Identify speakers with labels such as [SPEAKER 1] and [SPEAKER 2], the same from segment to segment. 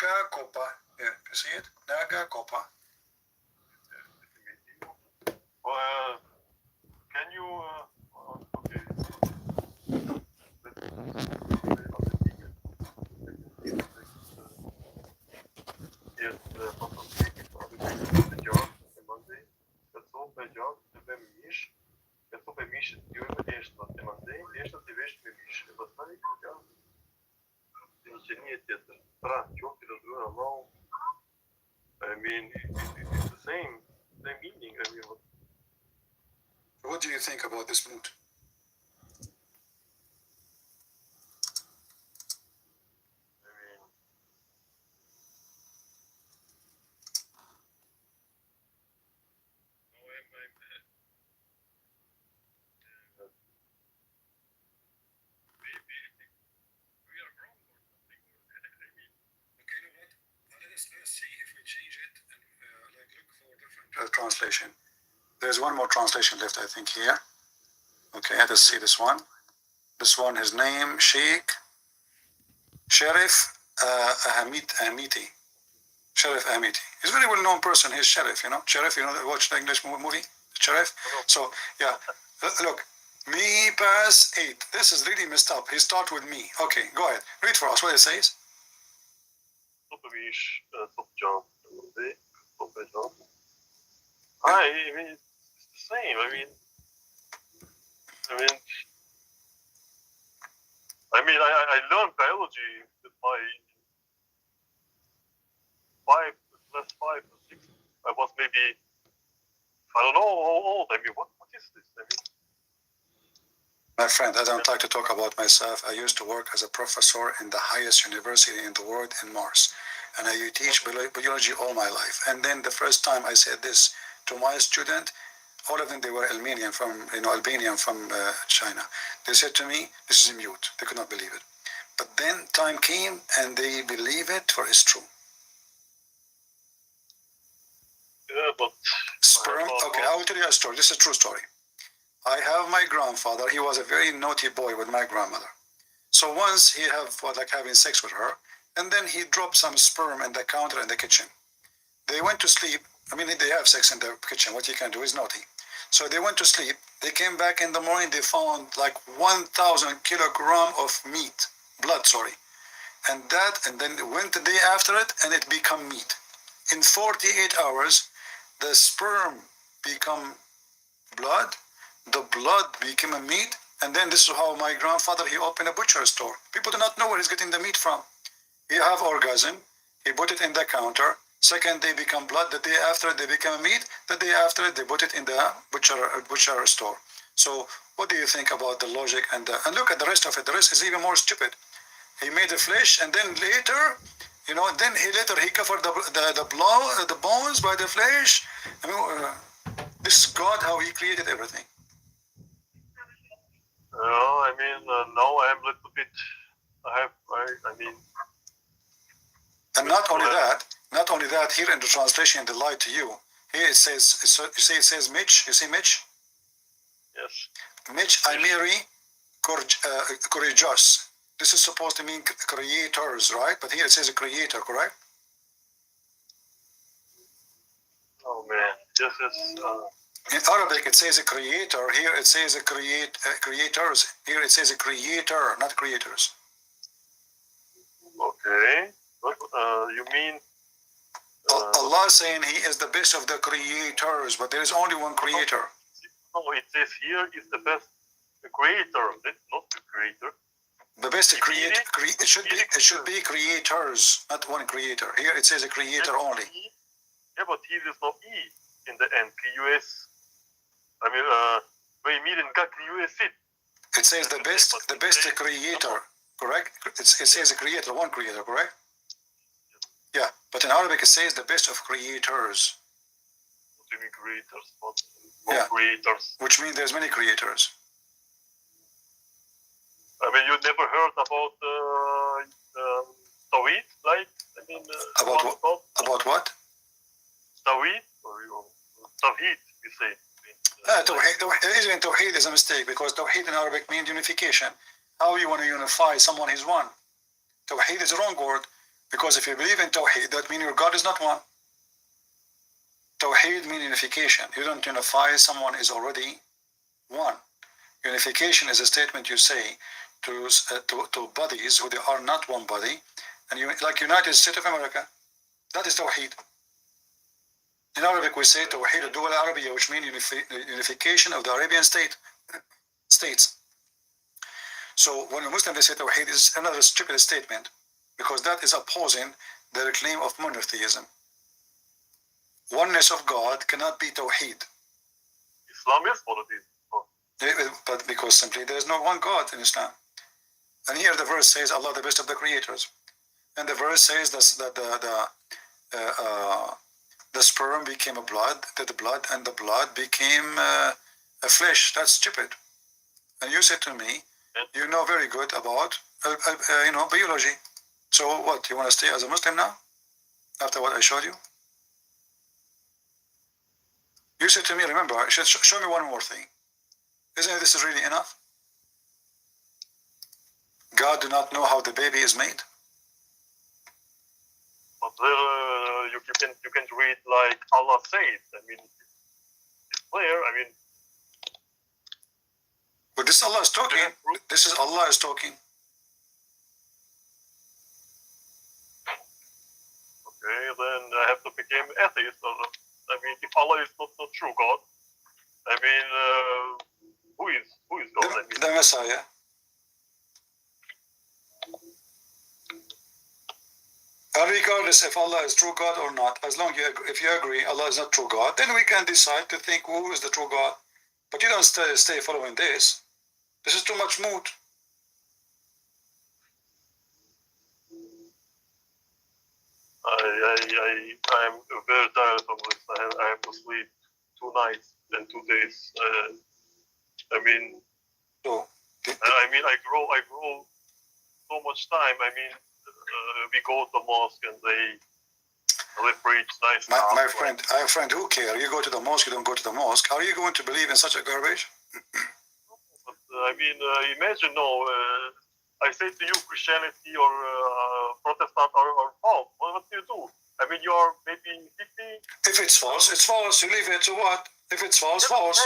[SPEAKER 1] Naga Kopa. Yeah, you see it? Naga Kopa.
[SPEAKER 2] Can you? Okay. I mean, it's the same meaning. I mean,
[SPEAKER 1] what do you think about this mood? Let's see if we change it and look for different translation. There's one more translation left, I think, here. Okay, let's see this one. This one, his name, Sheikh Sheriff Ahmiti. Sheriff Ahmiti. He's a very well-known person. He's Sheriff, you know. Sheriff, you know, watch the English movie? Sheriff? So, yeah, look. Me pass 8. This is really messed up. He start with me. Okay, go ahead. Read for us what it says.
[SPEAKER 2] I mean, it's the same. I mean, I learned biology with my 5 or 6. I was maybe, I don't know how old. I mean, what is this? I mean,
[SPEAKER 1] my friend, I don't like to talk about myself. I used to work as a professor in the highest university in the world in Mars. And I teach biology all my life. And then the first time I said this to my student, all of them, they were Albanian from China. They said to me, this is mute. They could not believe it. But then time came and they believe it, for it's true.
[SPEAKER 2] Yeah, but
[SPEAKER 1] sperm. Okay, I will tell you a story. This is a true story. I have my grandfather. He was a very naughty boy with my grandmother. So once he having sex with her, and then he dropped some sperm in the counter in the kitchen. They went to sleep. I mean, they have sex in the kitchen. What you can do is naughty. So they went to sleep. They came back in the morning. They found like 1,000 kilogram of meat, blood, sorry. And then went the day after it, and it become meat. In 48 hours, the sperm become blood. The blood became a meat. And then this is how my grandfather, he opened a butcher store. People do not know where he's getting the meat from. He have orgasm. He put it in the counter. Second, they become blood. The day after, they become meat. The day after, they put it in the butcher store. So what do you think about the logic? And look at the rest of it. The rest is even more stupid. He made the flesh, and then later, then he covered the bones by the flesh. I mean, this is God, how he created everything.
[SPEAKER 2] I mean, now I'm a little bit.
[SPEAKER 1] And not only that, here in the translation, they lied to you. Here it says, it says Mitch. You see Mitch?
[SPEAKER 2] Yes.
[SPEAKER 1] Mitch Amiri Courageous. This is supposed to mean creators, right? But here it says a creator, correct?
[SPEAKER 2] Oh man, this is.
[SPEAKER 1] In Arabic, it says a creator. Here it says creators. Here it says a creator, not creators.
[SPEAKER 2] Okay. What you mean?
[SPEAKER 1] Allah saying He is the best of the creators, but there is only one creator.
[SPEAKER 2] No, it says here is the best creator, not the creator.
[SPEAKER 1] The best creator. It should be creators, not one creator. Here it says a creator only.
[SPEAKER 2] Yeah, but here is no E in the end. QS. I mean, we mean in QS it.
[SPEAKER 1] It says the best creator, correct? It says a creator, one creator, correct? Yeah, but in Arabic it says the best of creators.
[SPEAKER 2] What do you mean creators? What creators?
[SPEAKER 1] Which means there's many creators.
[SPEAKER 2] I mean, you never heard about Tawhid, right? I mean,
[SPEAKER 1] about what?
[SPEAKER 2] Tawhid, or Tawhid, we say.
[SPEAKER 1] Tawhid is a mistake, because Tawhid in Arabic means unification. How you want to unify someone is one. Tawhid is the wrong word. Because if you believe in Tawheed, that means your God is not one. Tawheed means unification. You don't unify someone is already one. Unification is a statement you say to bodies who they are not one body, and you, like United States of America, that is Tawheed. In Arabic we say Tawheed al-Dawla al-Arabiya, which means unification of the Arabian states. So when a Muslim they say Tawheed is another stupid statement, because that is opposing their claim of monotheism. Oneness of God cannot be Tawheed.
[SPEAKER 2] Islam is monotheism.
[SPEAKER 1] But because simply there is no one God in Islam. And here the verse says Allah the best of the creators. And the verse says that the sperm became a blood, that the blood and the blood became a flesh. That's stupid. And you said to me, you know very good about biology. So what? You want to stay as a Muslim now? After what I showed you? You said to me, remember, show me one more thing. Isn't this is really enough? God do not know how the baby is made.
[SPEAKER 2] But you can read like Allah says. I mean, it's clear. I mean,
[SPEAKER 1] but this Allah is talking. This is Allah is talking.
[SPEAKER 2] Okay, then I have to become atheist. I mean, if Allah is not the true God, I mean, who is God?
[SPEAKER 1] The Messiah. And regardless if Allah is true God or not, as long if you agree Allah is not true God, then we can decide to think who is the true God. But you don't stay following this. This is too much mood.
[SPEAKER 2] I am very tired of this. I have to sleep 2 nights and 2 days. I mean, I grow so much time. I mean, we go to the mosque and they preach nice stuff.
[SPEAKER 1] My friend, who cares? You go to the mosque, you don't go to the mosque. How are you going to believe in such a garbage?
[SPEAKER 2] But, I mean, imagine, I say to you, Christianity or Protestant are false. What do you do? I mean, you are maybe 50.
[SPEAKER 1] If it's false, it's false. You leave it. So what? If it's false, false.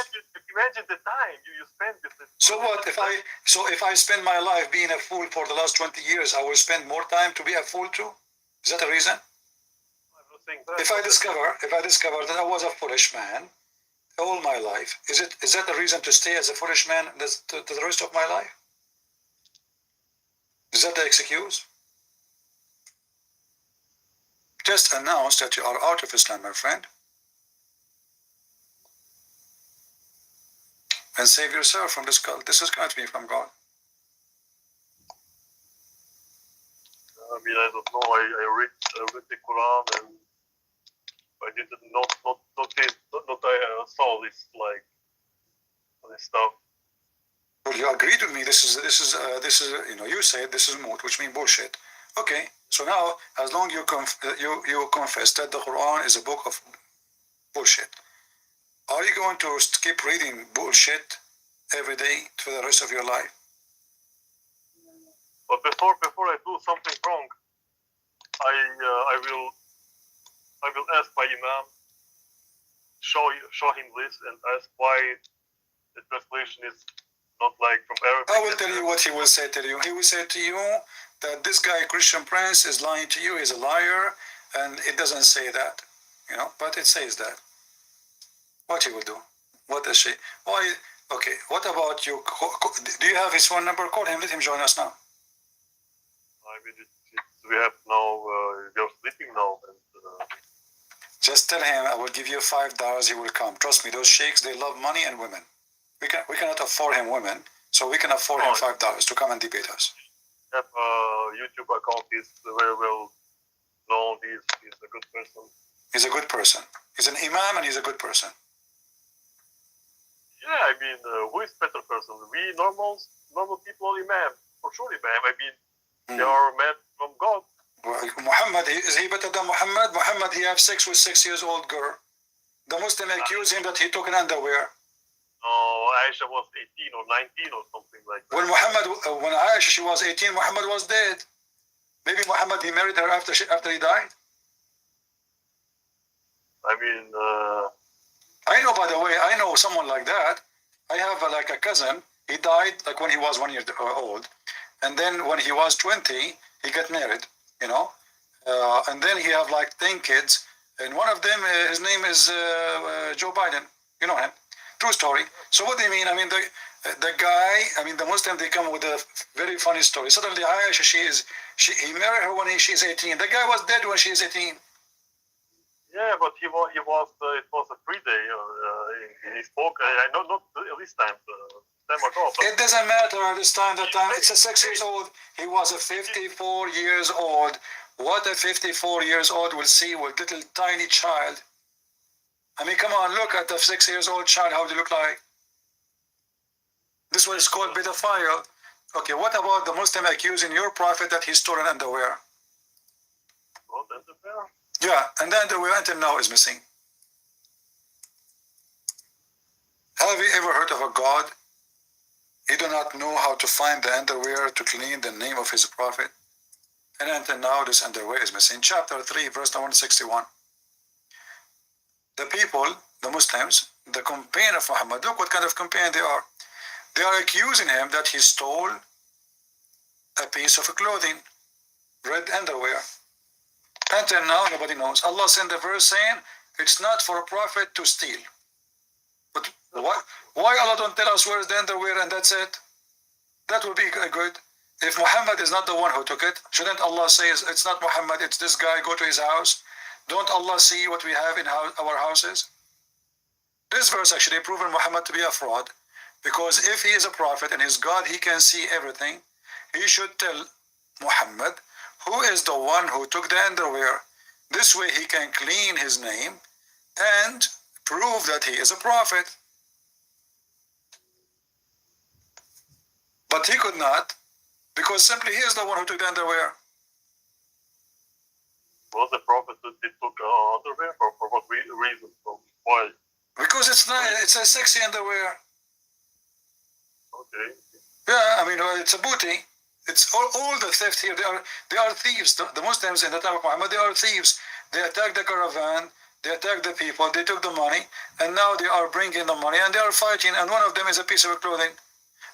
[SPEAKER 2] Imagine the time you spend with it.
[SPEAKER 1] So what? If I spend my life being a fool for the last 20 years, I will spend more time to be a fool too? Is that a reason?
[SPEAKER 2] I'm not saying that.
[SPEAKER 1] If I discover that I was a foolish man all my life, is that a reason to stay as a foolish man to the rest of my life? Is that the excuse? Just announce that you are out of Islam, my friend, and save yourself from this cult. This is going to be from God.
[SPEAKER 2] I mean, I don't know. I read the Quran and I did not I saw this like this stuff.
[SPEAKER 1] Well, you agreed with me. This is you said this is moot, which means bullshit. Okay, so now as long you confess that the Quran is a book of bullshit, are you going to keep reading bullshit every day for the rest of your life?
[SPEAKER 2] But before I do something wrong, I will ask my Imam, show him this, and ask why the translation is not like from Arabic.
[SPEAKER 1] I will tell you what he will say to you. He will say to you that this guy Christian Prince is lying to you. He's a liar, and it doesn't say that, but it says that. What he will do? What does she? Why? Okay. What about you? Do you have his phone number? Call him. Let him join us now.
[SPEAKER 2] I mean, we have now. You're sleeping now, and
[SPEAKER 1] just tell him I will give you $5. He will come. Trust me. Those sheikhs, they love money and women. We cannot afford him women, so we can afford him $5 to come and debate us.
[SPEAKER 2] Have a YouTube account. He's very well known. He's a good person.
[SPEAKER 1] He's a good person. He's an imam and he's a good person.
[SPEAKER 2] Yeah, I mean, who is better person? We normal people or imam? For sure, imam. I mean, they are men from God.
[SPEAKER 1] Well, Muhammad, is he better than Muhammad? Muhammad, he had sex with 6 years old girl. The Muslim accused him that he took an underwear.
[SPEAKER 2] No, Aisha was 18 or 19 or something like that.
[SPEAKER 1] When Aisha, she was 18, Muhammad was dead. Maybe Muhammad, he married her after he died.
[SPEAKER 2] I mean,
[SPEAKER 1] I know, by the way, I know someone like that. I have like a cousin. He died like when he was 1 year old, and then when he was 20, he got married. You know, and then he have like 10 kids, and one of them, his name is Joe Biden. You know him. True story. So what do you mean? I mean, the guy, I mean, the Muslim, they come with a very funny story. Suddenly, Aisha, he married her when she's 18. The guy was dead when she's 18.
[SPEAKER 2] yeah, but it was a free day. He spoke. I know not this time. Time ago.
[SPEAKER 1] It doesn't matter this time, that time. It's a 6 years old. He was a 54 years old. What a 54 years old will see with little tiny child. I mean, come on, look at the 6 years old child. How do you look like? This one is called pedophile. Okay, what about the Muslim accusing your prophet that he stole an underwear?
[SPEAKER 2] What underwear?
[SPEAKER 1] Yeah, and the underwear until now is missing. Have you ever heard of a God? He do not know how to find the underwear to clean the name of his prophet. And until now, this underwear is missing. Chapter 3, verse 161. The people, the Muslims, the companion of Muhammad, look what kind of companion they are. They are accusing him that he stole a piece of clothing, red underwear. Until now, nobody knows. Allah sent a verse saying, it's not for a prophet to steal. But why Allah don't tell us where is the underwear and that's it? That would be good. If Muhammad is not the one who took it, shouldn't Allah say, it's not Muhammad, it's this guy, go to his house? Don't Allah see what we have in our houses? This verse actually proven Muhammad to be a fraud, because if he is a prophet and he's God, he can see everything. He should tell Muhammad who is the one who took the underwear. This way he can clean his name and prove that he is a prophet. But he could not, because simply he is the one who took the underwear.
[SPEAKER 2] Was the prophet that they took underwear? For what reason? Why?
[SPEAKER 1] Because it's not, it's a sexy underwear.
[SPEAKER 2] Okay.
[SPEAKER 1] Yeah, I mean, it's a booty. It's all the theft here. They are thieves. The Muslims in the time of Muhammad, they are thieves. They attacked the caravan, they attacked the people, they took the money, and now they are bringing the money and they are fighting, and one of them is a piece of clothing.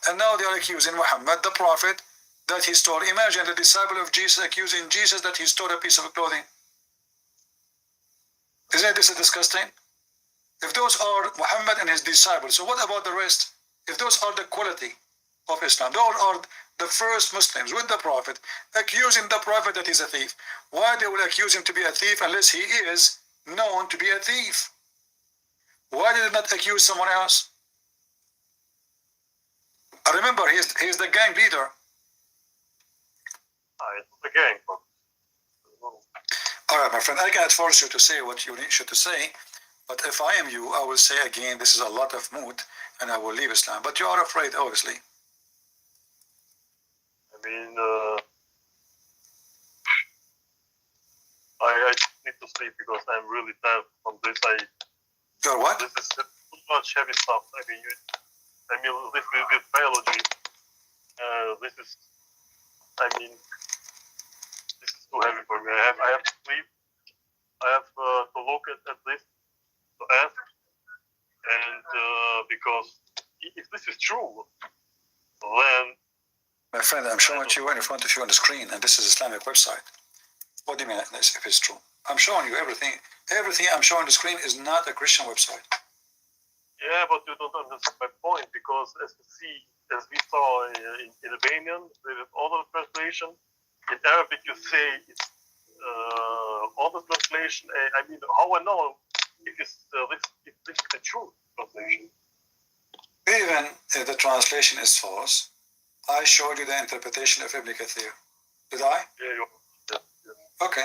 [SPEAKER 1] And now they are accusing Muhammad, the prophet, that he stole. Imagine the disciple of Jesus accusing Jesus that he stole a piece of clothing. Isn't this disgusting? If those are Muhammad and his disciples, so what about the rest? If those are the quality of Islam, those are the first Muslims with the prophet, accusing the prophet that he's a thief. Why they will accuse him to be a thief unless he is known to be a thief? Why did they not accuse someone else? I remember he's the gang leader.
[SPEAKER 2] It's the gang, but
[SPEAKER 1] all right, my friend, I cannot force you to say what you should to say, but if I am you, I will say again, this is a lot of mood, and I will leave Islam. But you are afraid, obviously.
[SPEAKER 2] I mean, I need to sleep because I'm really tired from this.
[SPEAKER 1] You're what?
[SPEAKER 2] This is too much heavy stuff. I mean, this with biology. This is too heavy for me. I have to sleep. I have to look at this, to ask, and because if this is true, then
[SPEAKER 1] my friend, I'm showing you in front of you on the screen, and this is Islamic website. What do you mean if it's true? I'm showing you everything. Everything I'm showing on the screen is not a Christian website.
[SPEAKER 2] Yeah, but you don't understand my point, because as we saw in Albanian, there is other translation. In Arabic, you say it's other translation. I mean, how I know if this is the true translation?
[SPEAKER 1] Even if the translation is false, I showed you the interpretation of Ibn Kathir. Did I?
[SPEAKER 2] Yeah.
[SPEAKER 1] Okay.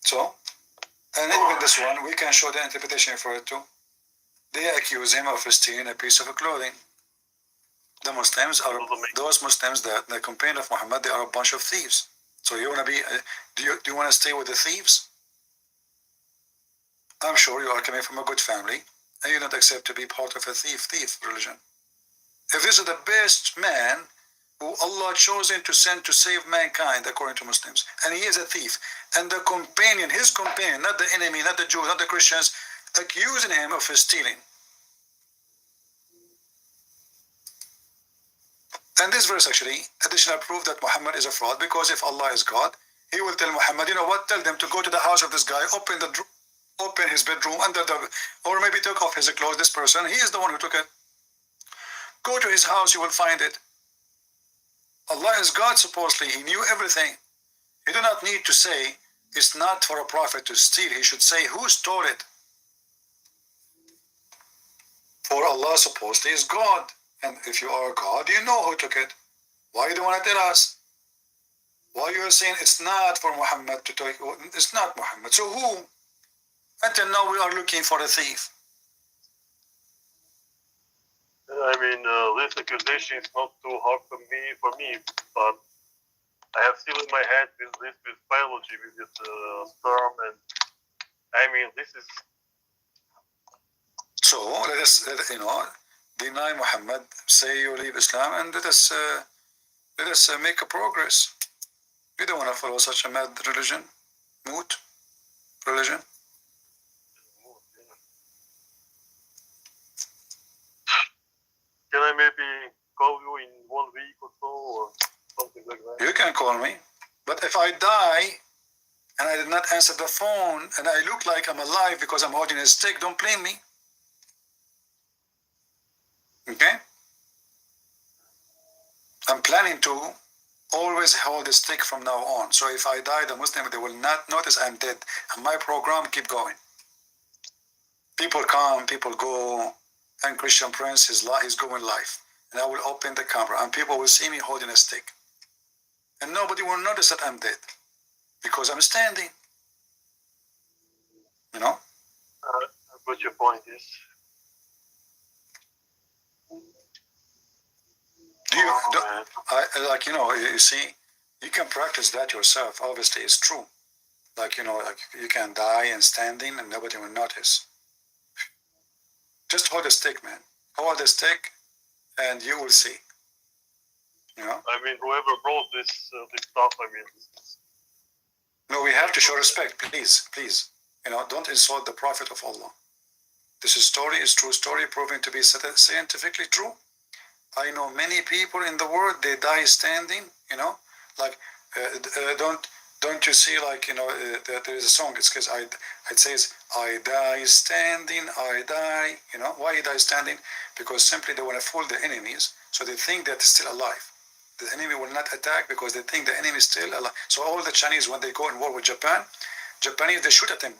[SPEAKER 1] So, and even this one, we can show the interpretation for it too. They accuse him of stealing a piece of clothing. The Muslims are those Muslims that the companion of Muhammad. They are a bunch of thieves. So you want to be? Do you want to stay with the thieves? I'm sure you are coming from a good family, and you don't accept to be part of a thief religion. If this is the best man who Allah chosen to send to save mankind, according to Muslims, and he is a thief. And the companion, his companion, not the enemy, not the Jews, not the Christians, accusing him of stealing. And this verse actually additional proof that Muhammad is a fraud, because if Allah is God, he will tell Muhammad, you know what, tell them to go to the house of this guy, open his bedroom, or maybe take off his clothes, this person, he is the one who took it. Go to his house, you will find it. Allah is God, supposedly, he knew everything. He do not need to say, it's not for a prophet to steal. He should say, who stole it? For Allah supposedly is God. And if you are God, you know who took it. Why do you want to tell us? Why you are saying it's not for Muhammad to take? It's not Muhammad. So who? Until now we are looking for a thief.
[SPEAKER 2] I mean, this accusation is not too hard for me, but I have still in my head with biology, with this sperm, and I mean, this is.
[SPEAKER 1] So let us, deny Muhammad, say you leave Islam, and let us make a progress. We don't want to follow such a mad religion, moot religion.
[SPEAKER 2] Can I maybe call you in 1 week or so, or something like that?
[SPEAKER 1] You can call me, but if I die and I did not answer the phone and I look like I'm alive because I'm holding a stick, don't blame me. Okay? I'm planning to always hold a stick from now on. So if I die, the Muslim, they will not notice I'm dead. And my program keep going. People come, people go, and Christian Prince is going live. And I will open the camera and people will see me holding a stick. And nobody will notice that I'm dead because I'm standing. You know?
[SPEAKER 2] What your point is.
[SPEAKER 1] You see, you can practice that yourself. Obviously, it's true. Like you can die and standing and nobody will notice. Just hold a stick, man. Hold a stick and you will see. You know?
[SPEAKER 2] I mean, whoever brought this stuff, I mean.
[SPEAKER 1] No, we have to show respect, please. Don't insult the Prophet of Allah. This story is true story, proven to be scientifically true. I know many people in the world, they die standing, like, don't you see, like, there is a song, it says, I die standing, I die, why he die standing? Because simply they want to fool the enemies, so they think that they're still alive. The enemy will not attack because they think the enemy is still alive. So all the Chinese, when they go in war with Japanese, they shoot at them,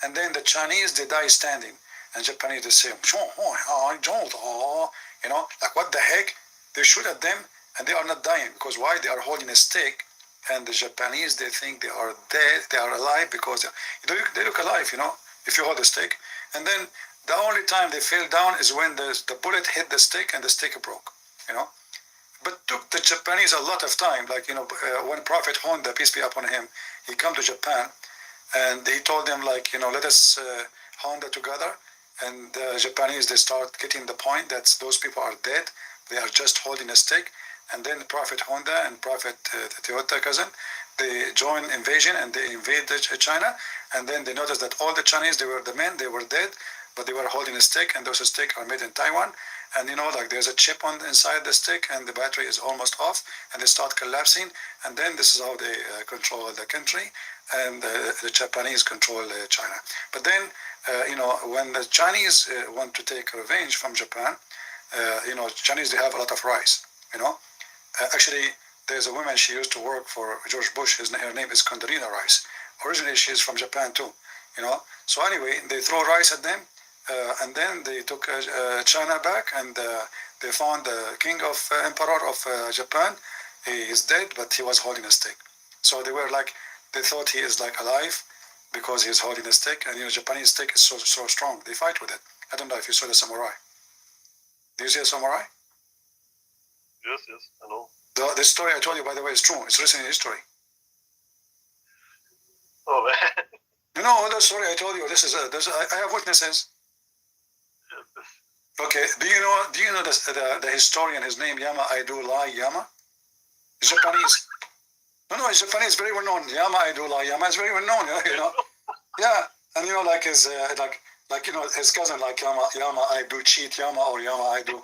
[SPEAKER 1] and then the Chinese, they die standing. And Japanese, they say, like what the heck? They shoot at them and they are not dying. Because why? They are holding a stick. And the Japanese, they think they are dead, they are alive because they look alive, if you hold a stick. And then the only time they fell down is when the bullet hit the stick and the stick broke, But took the Japanese a lot of time, like, when Prophet Honda, peace be upon him, he come to Japan and he told them, like, let us Honda together. And the Japanese, they start getting the point that those people are dead. They are just holding a stick. And then Prophet Honda and Prophet Toyota cousin, they join invasion and they invade China. And then they noticed that all the Chinese, they were the men, they were dead, but they were holding a stick. And those sticks are made in Taiwan. And like there's a chip inside the stick and the battery is almost off and they start collapsing. And then this is how they control the country. And the Japanese control China. But then, when the Chinese want to take revenge from Japan, Chinese, they have a lot of rice, Actually, there's a woman, she used to work for George Bush. Her name is Condoleezza Rice. Originally, she's from Japan too, So anyway, they throw rice at them, and then they took China back, and they found the king of emperor of Japan. He is dead, but he was holding a stick. So they thought he is like alive because he's holding a stick, and Japanese stick is so strong. They fight with it. I don't know if you saw the samurai. Do you see a samurai?
[SPEAKER 2] Yes, I know.
[SPEAKER 1] The story I told you, by the way, is true. It's written in history.
[SPEAKER 2] Oh, man.
[SPEAKER 1] All the story I told you, I have witnesses. Okay, do you know the historian, his name Yama Aidullah Yama? He's Japanese. No, he's Japanese, very well known. Yama Aidullah Yama is very well known, you know. Yeah, and you know, like his like you know, his cousin, like Yama I do cheat Yama, or Yama I do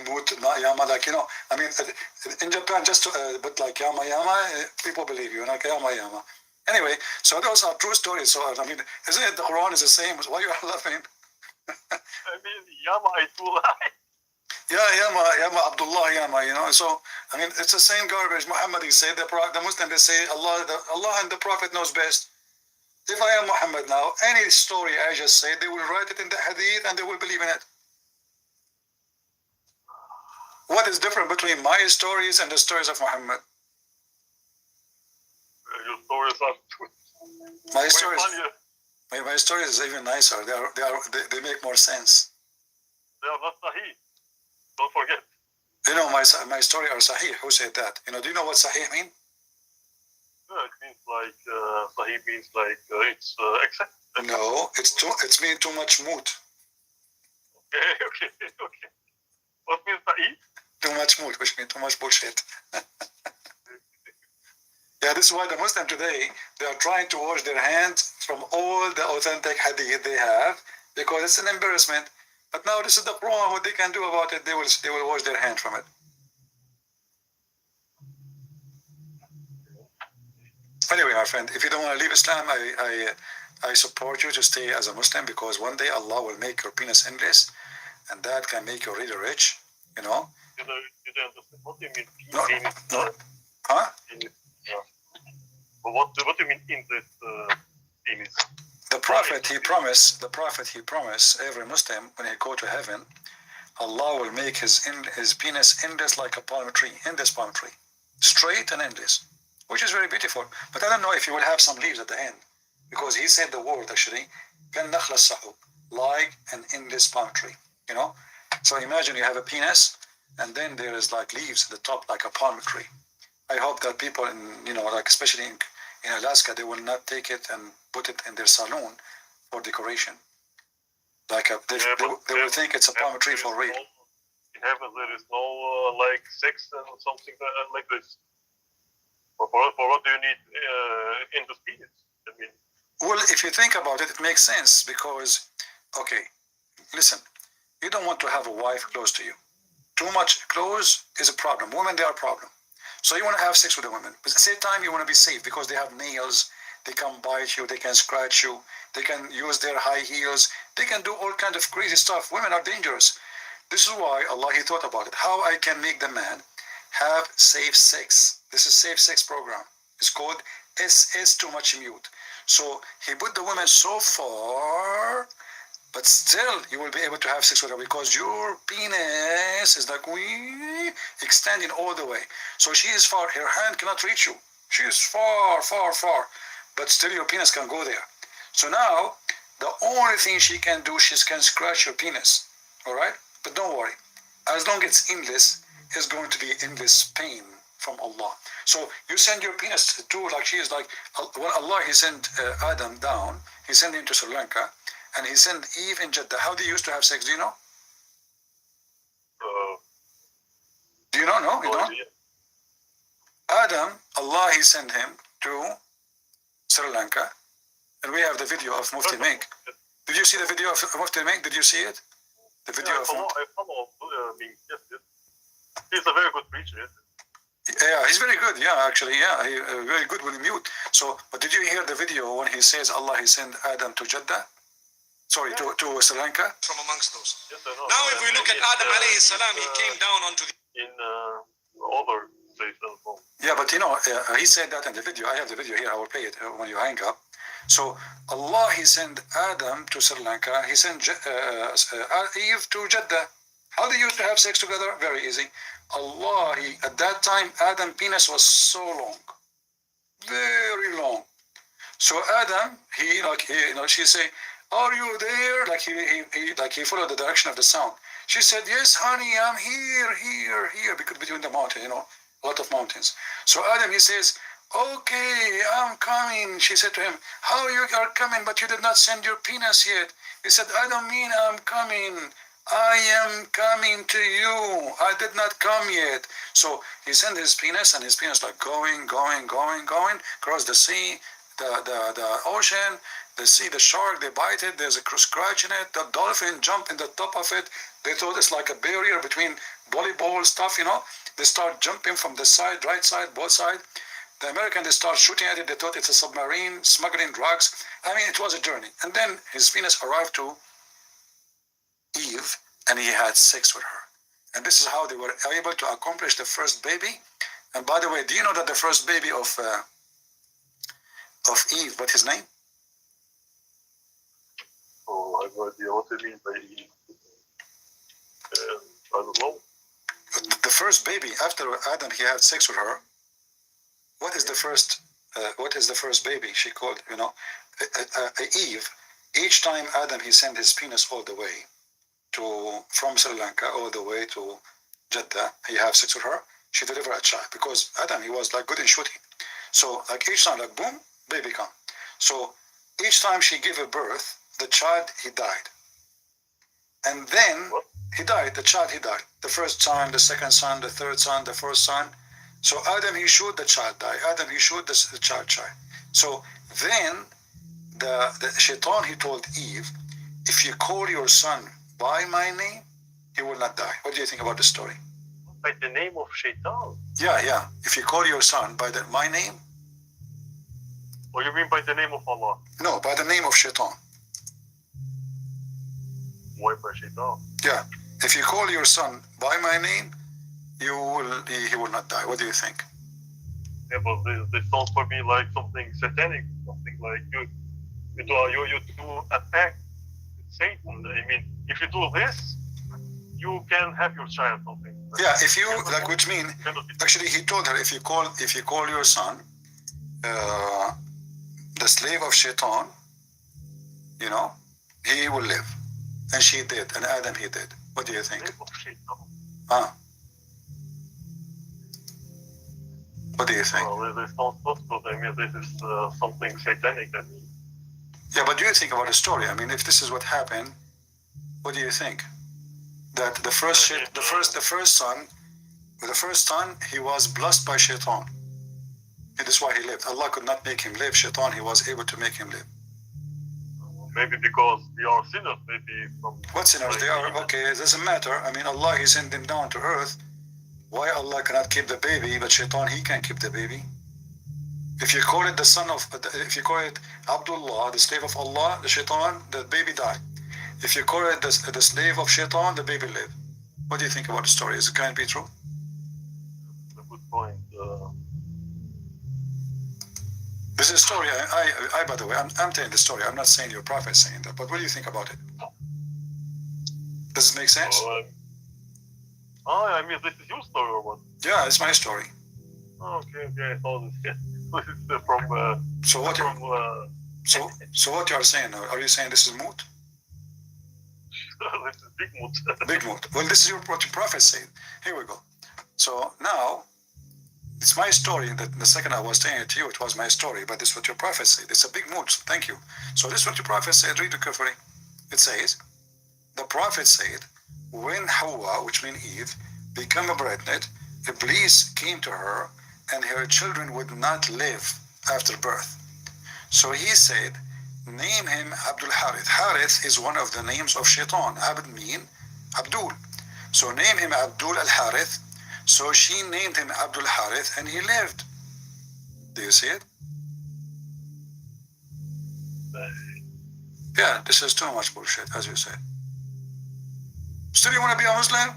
[SPEAKER 1] moot Yama, like, you know. I mean, in Japan, just but like Yama people believe you, like Yama. Anyway, so those are true stories. So I mean, isn't it the Quran is the same? Why you are laughing?
[SPEAKER 2] I mean, Yama, I do lie.
[SPEAKER 1] Yeah, Yama Abdullah Yama, you know. So I mean, it's the same garbage. Muhammad, he said, the Muslim, they say Allah and the Prophet knows best. If I am Muhammad now, any story I just said, they will write it in the hadith and they will believe in it. What is different between my stories and the stories of Muhammad?
[SPEAKER 2] Your stories are
[SPEAKER 1] My stories, my stories is even nicer. They make more sense.
[SPEAKER 2] They are not sahih. Don't forget.
[SPEAKER 1] You know, my story are sahih. Who said that? You know, do you know what sahih mean?
[SPEAKER 2] Yeah, it means like sahih means like it's accepted.
[SPEAKER 1] No, it's mean too much moot.
[SPEAKER 2] Okay. What means sahih?
[SPEAKER 1] Too much moot, which means too much bullshit. Yeah, this is why the Muslim today, they are trying to wash their hands from all the authentic hadith they have, because it's an embarrassment. But now this is the Quran, what they can do about it, they will wash their hand from it. Anyway, my friend, if you don't want to leave Islam, I support you to stay as a Muslim, because one day Allah will make your penis endless, and that can make you really rich, you know.
[SPEAKER 2] You don't understand. What do you mean?
[SPEAKER 1] No. Huh?
[SPEAKER 2] But what do you mean in this penis?
[SPEAKER 1] The Prophet, he promised every Muslim, when he go to heaven, Allah will make his penis endless like a palm tree, endless palm tree, straight and endless, which is very beautiful. But I don't know if you will have some leaves at the end, because he said the word actually, like an endless palm tree, you know. So imagine you have a penis, and then there is like leaves at the top, like a palm tree. I hope that people in, you know, like especially in Alaska, they will not take it and put it in their saloon for decoration. Like they will think it's a palm tree for real.
[SPEAKER 2] In heaven, there is no like sex and something like this. For what do you need in the penis? I mean,
[SPEAKER 1] well, if you think about it, it makes sense, because, okay, listen, you don't want to have a wife close to you. Too much close is a problem. Women, they are a problem. So you want to have sex with the women, but at the same time you want to be safe, because they have nails, they can bite you, they can scratch you, they can use their high heels, they can do all kinds of crazy stuff. Women are dangerous. This is why Allah, he thought about it. How I can make the man have safe sex. This is safe sex program. It's called SS too much mute. So he put the women so far, but still you will be able to have sex with her, because your penis is like extending all the way. So she is far, her hand cannot reach you. She is far, but still your penis can go there. So now the only thing she can do, she can scratch your penis. All right, but don't worry, as long as it's endless, it's going to be endless pain from Allah. So you send your penis to, like, she is like, when Allah, he sent Adam down, he sent him to Sri Lanka, and he sent Eve in Jeddah. How they used to have sex, do you know? Do you know? No, you don't? Adam, Allah, he sent him to Sri Lanka, and we have the video of Mufti Mink. Did you see the video of Mufti Mink? Did you see it? The video of
[SPEAKER 2] I follow Mink. Yes. He's a very good preacher. Yes.
[SPEAKER 1] Yeah, he's very good. Yeah, actually, yeah, he very good with mute. So, but did you hear the video when he says Allah, he sent Adam to Jeddah? Sorry, to Sri Lanka?
[SPEAKER 3] From amongst those.
[SPEAKER 2] Yes, I know.
[SPEAKER 3] Now, if we look at Adam alayhi salam, he came down onto the...
[SPEAKER 2] In other states as well.
[SPEAKER 1] Yeah, but you know, he said that in the video. I have the video here. I will play it when you hang up. So Allah, he sent Adam to Sri Lanka. He sent Eve to Jeddah. How they used to have sex together? Very easy. Allah, at that time, Adam's penis was so long, very long. So Adam, she say, "Are you there?" Like he followed the direction of the sound. She said, "Yes, honey, I'm here," because between the mountain, a lot of mountains. So Adam, he says, "Okay, I'm coming." She said to him, "How you are coming, but you did not send your penis yet?" He said, "I don't mean I'm coming. I am coming to you. I did not come yet. So he sent his penis, and his penis like going, across the sea, the ocean, the sea, the shark, they bite it, there's a scratch in it, the dolphin jump in the top of it. They thought it's like a barrier between volleyball stuff, They start jumping from the side, right side, both sides. The Americans, they start shooting at it. They thought it's a submarine, smuggling drugs. I mean, it was a journey. And then his penis arrived to Eve, and he had sex with her. And this is how they were able to accomplish the first baby. And by the way, do you know that the first baby of Eve, what his name?
[SPEAKER 2] Oh, I have no idea what it means by Eve. I don't know.
[SPEAKER 1] The first baby after Adam, he had sex with her. What is the first? What is the first baby she called? Eve. Each time Adam, he sent his penis all the way from Sri Lanka all the way to Jeddah. He have sex with her. She delivered a child because Adam, he was like good in shooting. So like each time, like boom, baby come. So each time she gave a birth, the child, he died. And then he died, the child, he died. The first son, the second son, the third son, the fourth son. So Adam, he shoot, the child die. Adam, he shoot, the child die. So then the shaitan, he told Eve, if you call your son by my name, he will not die. What do you think about the story?
[SPEAKER 2] By the name of Shaitan?
[SPEAKER 1] Yeah. If you call your son by my name.
[SPEAKER 2] What do you mean by the name of Allah?
[SPEAKER 1] No, by the name of shaitan.
[SPEAKER 2] Why by Shaitan?
[SPEAKER 1] Yeah. If you call your son by my name, he will not die. What do you think?
[SPEAKER 2] Yeah, but this sounds for me like something satanic, something like you do attack Satan. I mean, if you do this, you can have your child, something.
[SPEAKER 1] Yeah, if you like, which mean actually he told her, if you call your son the slave of Shaitan, he will live. And she did, and Adam, he did. What do you think?
[SPEAKER 2] Slave of Shaitan.
[SPEAKER 1] What do you think?
[SPEAKER 2] Well, this sounds not good. I mean, this is something satanic. I mean.
[SPEAKER 1] Yeah, but do you think about the story? I mean, if this is what happened, what do you think? That the first son, he was blessed by Shaitan. It is why he lived. Allah could not make him live. Shaitan, he was able to make him live.
[SPEAKER 2] Maybe because we are sinners. Maybe from.
[SPEAKER 1] What sinners? They are okay. It doesn't matter. I mean, Allah, he sent them down to earth. Why Allah cannot keep the baby, but Shaitan, he can keep the baby? If you call it if you call it Abdullah, the slave of Allah, the Shaitan, the baby died. If you call it the slave of Shaitan, the baby lived. What do you think about the story? Can it be true?
[SPEAKER 2] A good point.
[SPEAKER 1] This is a story. I by the way, I'm telling the story. I'm not saying your prophet saying that. But what do you think about it? Does it make sense?
[SPEAKER 2] I mean, this is your story or what?
[SPEAKER 1] Yeah, it's my story.
[SPEAKER 2] Okay. I thought this is from.
[SPEAKER 1] So what?
[SPEAKER 2] From,
[SPEAKER 1] so what you are saying? Are you saying this is moot?
[SPEAKER 2] This is big mood.
[SPEAKER 1] Big mood. Well, this is what your prophet said. Here we go. So now, it's my story. That the second I was saying it to you, it was my story. But this is what your prophet said. It's a big mood. So thank you. So this is what your prophet said. Read it carefully. It says, the prophet said, when Hawa, which means Eve, became pregnant, Iblis came to her, and her children would not live after birth. So he said, name him Abdul Harith. Harith is one of the names of Shaitan. Abd mean Abdul. So name him Abdul al-Harith. So she named him Abdul Harith, and he lived. Do you see it? Yeah, this is too much bullshit, as you said. Still, you want to be a Muslim?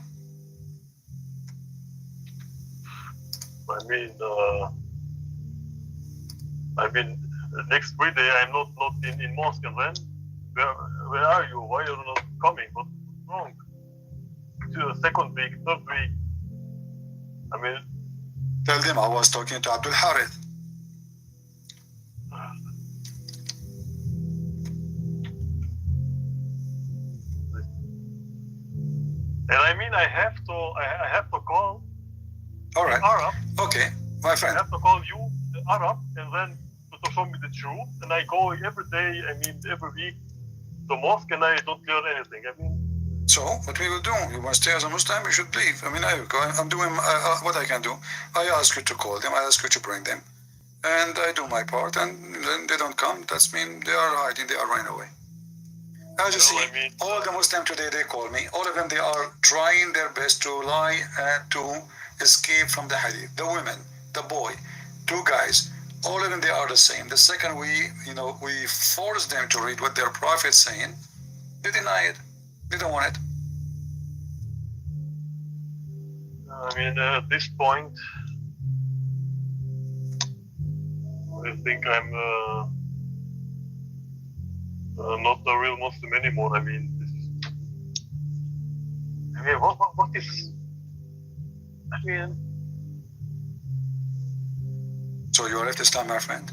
[SPEAKER 2] I mean, next Friday I'm not in mosque, and then where are you? Why are you not coming? What's wrong? Second week, third week. I mean,
[SPEAKER 1] Tell them I was talking to Abdul Harith.
[SPEAKER 2] And I mean, I have to call.
[SPEAKER 1] All right.
[SPEAKER 2] Arab.
[SPEAKER 1] Okay, my friend.
[SPEAKER 2] I have to call you, the Arab, and then to show me the truth. And I go every day. I mean, every week, to mosque, and I don't learn anything. I mean,
[SPEAKER 1] So what we will do, you want to stay as a Muslim, you should leave. I mean, I'm doing what I can do. I ask you to call them, I ask you to bring them, and I do my part, and then they don't come. That's mean they are hiding, they are running away. As you see, all the Muslims today, they call me, all of them, they are trying their best to lie and to escape from the hadith. The women, the boy, two guys, all of them, they are the same. The second we force them to read what their prophet's saying, they deny it. They don't want it.
[SPEAKER 2] I mean, at this point, I think I'm not a real Muslim anymore. I mean, what is? I mean,
[SPEAKER 1] so you left Islam, my friend?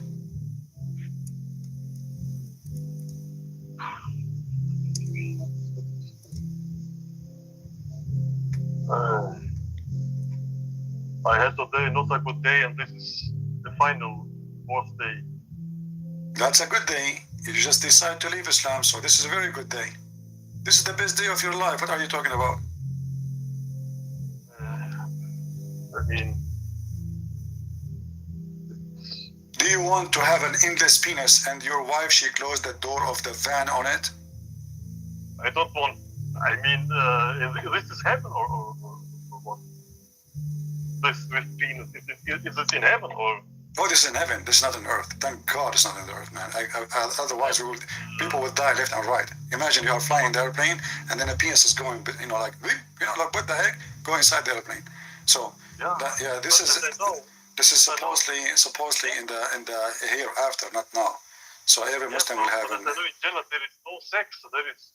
[SPEAKER 2] I had today not a good day, and this is the final fourth day.
[SPEAKER 1] That's a good day. You just decide to leave Islam, so this is a very good day. This is the best day of your life. What are you talking about?
[SPEAKER 2] I mean,
[SPEAKER 1] do you want to have an endless penis and your wife, she closed the door of the van on it?
[SPEAKER 2] I don't want. I mean, this is heaven or what? This with penis, is it in heaven or?
[SPEAKER 1] Oh, this is in heaven. This is not on earth. Thank God it's not on the earth, man. Otherwise, people would die left and right. Imagine you are flying the airplane and then a penis is going, like what the heck? Go inside the airplane. So this is supposedly in the hereafter, not now. So every Muslim will have.
[SPEAKER 2] There is no sex. There is.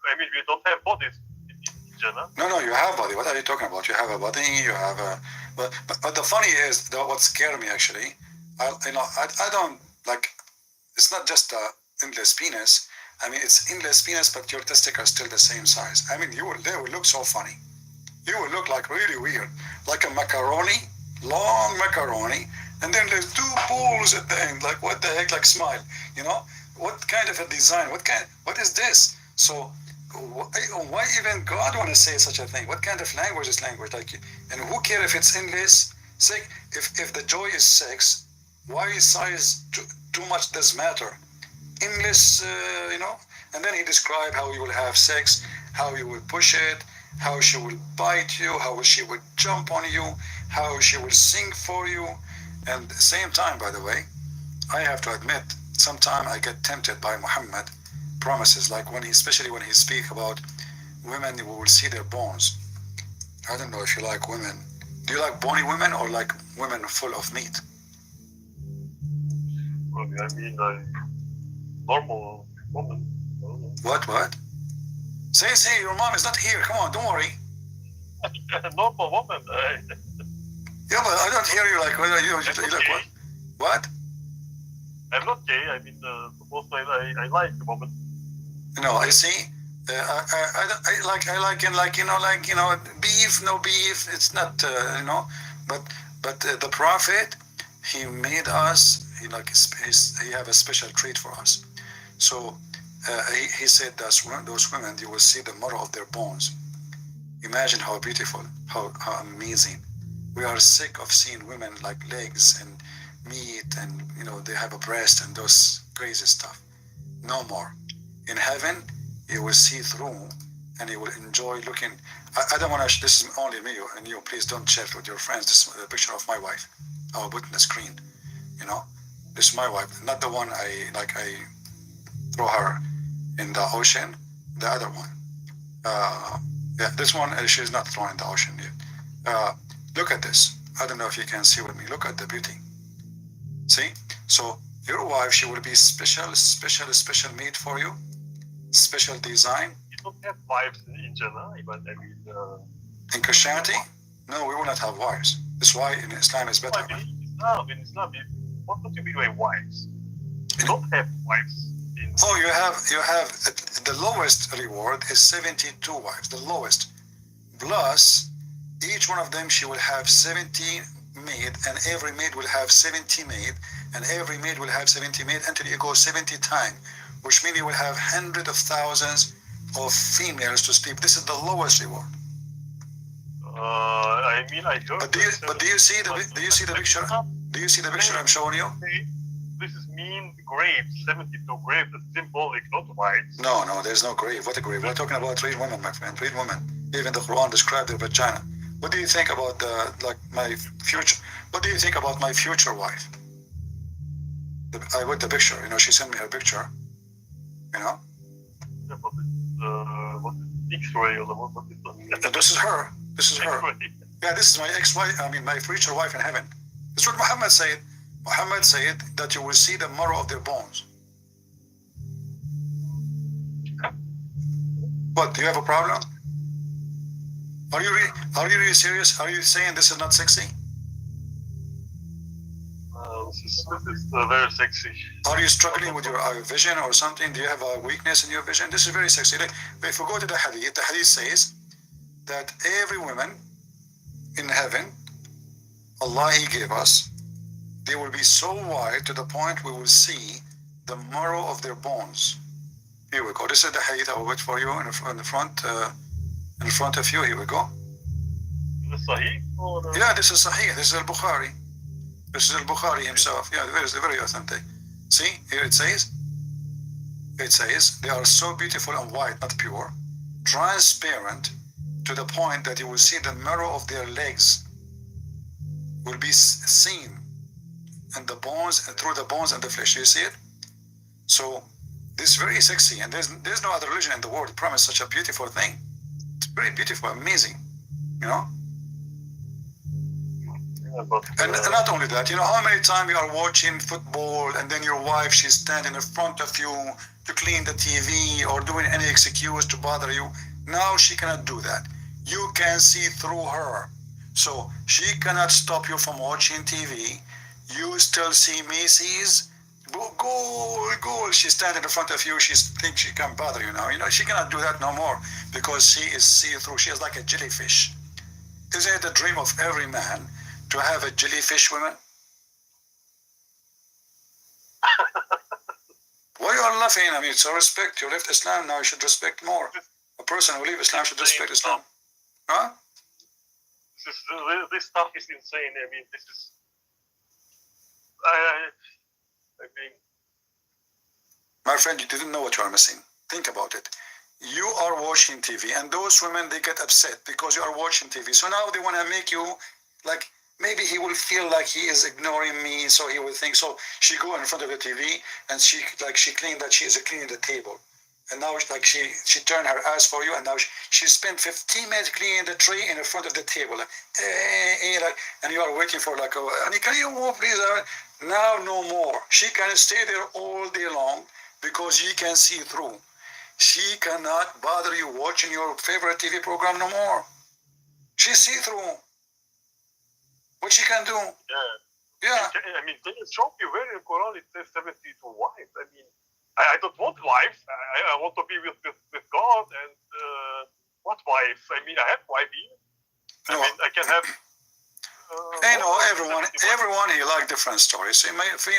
[SPEAKER 2] I mean, we don't have bodies in Jannah.
[SPEAKER 1] No, you have body. What are you talking about? You have a body. You have a. But the funny is, what scared me actually, I don't like. It's not just a endless penis. I mean, it's endless penis, but your testicles are still the same size. I mean, they will look so funny. You will look like really weird, like a macaroni, long macaroni, and then there's two balls at the end. Like what the heck? Like smile. What kind of a design? What is this? So. Why even God want to say such a thing? What kind of language is language? And who cares if it's endless? If the joy is sex, why size too much does matter? Endless, And then he described how you will have sex, how you will push it, how she will bite you, how she will jump on you, how she will sing for you. And at the same time, by the way, I have to admit, sometimes I get tempted by Muhammad promises, like especially when he speak about women who will see their bones. I don't know if you like women. Do you like bony women or like women full of meat?
[SPEAKER 2] Well, I mean, normal woman.
[SPEAKER 1] What? Say, your mom is not here. Come on, don't worry.
[SPEAKER 2] Normal woman.
[SPEAKER 1] Yeah, but I don't hear you like. You like what? What?
[SPEAKER 2] I'm not gay. I mean, supposed I like women.
[SPEAKER 1] I see. I like beef, no beef. It's not but the Prophet, he made us. He have a special treat for us. So he said that those women, you will see the marrow of their bones. Imagine how beautiful, how amazing. We are sick of seeing women like legs and meat, and they have a breast and those crazy stuff. No more. In heaven, you will see through, and you will enjoy looking. I don't want to. This is only me and you. Please don't share it with your friends. This is a picture of my wife. I will put in the screen. This is my wife, not the one I throw her in the ocean. The other one. This one she's not thrown in the ocean yet. Look at this. I don't know if you can see with me. Look at the beauty. See? So your wife, she will be special made for you. Special design.
[SPEAKER 2] You don't have wives in Jannah, but I mean.
[SPEAKER 1] In Christianity, no, we will not have wives. That's why in Islam is better.
[SPEAKER 2] In Islam, what do you mean by wives? You don't have wives.
[SPEAKER 1] Oh, you have the lowest reward is 72 wives. The lowest, plus each one of them she will have 70 maid, and every maid will have 70 maid, and every maid will have 70 maid until you go 70 times, which means you will have hundreds of thousands of females to sleep. This is the lowest reward.
[SPEAKER 2] I mean, I heard.
[SPEAKER 1] But do you see the picture? Do you see the picture I'm showing you?
[SPEAKER 2] This is mean grapes, 72 grapes. It's symbolic, not white.
[SPEAKER 1] No, there's no grave. What a grave? We're talking about real women, my friend. Real women. Even the Quran described their vagina. What do you think about my future? What do you think about my future wife? I with the picture. You know, she sent me her picture. You know.
[SPEAKER 2] Yeah, but it's, what is X-ray or what is that?
[SPEAKER 1] This is her. This is her. Yeah, this is my ex-wife. I mean, my future wife in heaven. That's what Muhammad said. Muhammad said that you will see the marrow of their bones. What? Do you have a problem? Are you really serious? Are you saying this is not sexy?
[SPEAKER 2] This is very sexy.
[SPEAKER 1] Are you struggling with your vision or something? Do you have a weakness in your vision? This is very sexy. Like, if we go to the hadith says that every woman in heaven, Allah He gave us, they will be so white to the point we will see the marrow of their bones. Here we go. This is the hadith I will wait for you in the front of you. Here we go.
[SPEAKER 2] Is this Sahih?
[SPEAKER 1] Yeah, this is Sahih. This is Al-Bukhari. This is Al-Bukhari himself. Yeah, very authentic. See, here it says, they are so beautiful and white, not pure, transparent, to the point that you will see the marrow of their legs will be seen and the bones, through the bones and the flesh. You see it? So this is very sexy, and there's no other religion in the world that promised such a beautiful thing. It's very beautiful, amazing, you know.
[SPEAKER 2] Yeah, but,
[SPEAKER 1] and not only that, you know how many times you are watching football and then your wife, she's standing in front of you to clean the TV or doing any excuse to bother you. Now she cannot do that. You can see through her, so she cannot stop you from watching TV. You still see Macy's, goal. She's standing in front of you. She thinks she can't bother you now. You know, she cannot do that no more because she is see-through. She is like a jellyfish. Isn't it the dream of every man to have a jellyfish woman? Why you are laughing? I mean, so respect. You left Islam, now you should respect more. A person who leaves Islam should respect Islam. Huh?
[SPEAKER 2] This stuff is insane. I mean, this is... I mean,
[SPEAKER 1] my friend, you didn't know what you are missing. Think about it. You are watching TV, and those women, they get upset because you are watching TV. So now they want to make you like, maybe he will feel like he is ignoring me, so he will think. So she go in front of the TV and she clean that she is cleaning the table, and now like she turned her ass for you, and now she spent 15 minutes cleaning the tray in the front of the table, like, and you are waiting for like, honey, can you move please? Now no more. She can stay there all day long because she can see through. She cannot bother you watching your favorite TV program no more. She see through. What she can do? Yeah.
[SPEAKER 2] I mean, can you show me where in Quran it says 72 wives? I mean, I don't want wives. I want to be with God. And what wife? I mean, I have wife here. I mean, I can have.
[SPEAKER 1] You know, everyone he like different stories. For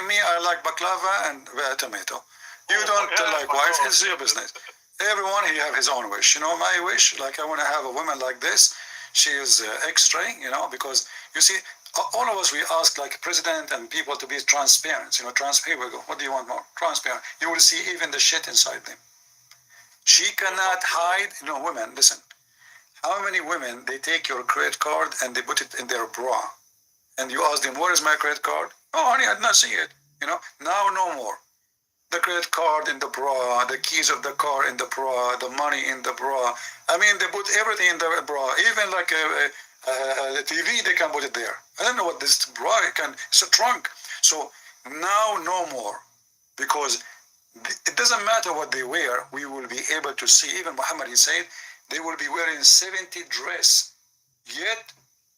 [SPEAKER 1] me, I like baklava and tomato. You don't like wife, it's your business. Everyone he have his own wish. You know, my wish, like I want to have a woman like this. She is X-ray, you know, because you see, all of us, we ask like president and people to be transparent. You know, transparent. Here we go. What do you want more? Transparent. You will see even the shit inside them. She cannot hide. You know, women, listen. How many women, they take your credit card and they put it in their bra, and you ask them, where is my credit card? Oh, honey, I did not see it. You know, now no more. The credit card in the bra, the keys of the car in the bra, the money in the bra. I mean, they put everything in the bra. Even like the TV, they can put it there. I don't know what this bra can. It's a trunk. So now no more, because it doesn't matter what they wear. We will be able to see. Even Muhammad, he said, they will be wearing 70 dress, yet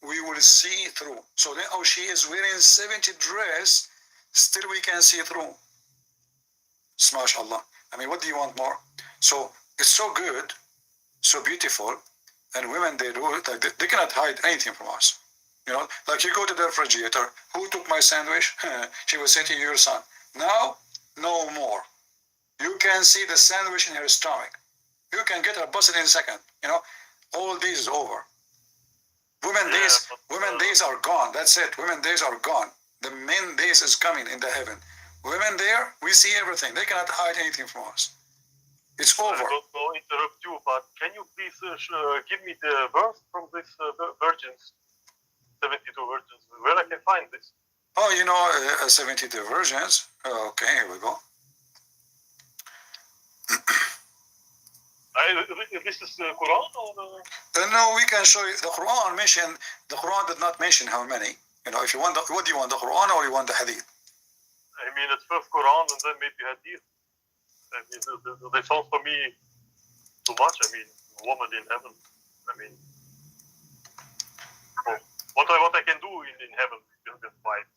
[SPEAKER 1] we will see through. So then, oh, she is wearing 70 dress, still we can see through. Smash Allah. I mean, what do you want more? So it's so good, so beautiful, and women, they do it like they cannot hide anything from us. You know, like you go to the refrigerator, who took my sandwich? She will say to you, your son. Now, no more. You can see the sandwich in her stomach. You can get her busted in a second. You know, all days is over. Women days are gone. That's it. Women days are gone. The men days is coming in the heaven. Women there, we see everything. They cannot hide anything from us. It's over.
[SPEAKER 2] I don't know, interrupt you, but can you please give me the verse from this virgins, 72 virgins, where I can find this?
[SPEAKER 1] Oh, you know, 72 virgins. Okay, here we go.
[SPEAKER 2] This is Quran or?
[SPEAKER 1] No, we can show you the Quran mentioned. The Quran did not mention how many. You know, if you want, what do you want, the Quran or you want the Hadith?
[SPEAKER 2] I mean, it's first Quran and then maybe Hadith. I mean, they sound for me too much. I mean, woman in heaven. I mean, what I can do in heaven with wife.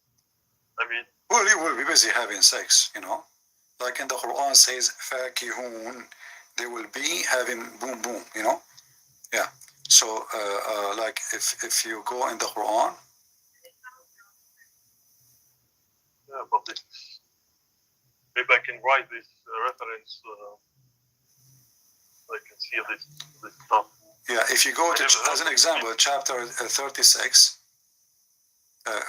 [SPEAKER 2] I mean,
[SPEAKER 1] well, you will be busy having sex. You know, like in the Quran says, "Fakihun." They will be having boom boom. You know, yeah. So, like if you go in the Quran.
[SPEAKER 2] Yeah, but maybe I can write this reference. I can see this stuff.
[SPEAKER 1] Yeah, if you go to, as an example, chapter 36,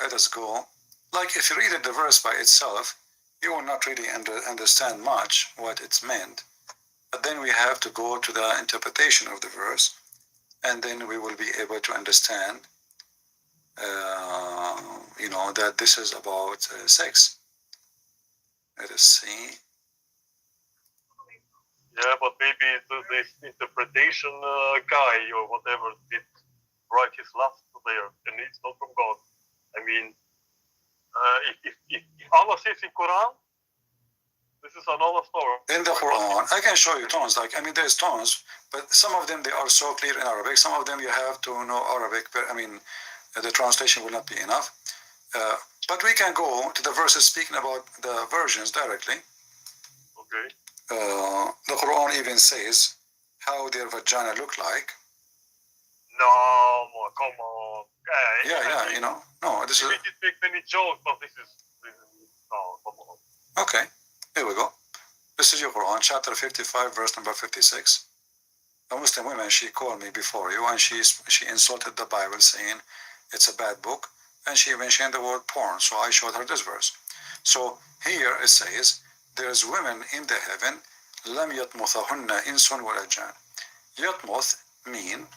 [SPEAKER 1] let us go. Like if you read it, the verse by itself, you will not really understand much what it's meant. But then we have to go to the interpretation of the verse, and then we will be able to understand, you know, that this is about sex. Let us see.
[SPEAKER 2] Yeah, but maybe this interpretation guy or whatever did write his last there, and it's not from God. I mean, if Allah says in Quran, this is another story.
[SPEAKER 1] In the Quran, I can show you tons. Like, I mean, there's tons, but some of them, they are so clear in Arabic. Some of them you have to know Arabic, but I mean, the translation will not be enough. But we can go to the verses speaking about the virgins directly.
[SPEAKER 2] Okay.
[SPEAKER 1] The Quran even says how their vagina look like.
[SPEAKER 2] No, come on.
[SPEAKER 1] Yeah, you know. No, this is.
[SPEAKER 2] We did make many jokes, but this is no, come on.
[SPEAKER 1] Okay, here we go. This is your Quran, chapter 55, verse number 56. A Muslim woman, she called me before you, and she insulted the Bible, saying it's a bad book, and she mentioned the word porn. So I showed her this verse. So here it says, there's women in the heaven, lam yatmuthahunna insun wala jan. Yatmuth mean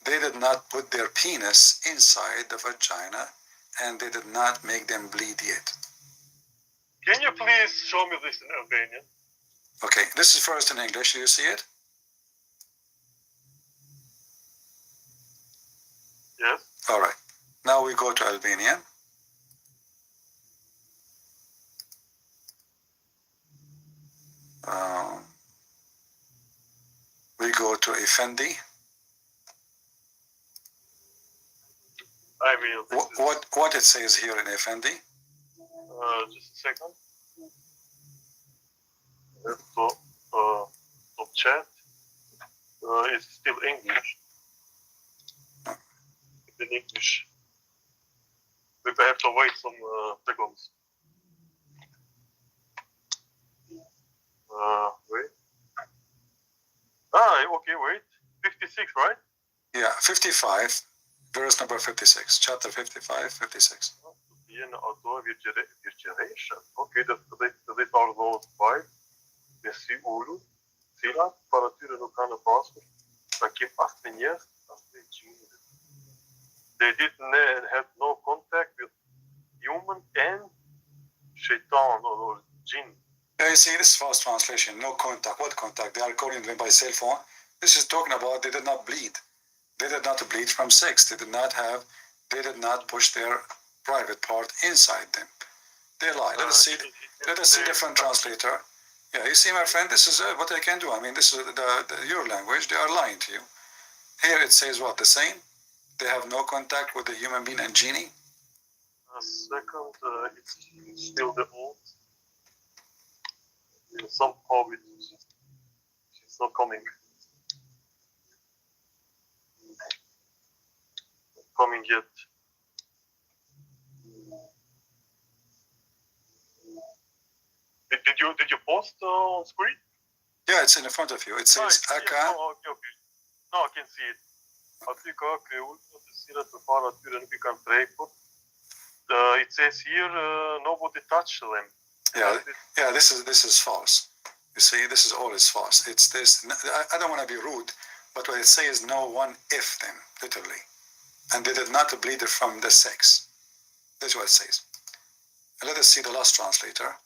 [SPEAKER 1] they did not put their penis inside the vagina, and they did not make them bleed yet.
[SPEAKER 2] Can you please show me this in Albanian?
[SPEAKER 1] Okay, this is first in English. Do you see it?
[SPEAKER 2] Yes.
[SPEAKER 1] All right. Now we go to Albanian. We go to Effendi.
[SPEAKER 2] I mean,
[SPEAKER 1] what it says here in Effendi?
[SPEAKER 2] Just a second. So chat. It's still English. In English. We have to wait some seconds. Wait. Okay, wait. 56, right?
[SPEAKER 1] Yeah, 55, verse number 56, chapter 55, 56.
[SPEAKER 2] Okay, these are those five. Para tyre nuk kanë pasur, sa ke pas të njerëz, pas të gjinit. They didn't have no contact with human and shaitan or jinn.
[SPEAKER 1] Yeah, you see, this is fast translation, no contact. What contact? They are calling them by cell phone. This is talking about they did not bleed. They did not bleed from sex. They did not push their private part inside them. They lie. Let us see different translator. Yeah, you see, my friend, this is what I can do. I mean, this is your language. They are lying to you. Here it says what? The same? They have no contact with the human being and genie?
[SPEAKER 2] Second, it's still the old. Somehow it's not coming. Not coming yet. Did you post on screen?
[SPEAKER 1] Yeah, it's in the front of you. It says Aka.
[SPEAKER 2] Okay. No, I can see it. Aty ka kreulta të cilat përpara tyre nuk I kanë prekur. It says here, nobody touched them.
[SPEAKER 1] Yeah. This is false. You see, this is always false. It's this. I don't want to be rude, but what it says, no one if them, literally, and they did not bleed from the sex. That's what it says. And let us see the last translator.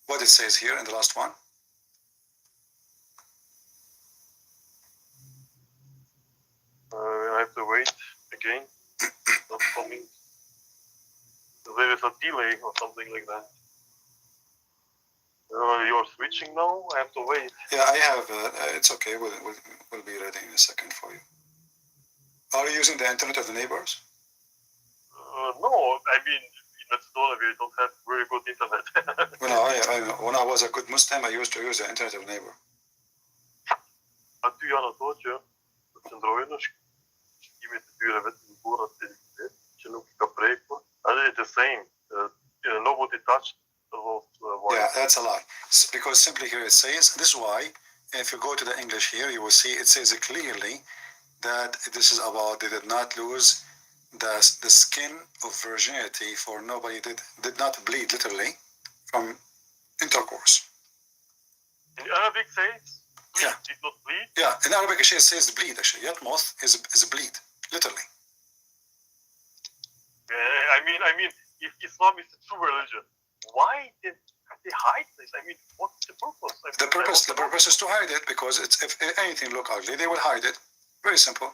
[SPEAKER 1] What it says here in the last one.
[SPEAKER 2] I have to wait again. Not coming. There is a delay or something like that. You're switching now? I have to wait.
[SPEAKER 1] Yeah, I have. It's okay. We'll be ready in a second for you. Are you using the internet of the neighbors?
[SPEAKER 2] No, I mean, in Macedonia we don't have very good internet.
[SPEAKER 1] When I was a good Muslim, I used to use the internet of the neighbor.
[SPEAKER 2] Aty janë ato që qëndrojnë në shkimet e tyre vetëm në burrat e televizorit që nuk I ka prekur. It's the same. Nobody touched those wires.
[SPEAKER 1] Yeah, that's a lie. Because simply here it says, this is why, if you go to the English here, you will see it says clearly that this is about they did not lose the skin of virginity, for nobody did not bleed literally from intercourse.
[SPEAKER 2] In Arabic says
[SPEAKER 1] Yeah.
[SPEAKER 2] did not bleed.
[SPEAKER 1] Yeah, in Arabic actually it says bleed actually. Yatmoth is bleed, literally.
[SPEAKER 2] I mean, if Islam is the true religion, why did they hide this? I mean, what's the purpose?
[SPEAKER 1] The purpose is to hide it, because if anything look ugly, they will hide it. Very simple.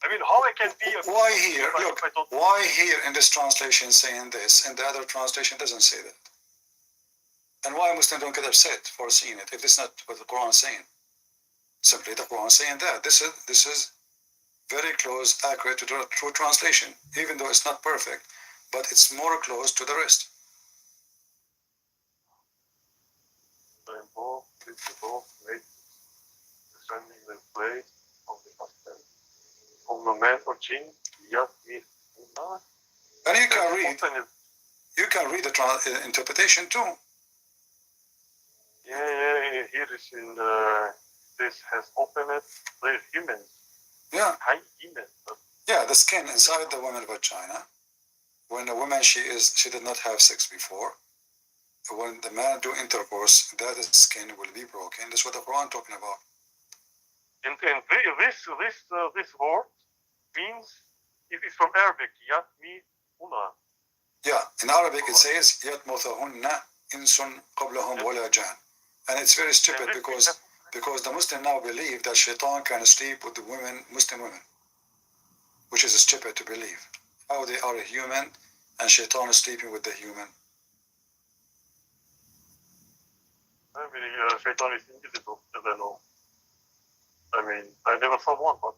[SPEAKER 2] I mean, how I can be a
[SPEAKER 1] why here? Look, why here in this translation saying this, and the other translation doesn't say that? And why Muslims don't get upset for seeing it if it's not what the Quran is saying? Simply the Quran saying that this is very close, accurate to the true translation, even though it's not perfect, but it's more close to the rest. And you can read the interpretation too.
[SPEAKER 2] Yeah, here is in this has opened it. They're humans.
[SPEAKER 1] Yeah.
[SPEAKER 2] High humans.
[SPEAKER 1] Yeah, the skin inside the woman's vagina. When a woman she did not have sex before. When the man do intercourse, that skin will be broken. That's what the Quran talking about.
[SPEAKER 2] And this word means, if it's from Arabic, yatmi una.
[SPEAKER 1] Yeah, in Arabic it says yatmuthahunna insun qablahum wala jan. And it's very stupid because the Muslim now believe that shaitan can sleep with the Muslim women, which is stupid to believe. How they are a human and shaitan is sleeping with the human.
[SPEAKER 2] I mean, shaitan is invisible, as I know. I mean, I never saw one, but...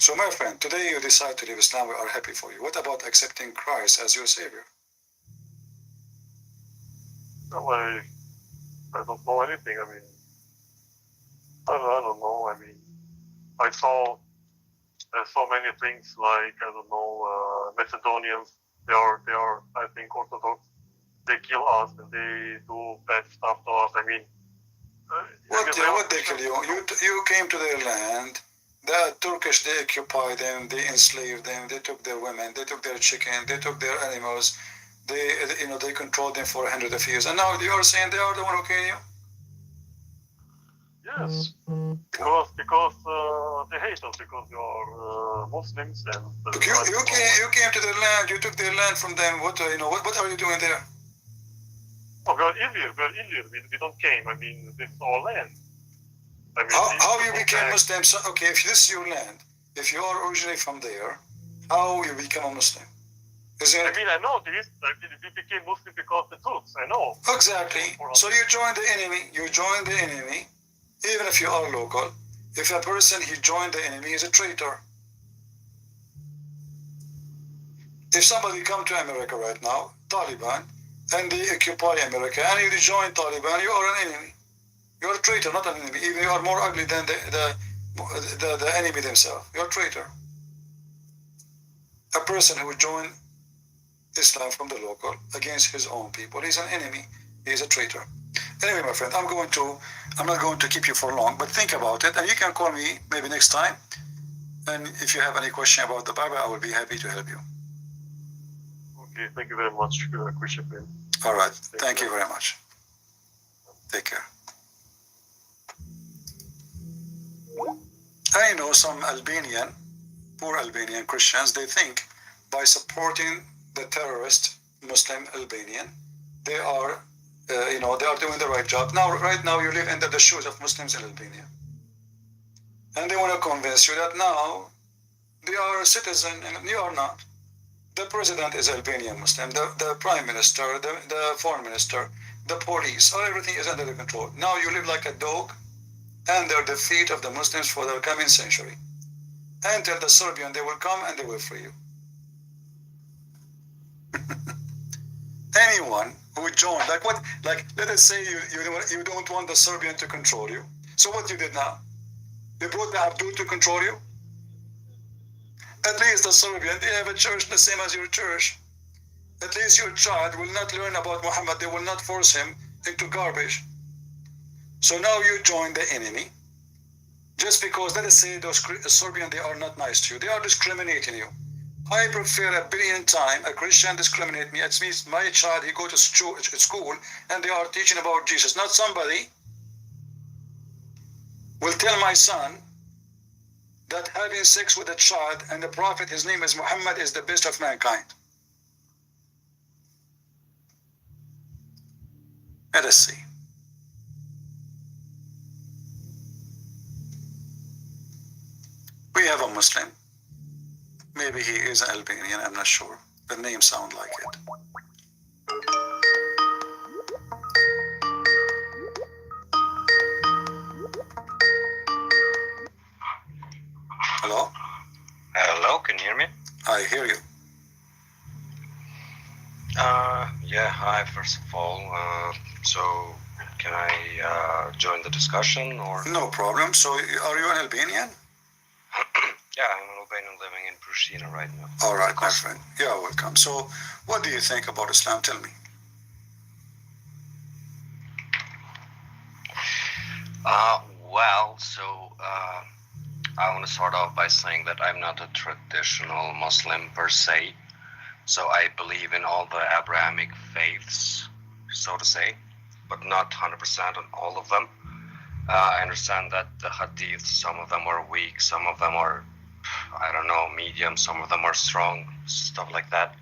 [SPEAKER 1] So my friend, today you decide to leave Islam, we are happy for you. What about accepting Christ as your Savior?
[SPEAKER 2] Well, I don't know anything. I mean, I don't know. I mean, I saw so many things like, I don't know, Macedonians, they are, I think, Orthodox. They kill us and they do bad stuff to us. I mean,
[SPEAKER 1] what they kill you? You came to their land. The Turkish, they occupied them, they enslaved them, they took their women, they took their chicken, they took their animals. They controlled them for hundreds of years, and now you are saying they are the one who killed you.
[SPEAKER 2] Yes, because they hate us because we are Muslims and.
[SPEAKER 1] You came to their land. You took their land from them. What are you doing there?
[SPEAKER 2] Oh, we are Indian. We don't came. I mean, this is our land. I mean,
[SPEAKER 1] how you became Muslim? So, okay, if this is your land, if you are originally from there, how you become a Muslim?
[SPEAKER 2] I mean, I know this. I mean, we became Muslim because the Turks. I know.
[SPEAKER 1] Exactly. So you join the enemy. Even if you are local. If a person he joined the enemy, is a traitor. If somebody come to America right now, Taliban, and they occupy America, and you join Taliban, you are an enemy. You are a traitor, not an enemy. Even you are more ugly than the enemy themselves. You are a traitor. A person who join Islam from the local against his own people, he's an enemy. He's a traitor. Anyway, my friend, I'm not going to keep you for long, but think about it, and you can call me maybe next time. And if you have any question about the Bible, I will be happy to help you.
[SPEAKER 2] Okay, thank you very much, Christian.
[SPEAKER 1] All right. Thank you very much. Take care. I know some poor Albanian Christians, they think by supporting the terrorist Muslim Albanian, they are, they are doing the right job. Now, right now, you live under the shoes of Muslims in Albania. And they want to convince you that now they are a citizen and you are not. The president is Albanian Muslim, the prime minister, the foreign minister, the police, everything is under the control. Now you live like a dog under the feet of the Muslims for the coming century. Until the Serbian, they will come and they will free you. Anyone who joined, let us say you don't want the Serbian to control you. So what you did now? You brought the Abdul to control you? At least the Serbian, they have a church the same as your church. At least your child will not learn about Muhammad. They will not force him into garbage. So now you join the enemy. Just because, let us say, those Serbian, they are not nice to you. They are discriminating you. I prefer a billion times a Christian discriminate me. It means my child, he go to school and they are teaching about Jesus. Not somebody will tell my son that having sex with a child and the prophet, his name is Muhammad, is the best of mankind. Let us see. We have a Muslim. Maybe he is an Albanian, I'm not sure. The name sounds like it. Hello?
[SPEAKER 4] Hello, can you hear me?
[SPEAKER 1] I hear you.
[SPEAKER 4] Yeah, hi, first of all. So, can I join the discussion or?
[SPEAKER 1] No problem. So, are you an Albanian?
[SPEAKER 4] Yeah, I'm an Albanian living in Pristina right now.
[SPEAKER 1] All right, my friend. Yeah, welcome. So, what do you think about Islam? Tell me.
[SPEAKER 4] I want to start off by saying that I'm not a traditional Muslim per se. So I believe in all the Abrahamic faiths, so to say, but not 100% on all of them. I understand that the hadith, some of them are weak, some of them are, I don't know, medium, some of them are strong, stuff like that.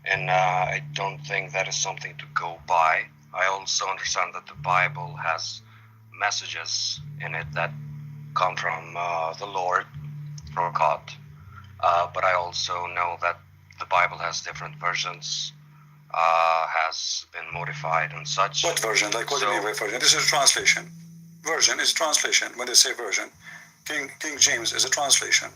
[SPEAKER 4] And I don't think that is something to go by. I also understand that the Bible has messages in it that come from the Lord, from God. But I also know that the Bible has different versions, has been modified and such.
[SPEAKER 1] What version? Like what do you mean by version? This is a translation. Version is translation. When they say version, King James is a translation.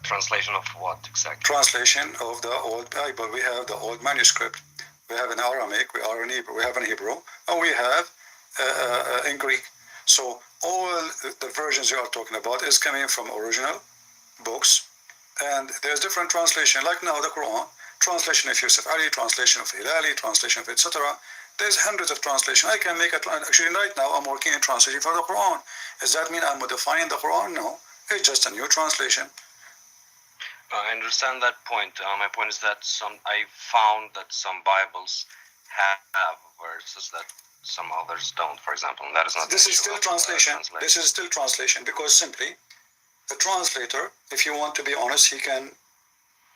[SPEAKER 4] Translation of what exactly?
[SPEAKER 1] Translation of the Old Bible. We have the Old manuscript. We have in Aramaic. We are in Hebrew. We have in Hebrew, and we have in Greek. So all the versions you are talking about is coming from original books, and there's different translation. Like now the Quran, translation of Yusuf Ali, translation of Hilali, translation of etc. There's hundreds of translations. I can make actually right now I'm working in translation for the Quran. Does that mean I'm modifying the Quran? No, it's just a new translation.
[SPEAKER 4] I understand that point. My point is that I found that some Bibles have verses that some others don't, for example, and that is not.
[SPEAKER 1] This is still translation. This is still translation because simply the translator, if you want to be honest, he can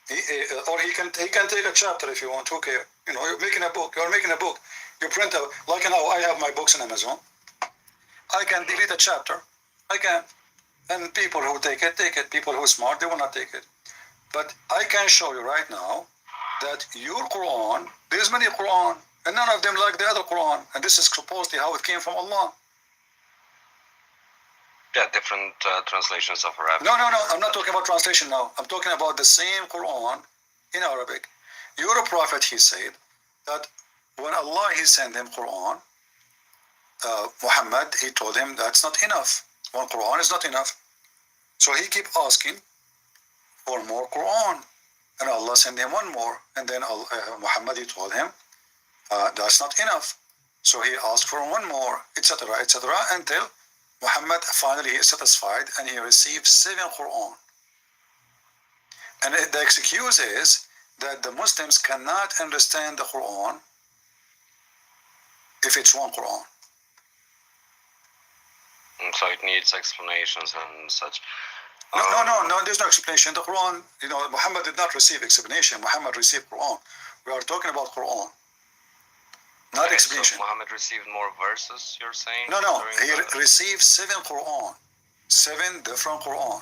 [SPEAKER 1] take a chapter if you want. Okay, you're making a book. You're making a book. You print out like now. I have my books on Amazon. I can delete a chapter. I can, and people who take it. People who are smart, they will not take it. But I can show you right now that your Quran, there's many Quran, and none of them like the other Quran. And this is supposedly how it came from Allah.
[SPEAKER 4] Yeah, different translations of Arabic.
[SPEAKER 1] No. I'm not talking about translation now. I'm talking about the same Quran in Arabic. Your prophet, he said that when Allah, he sent him Quran, Muhammad, he told him that's not enough. One Quran is not enough. So he keep asking for more Quran. And Allah sent him one more. And then Muhammad, he told him, that's not enough. So he asked for one more, etc., etc., until Muhammad finally is satisfied and he receives 7 Quran. And the excuse is that the Muslims cannot understand the Quran if it's one Quran.
[SPEAKER 4] So it needs explanations and such.
[SPEAKER 1] No, there's no explanation. The Quran, Muhammad did not receive explanation. Muhammad received Quran. We are talking about Quran, not
[SPEAKER 4] Okay,
[SPEAKER 1] explanation.
[SPEAKER 4] So Muhammad received more verses, you're saying?
[SPEAKER 1] No, he received 7 Quran. 7 different Quran.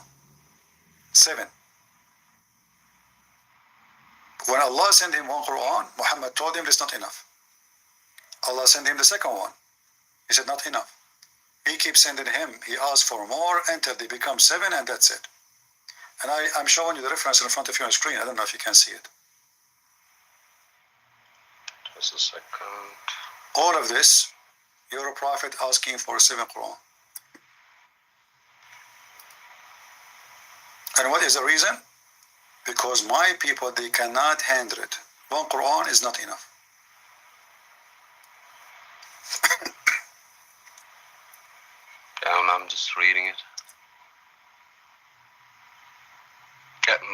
[SPEAKER 1] 7. When Allah sent him one Quran, Muhammad told him it's not enough. Allah sent him the second one. He said not enough. He keeps sending him. He asked for more until they become 7, and that's it. And I'm showing you the reference in front of you on the screen. I don't know if you can see it.
[SPEAKER 4] Just a second.
[SPEAKER 1] All of this, you're a prophet asking for 7 Quran. And what is the reason? Because my people, they cannot handle it. One Quran is not enough.
[SPEAKER 4] I'm just reading it.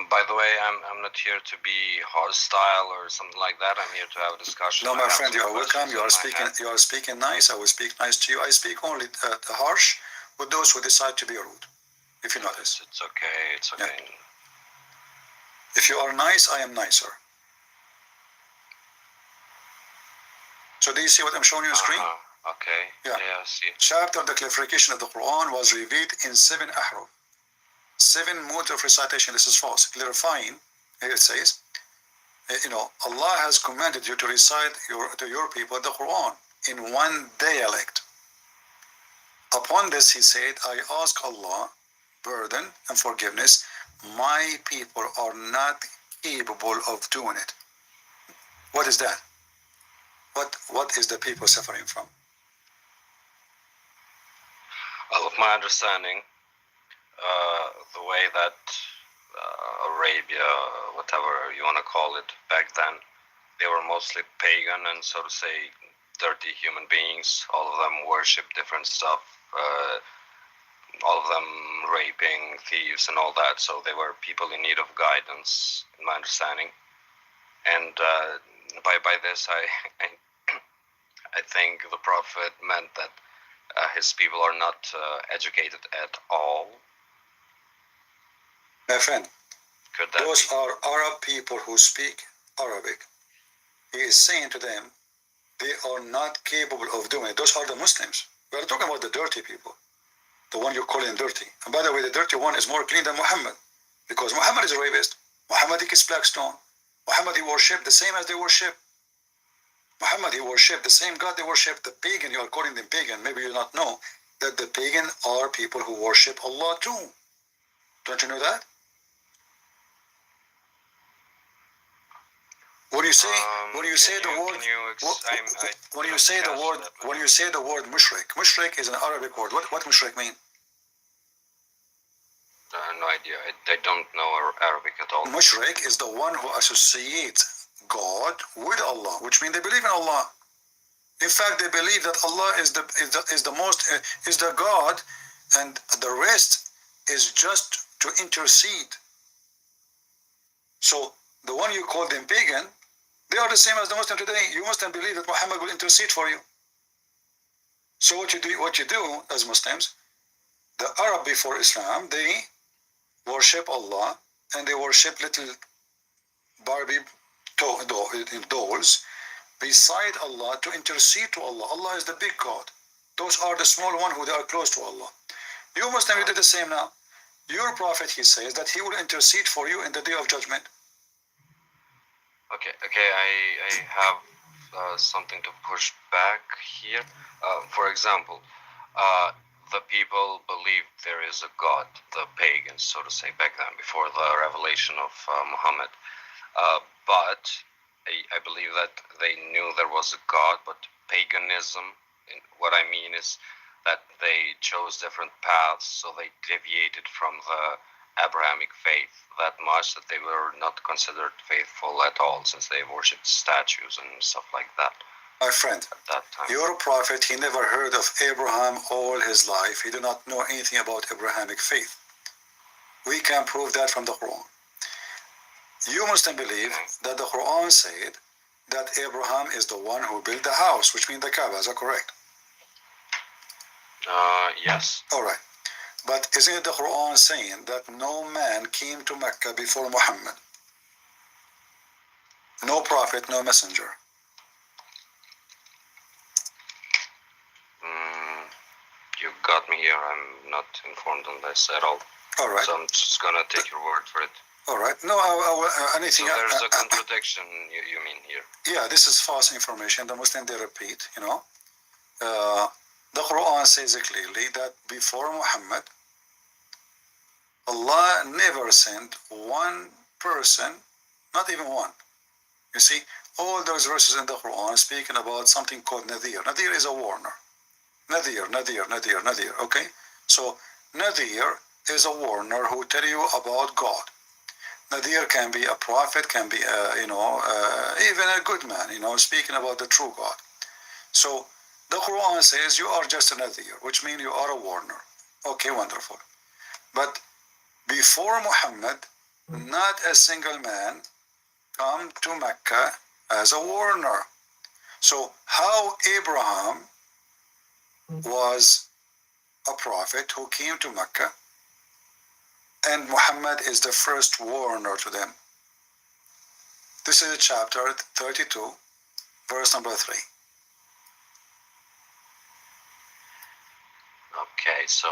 [SPEAKER 4] By the way, I'm not here to be hostile or something like that. I'm here to have a discussion.
[SPEAKER 1] No, my friend, you are welcome. You are speaking nice. I will speak nice to you. I speak only harsh with those who decide to be rude. If you notice.
[SPEAKER 4] It's okay. It's okay. Yeah.
[SPEAKER 1] If you are nice, I am nicer. So do you see what I'm showing you on the screen?
[SPEAKER 4] Okay.
[SPEAKER 1] Yeah.
[SPEAKER 4] I see.
[SPEAKER 1] Chapter of the clarification of the Quran was revealed in 7 ahruf. 7 modes of recitation. This is false. Clarifying, it says, Allah has commanded you to recite to your people the Quran in one dialect. Upon this, he said, I ask Allah pardon and forgiveness. My people are not capable of doing it. What is that? What is the people suffering from?
[SPEAKER 4] Of my understanding, the way that Arabia, whatever you want to call it, back then, they were mostly pagan and, so to say, dirty human beings. All of them worship different stuff. All of them raping, thieves, and all that. So they were people in need of guidance, in my understanding. And by this, I think the Prophet meant that his people are not educated at all.
[SPEAKER 1] My friend, those
[SPEAKER 4] be?
[SPEAKER 1] are Arab people who speak Arabic. He is saying to them, they are not capable of doing it. Those are the Muslims. We are talking about the dirty people, the one you're calling dirty. And by the way, the dirty one is more clean than Muhammad, because Muhammad is a rapist. Muhammad is black stone. Muhammad, he worshipped the same as they worship. Muhammad, he worshipped the same God they worship. The pagan, you are calling them pagan. Maybe you not know that the pagan are people who worship Allah too. Don't you know that? When you say the word mushrik is an Arabic word. What mushrik mean?
[SPEAKER 4] No idea. I don't know Arabic at all.
[SPEAKER 1] Mushrik is the one who associates God with Allah, which means they believe in Allah. In fact, they believe that Allah is the God, and the rest is just to intercede. So the one you call them pagan, they are the same as the Muslim today. You Muslim believe that Muhammad will intercede for you. So what you do as Muslims, the Arab before Islam, they worship Allah and they worship little Barbie dolls beside Allah to intercede to Allah. Allah is the big God. Those are the small one who they are close to Allah. You Muslim, you do the same now. Your prophet, he says that he will intercede for you in the day of judgment.
[SPEAKER 4] Okay, I have something to push back here. For example, the people believed there is a God, the pagans, so to say, back then, before the revelation of Muhammad. But I believe that they knew there was a God, but paganism, what I mean is that they chose different paths, so they deviated from the Abrahamic faith that much that they were not considered faithful at all, since they worshipped statues and stuff like that.
[SPEAKER 1] My friend,
[SPEAKER 4] at that time.
[SPEAKER 1] your prophet, he never heard of Abraham all his life. He did not know anything about Abrahamic faith. We can prove that from the Quran. You Muslim believe that the Quran said that Abraham is the one who built the house, which means the Kaaba. Is that correct?
[SPEAKER 4] Yes.
[SPEAKER 1] All right. But isn't it the Quran saying that no man came to Mecca before Muhammad? No prophet, no messenger.
[SPEAKER 4] You got me here. I'm not informed on this at all.
[SPEAKER 1] All right.
[SPEAKER 4] So I'm just gonna take your word for it.
[SPEAKER 1] All right. No, anything.
[SPEAKER 4] So there's a contradiction, you mean here?
[SPEAKER 1] Yeah, this is false information. The Muslim, they repeat, the Quran says clearly that before Muhammad, Allah never sent one person, not even one. You see, all those verses in the Quran speaking about something called Nadir. Nadir is a warner. Nadir, Nadir, Nadir, Nadir. Okay? So, Nadir is a warner who tell you about God. Nadir can be a prophet, can be, even a good man, speaking about the true God. So, the Quran says you are just a Nadir, which means you are a warner. Okay, wonderful. But before Muhammad, not a single man come to Mecca as a warner. So how Abraham was a prophet who came to Mecca and Muhammad is the first warner to them? This is chapter 32, verse number 3.
[SPEAKER 4] Okay, so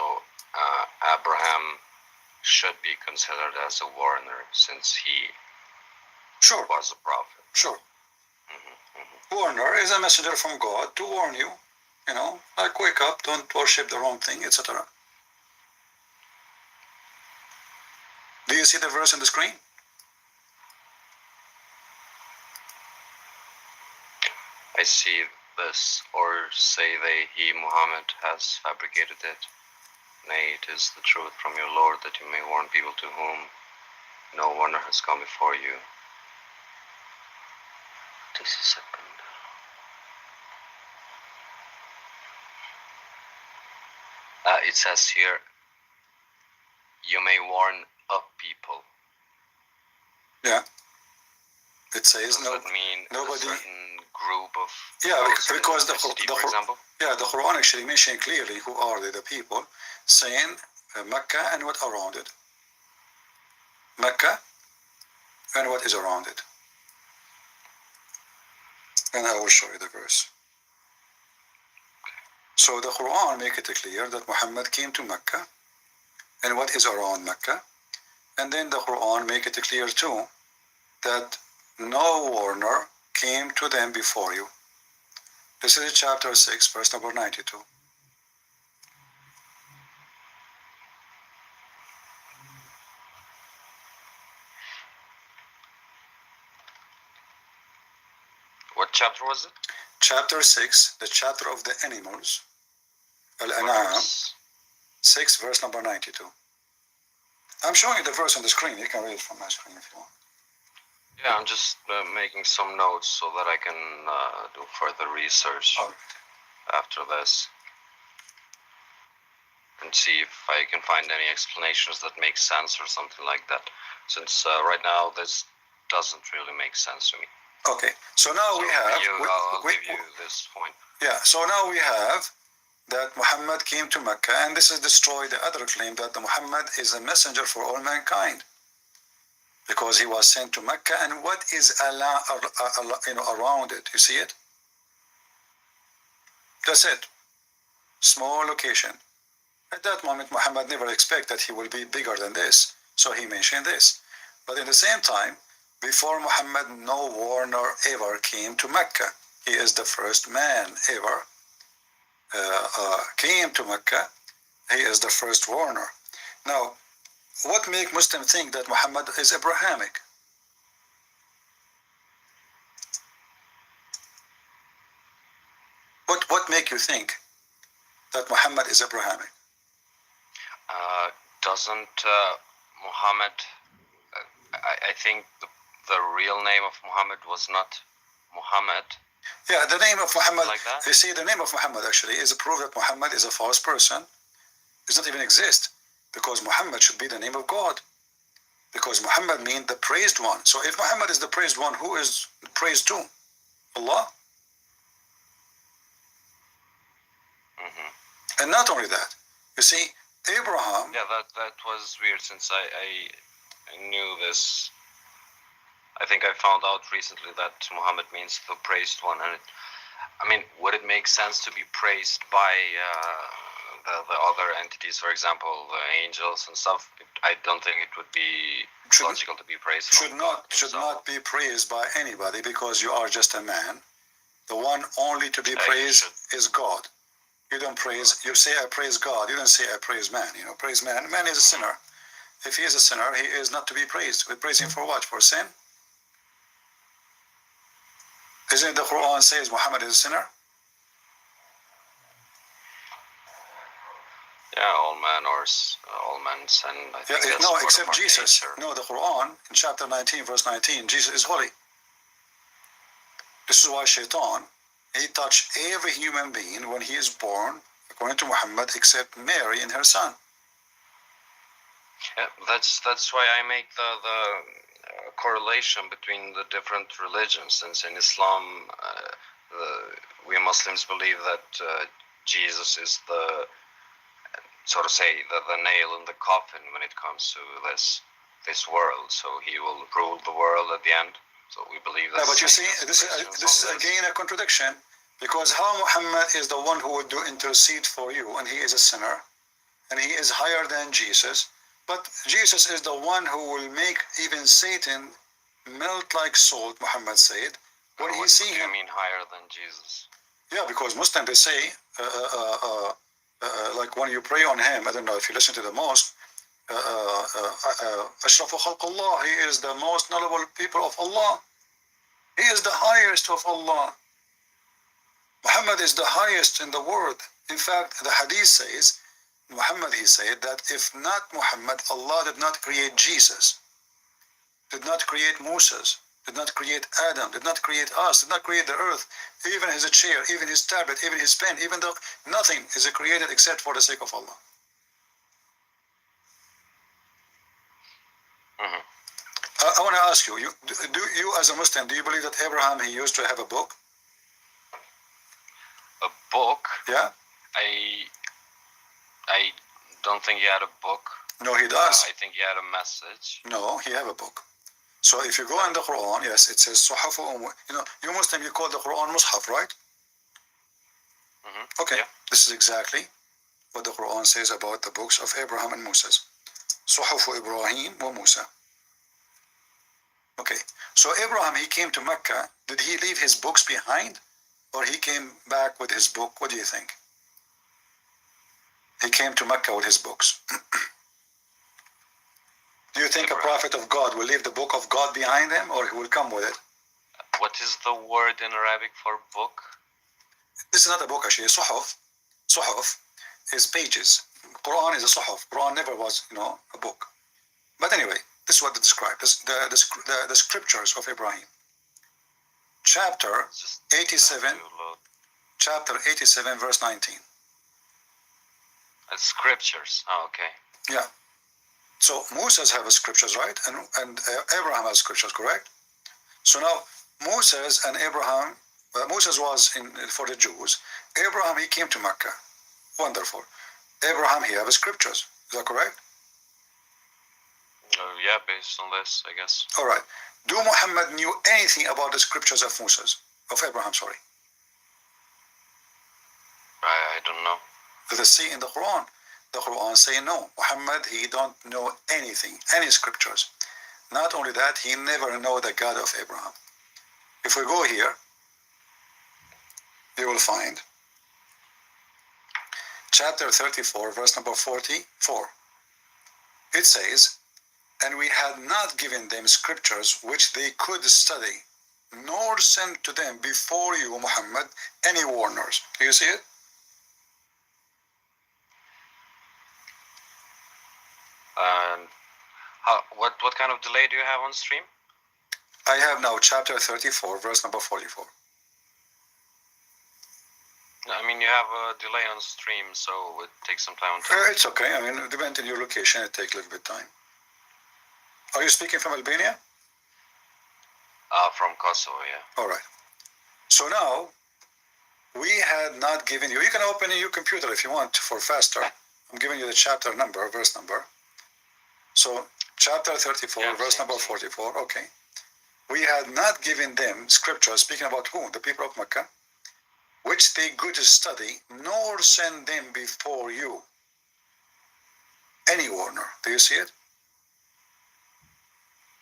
[SPEAKER 4] Abraham should be considered as a warner since he was a prophet.
[SPEAKER 1] Sure. Warner is a messenger from God to warn you, like wake up, don't worship the wrong thing, etc. Do you see the verse on the screen?
[SPEAKER 4] I see this, or say they, he, Muhammad, has fabricated it. Nay, it is the truth from your Lord that you may warn people to whom no warner has come before you. Just a second. It says here, you may warn of people.
[SPEAKER 1] Yeah. It says
[SPEAKER 4] Does
[SPEAKER 1] no.
[SPEAKER 4] that mean
[SPEAKER 1] Nobody.
[SPEAKER 4] A certain group of
[SPEAKER 1] because the
[SPEAKER 4] for example?
[SPEAKER 1] Yeah, the Quran actually mentioned clearly who are the people, saying Mecca and what around it. Mecca and what is around it. And I will show you the verse. So the Quran make it clear that Muhammad came to Mecca and what is around Mecca. And then the Quran make it clear too that no warner came to them before you. This is chapter 6, verse number 92.
[SPEAKER 4] What chapter was it?
[SPEAKER 1] Chapter 6, the chapter of the animals, Al-An'am, 6, verse number 92. I'm showing you the verse on the screen. You can read it from my screen if you want.
[SPEAKER 4] Yeah, I'm just making some notes so that I can do further research after this and see if I can find any explanations that make sense or something like that. Since right now this doesn't really make sense to me.
[SPEAKER 1] Okay, so now we have.
[SPEAKER 4] I'll give you this point.
[SPEAKER 1] Yeah, so now we have that Muhammad came to Mecca, and this is destroy the other claim that the Muhammad is a messenger for all mankind, because he was sent to Mecca, and what is Allah, around it? You see it? That's it. Small location. At that moment, Muhammad never expected that he will be bigger than this, so he mentioned this. But at the same time, before Muhammad, no warner ever came to Mecca. He is the first man ever came to Mecca. He is the first warner. Now, what make Muslims think that Muhammad is Abrahamic? What make you think that Muhammad is Abrahamic?
[SPEAKER 4] Doesn't Muhammad? I think the real name of Muhammad was not Muhammad.
[SPEAKER 1] Yeah, the name of Muhammad.
[SPEAKER 4] Like that?
[SPEAKER 1] You see, the name of Muhammad actually is a proof that Muhammad is a false person. Does not even exist, because Muhammad should be the name of God. Because Muhammad means the praised one. So if Muhammad is the praised one, who is praised to? Allah.
[SPEAKER 4] Mm-hmm.
[SPEAKER 1] And not only that, you see, Abraham.
[SPEAKER 4] Yeah, that was weird, since I knew this. I think I found out recently that Muhammad means the praised one, and I mean, would it make sense to be praised by the other entities, for example, the angels and stuff? I don't think it would be logical to be praised.
[SPEAKER 1] Should not be praised by anybody, because you are just a man. The one only to be praised is God. You don't praise. You say I praise God. You don't say I praise man. You know, praise man. Man is a sinner. If he is a sinner, he is not to be praised. We praise him for what? For sin? Isn't it the Quran says Muhammad is a sinner?
[SPEAKER 4] Yeah, all men sin. I think that's
[SPEAKER 1] no,
[SPEAKER 4] part
[SPEAKER 1] except
[SPEAKER 4] of our
[SPEAKER 1] Jesus.
[SPEAKER 4] nature.
[SPEAKER 1] No, the Quran in chapter 19, verse 19, Jesus is holy. This is why Shaitan, he touched every human being when he is born, according to Muhammad, except Mary and her son.
[SPEAKER 4] Yeah, that's why I make the correlation between the different religions. Since in Islam, we Muslims believe that Jesus is the, so to say, the nail in the coffin when it comes to this world. So he will rule the world at the end. So we believe that.
[SPEAKER 1] Yeah, but you see, this is again a contradiction, because how Muhammad is the one who would do intercede for you, and he is a sinner, and he is higher than Jesus. But Jesus is the one who will make even Satan melt like salt, Muhammad said, when he see him.
[SPEAKER 4] What do you mean higher than Jesus?
[SPEAKER 1] Yeah, because Muslims, they say, like when you pray on him, I don't know if you listen to the mosque, Ashrafu Khalqullah, he is the most noble people of Allah. He is the highest of Allah. Muhammad is the highest in the world. In fact, the hadith says, Muhammad, he said that if not Muhammad, Allah did not create Jesus, did not create Moses, did not create Adam, did not create us, did not create the earth, even his chair, even his tablet, even his pen, even though nothing is created except for the sake of Allah.
[SPEAKER 4] Mm-hmm.
[SPEAKER 1] I want to ask you, do you as a Muslim, do you believe that Abraham, he used to have a book?
[SPEAKER 4] A book?
[SPEAKER 1] Yeah?
[SPEAKER 4] I don't think he had a book.
[SPEAKER 1] No, he does.
[SPEAKER 4] I think he had a message.
[SPEAKER 1] No, he have a book. So if you go in the Quran, yes, it says Suhaf. You know, you Muslim, you call the Quran Mushaf, right?
[SPEAKER 4] Mm-hmm.
[SPEAKER 1] Okay,
[SPEAKER 4] yeah.
[SPEAKER 1] This is exactly what the Quran says about the books of Abraham and Moses. Suhaf Ibrahim wa Musa. Okay, so Abraham, he came to Mecca. Did he leave his books behind, or he came back with his book? What do you think? He came to Mecca with his books. Do you think
[SPEAKER 4] Abraham.
[SPEAKER 1] A prophet of God will leave the book of God behind him, or he will come with it?
[SPEAKER 4] What is the word in Arabic for book?
[SPEAKER 1] This is not a book, actually. Suhuf. Suhuf is pages. Quran is a suhuf. Quran never was, a book. But anyway, this is what they describe. The scriptures of Ibrahim. Chapter 87. Chapter 87, verse 19.
[SPEAKER 4] Scriptures. Oh, okay.
[SPEAKER 1] Yeah. So Moses have scriptures, right? And Abraham has scriptures, correct? So now Moses and Abraham, Moses was for the Jews. Abraham, he came to Mecca. Wonderful. Abraham, he have scriptures. Is that correct?
[SPEAKER 4] Yeah, based on this, I guess.
[SPEAKER 1] All right. Do Muhammad knew anything about the scriptures of Moses, of Abraham? Sorry.
[SPEAKER 4] I don't know.
[SPEAKER 1] Let's see in the Quran. The Quran say no. Muhammad, he don't know anything, any scriptures. Not only that, he never know the God of Abraham. If we go here, you will find chapter 34, verse number 44. It says, and we had not given them scriptures which they could study, nor sent to them before you, Muhammad, any warners. Do you see it?
[SPEAKER 4] What kind of delay do you have on stream?
[SPEAKER 1] I have now chapter 34, verse number 44.
[SPEAKER 4] you have a delay on stream, so it takes some time to...
[SPEAKER 1] It's okay. I mean, depending on your location, it takes a little bit of time. Are you speaking from Albania?
[SPEAKER 4] From Kosovo, yeah.
[SPEAKER 1] All right. So now, we had not given you, you can open your computer if you want for faster. I'm giving you the chapter number, verse number. So, chapter 34,
[SPEAKER 4] Yeah,
[SPEAKER 1] verse number 44, okay. We had not given them scripture, speaking about who? The people of Mecca, which they could study, nor send them before you. Any warner. Do you see it?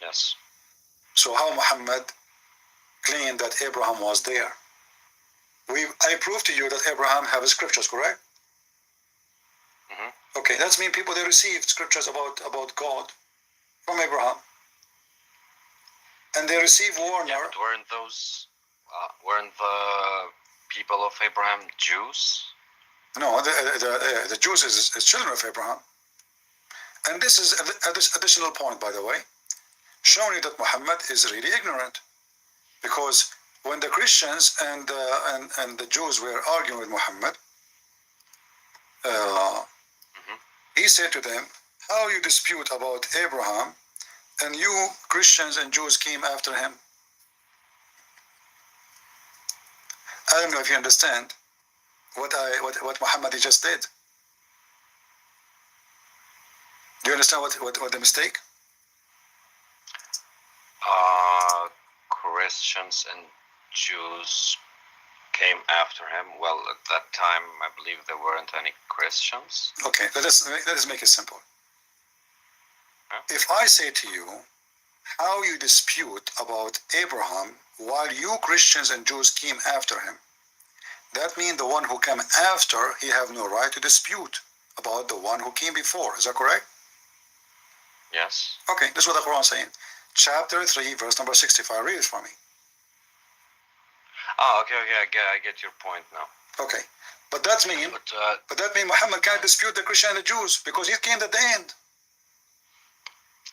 [SPEAKER 4] Yes.
[SPEAKER 1] So how Muhammad claimed that Abraham was there? I proved to you that Abraham have scriptures, correct?
[SPEAKER 4] Mm-hmm.
[SPEAKER 1] Okay, that means people, they received scriptures about God from Abraham. And they received warner.
[SPEAKER 4] Yeah, but weren't the people of Abraham Jews?
[SPEAKER 1] No, the Jews is children of Abraham. And this is this additional point, by the way, showing you that Muhammad is really ignorant. Because when the Christians and the Jews were arguing with Muhammad, he said to them, how you dispute about Abraham and you Christians and Jews came after him? I don't know if you understand what Muhammad just did. Do you understand what the mistake?
[SPEAKER 4] Christians and Jews came after him. Well, at that time, I believe there weren't any Christians.
[SPEAKER 1] Okay, let us make it simple.
[SPEAKER 4] Huh?
[SPEAKER 1] If I say to you, how you dispute about Abraham while you Christians and Jews came after him, that means the one who came after, he have no right to dispute about the one who came before. Is that correct?
[SPEAKER 4] Yes.
[SPEAKER 1] Okay, this is what the Quran is saying. Chapter 3, verse number 65. Read it for me.
[SPEAKER 4] Okay, I get your point now.
[SPEAKER 1] Okay, but that means Muhammad can't dispute the Christian and the Jews because he came at the end.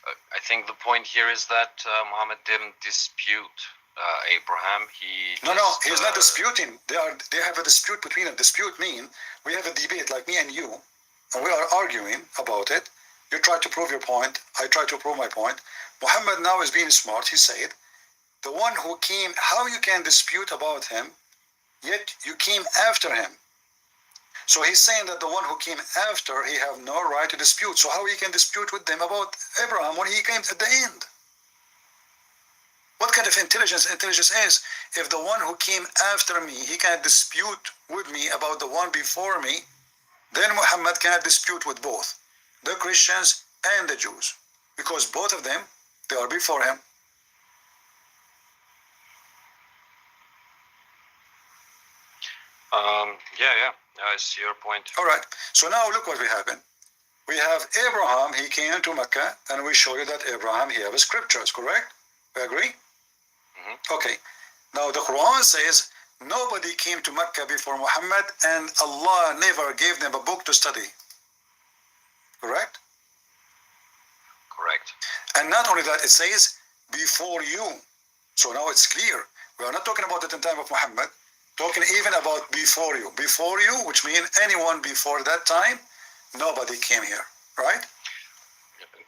[SPEAKER 4] I think the point here is that Muhammad didn't dispute Abraham.
[SPEAKER 1] No, he's not disputing. They have a dispute between them. Dispute mean we have a debate like me and you, and we are arguing about it. You try to prove your point. I try to prove my point. Muhammad now is being smart. He said, the one who came, how you can dispute about him, yet you came after him. So he's saying that the one who came after, he have no right to dispute. So how he can dispute with them about Abraham when he came at the end? What kind of intelligence is? If the one who came after me, he can't dispute with me about the one before me, then Muhammad cannot dispute with both, the Christians and the Jews, because both of them, they are before him.
[SPEAKER 4] Yeah, I see your point.
[SPEAKER 1] All right, so now look what we happen. We have Abraham, he came to Mecca, and we show you that Abraham, he has scriptures, correct? We agree?
[SPEAKER 4] Mm-hmm.
[SPEAKER 1] Okay, now the Quran says, nobody came to Mecca before Muhammad, and Allah never gave them a book to study. Correct?
[SPEAKER 4] Correct.
[SPEAKER 1] And not only that, it says, before you. So now it's clear. We are not talking about it in time of Muhammad, talking even about before you. Before you, which means anyone before that time, nobody came here, right?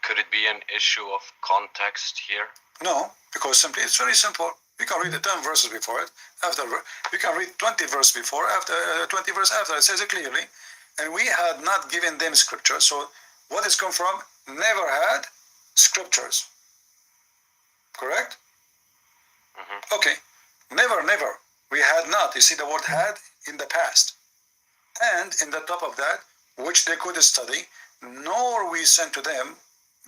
[SPEAKER 4] Could it be an issue of context here?
[SPEAKER 1] No, because simply it's very simple. You can read the 10 verses before it. After you can read 20 verses before, after 20 verses after. It says it clearly. And we had not given them scriptures. So what is come from? Never had scriptures. Correct?
[SPEAKER 4] Mm-hmm.
[SPEAKER 1] Okay. Never. We had not. You see the word had in the past. And in the top of that, which they could study, nor we sent to them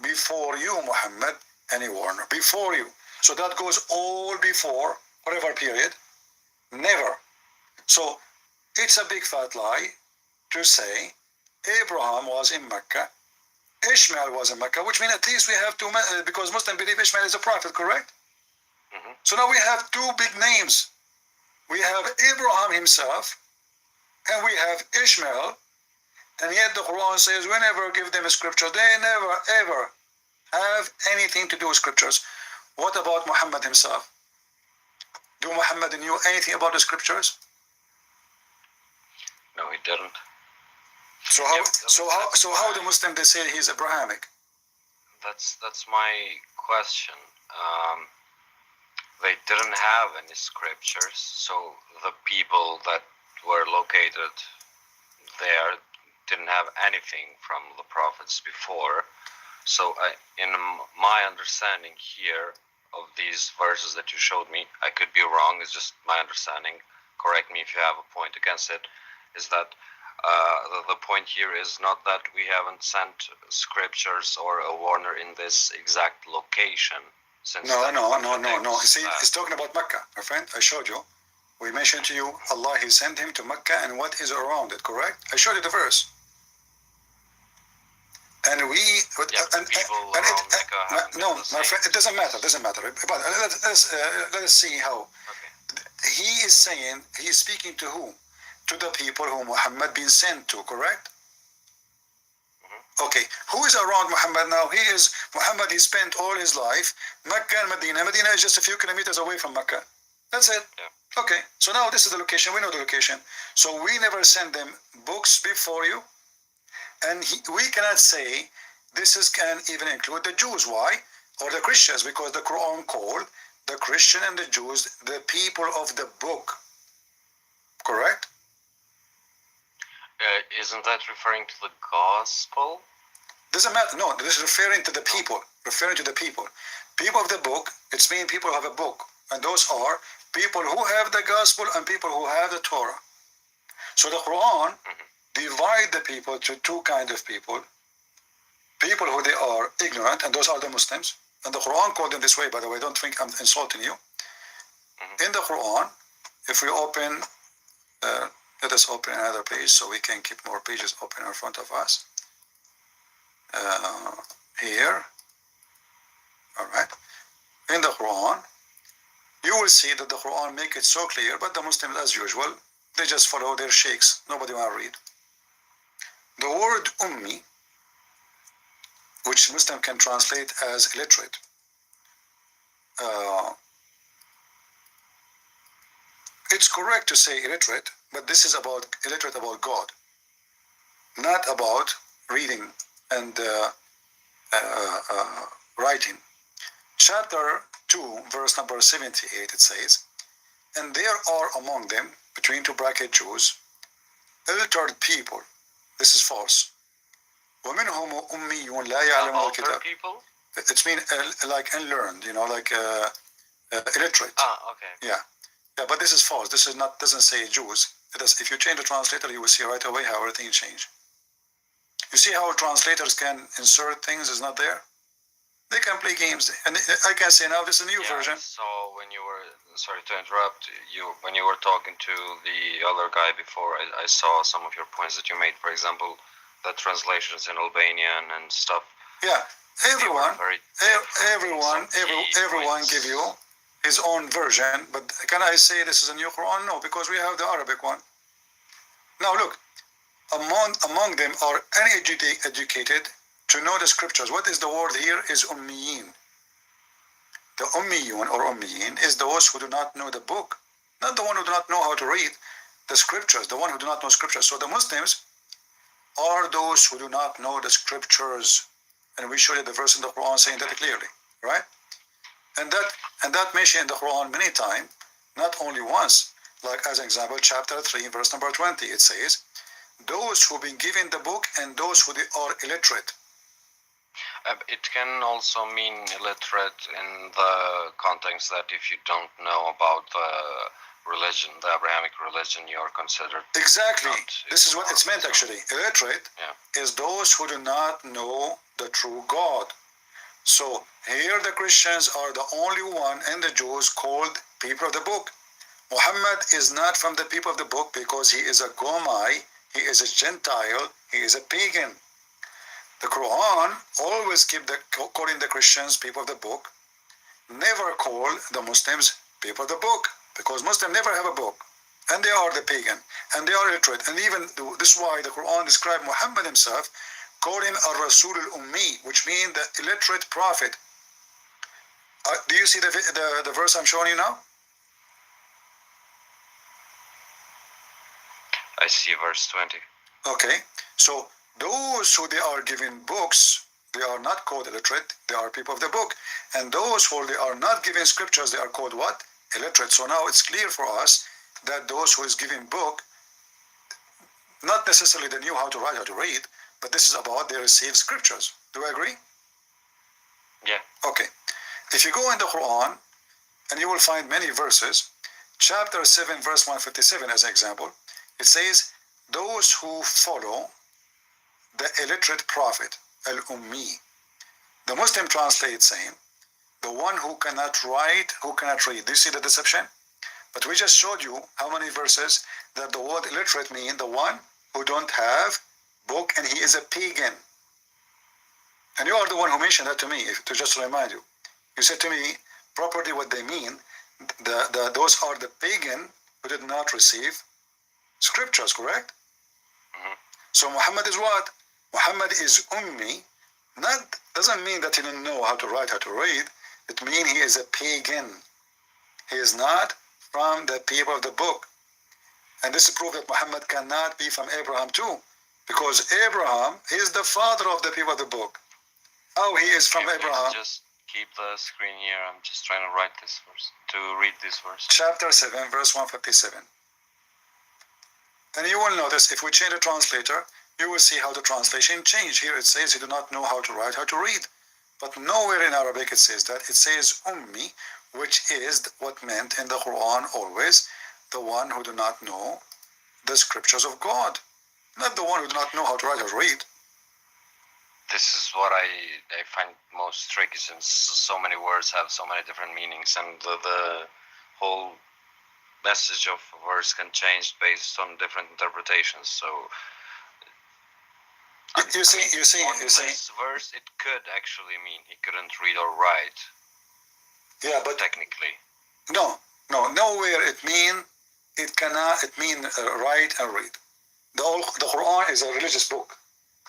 [SPEAKER 1] before you, Muhammad, any warner. Before you. So that goes all before, whatever period. Never. So it's a big fat lie to say Abraham was in Mecca, Ishmael was in Mecca, which means at least we have two, because Muslims believe Ishmael is a prophet, correct?
[SPEAKER 4] Mm-hmm.
[SPEAKER 1] So now we have two big names. We have Abraham himself, and we have Ishmael, and yet the Quran says we never give them a scripture. They never, ever have anything to do with scriptures. What about Muhammad himself? Do Muhammad knew anything about the scriptures?
[SPEAKER 4] didn't.
[SPEAKER 1] So how the Muslim they say he's Abrahamic?
[SPEAKER 4] That's my question. They didn't have any scriptures, so the people that were located there didn't have anything from the prophets before. So in my understanding here of these verses that you showed me, I could be wrong, it's just my understanding, correct me if you have a point against it, is that the point here is not that we haven't sent scriptures or a warner in this exact location. Since
[SPEAKER 1] No. He's talking about Mecca, my friend. I showed you. We mentioned to you, Allah, He sent him to Mecca and what is around it, correct? I showed you the verse. And we... no, my friend, it doesn't matter. But let us see how.
[SPEAKER 4] Okay.
[SPEAKER 1] He is saying, he is speaking to whom? To the people whom Muhammad been sent to, correct? Okay, who is around Muhammad now? Muhammad, he spent all his life, Mecca and Medina. Medina is just a few kilometers away from Mecca. That's it.
[SPEAKER 4] Yeah.
[SPEAKER 1] Okay, so now this is the location, we know the location. So we never send them books before you. And we cannot say this can even include the Jews. Why? Or the Christians, because the Quran called the Christian and the Jews the people of the book. Correct?
[SPEAKER 4] Isn't that referring to the gospel?
[SPEAKER 1] Doesn't matter. No, this is referring to the people. People of the book, it's mean people who have a book. And those are people who have the gospel and people who have the Torah. So the Quran divide the people to two kinds of people. People who they are ignorant, and those are the Muslims. And the Quran called them this way, by the way. Don't think I'm insulting you. In the Quran, if we open... let us open another page so we can keep more pages open in front of us. Here. All right. In the Quran, you will see that the Quran make it so clear, but the Muslims, as usual, they just follow their sheikhs. Nobody want to read. The word ummi, which Muslim can translate as illiterate, it's correct to say illiterate, but this is about illiterate about God, not about reading and writing. Chapter 2, verse number 78, it says, and there are among them, between two bracket Jews, illiterate people. This is false. وَمِنْهُمْ أُمِّيٌّ لَا يَعْلَمُونَ الْكِتَابَ.
[SPEAKER 4] People?
[SPEAKER 1] It's mean like unlearned, like illiterate.
[SPEAKER 4] Okay.
[SPEAKER 1] Yeah, but this is false. This is not, doesn't say Jews. It does. If you change the translator, you will see right away how everything changed. You see how translators can insert things is not there? They can play games. And I can say now this is a new version.
[SPEAKER 4] So when you were, sorry to interrupt, when you were talking to the other guy before, I saw some of your points that you made. For example, the translations in Albanian and stuff.
[SPEAKER 1] Yeah, everyone
[SPEAKER 4] points.
[SPEAKER 1] give you his own version, but can I say this is a new Quran? No, because we have the Arabic one. Now look, among them are uneducated to know the scriptures. What is the word here is ummiyin. The ummiyun or ummiyin is those who do not know the book, not the one who do not know how to read the scriptures, the one who do not know scriptures. So the Muslims are those who do not know the scriptures. And we show you the verse in the Quran saying that clearly, right? And that mentioned in the Quran many times, not only once. Like as an example, chapter 3, verse number 20, it says, those who've been given the book and those who are illiterate.
[SPEAKER 4] It can also mean illiterate in the context that if you don't know about the religion, the Abrahamic religion, you're considered...
[SPEAKER 1] Exactly. This is what it's meant actually. Illiterate is those who do not know the true God. So here the Christians are the only one and the Jews called people of the book. Muhammad is not from the people of the book because he is a Gomai, he is a Gentile, he is a pagan. The Quran always keep calling the Christians people of the book, never call the Muslims people of the book, because Muslims never have a book, and they are the pagan, and they are illiterate. And even this is why the Quran described Muhammad himself, called him a Rasul al-Ummi, which means the illiterate prophet. Do you see the verse I'm showing you now?
[SPEAKER 4] I see verse 20.
[SPEAKER 1] Okay, so those who they are given books, they are not called illiterate, they are people of the book. And those who they are not given scriptures, they are called what? Illiterate. So now it's clear for us that those who is given book, not necessarily they knew how to write, how to read, but this is about they received scriptures. Do you agree?
[SPEAKER 4] Yeah.
[SPEAKER 1] Okay. If you go in the Quran, and you will find many verses, chapter 7, verse 157 as an example, it says, those who follow the illiterate prophet, al-ummi. The Muslim translates saying, the one who cannot write, who cannot read. Do you see the deception? But we just showed you how many verses that the word illiterate mean the one who don't have book and he is a pagan. And you are the one who mentioned that to me, to just remind you. You said to me, properly what they mean, those are the pagan who did not receive scriptures, correct?
[SPEAKER 4] Mm-hmm.
[SPEAKER 1] So Muhammad is what? Muhammad is ummi. Not doesn't mean that he didn't know how to write, how to read. It means he is a pagan. He is not from the people of the book. And this is proof that Muhammad cannot be from Abraham too. Because Abraham is the father of the people of the book. How he is from Abraham?
[SPEAKER 4] Just keep the screen here. I'm just trying to write this verse, to read this verse.
[SPEAKER 1] Chapter 7, verse 157. And you will notice if we change the translator, you will see how the translation changed. Here it says you do not know how to write, how to read. But nowhere in Arabic it says that. It says ummi, which is what meant in the Quran always, the one who do not know the scriptures of God. Not the one who do not know how to write, how to read.
[SPEAKER 4] This is what I find most tricky, since so many words have so many different meanings, and the whole message of a verse can change based on different interpretations. So
[SPEAKER 1] You see.
[SPEAKER 4] This verse, it could actually mean he couldn't read or write.
[SPEAKER 1] Yeah, but
[SPEAKER 4] technically,
[SPEAKER 1] nowhere it mean write and read. The Quran is a religious book.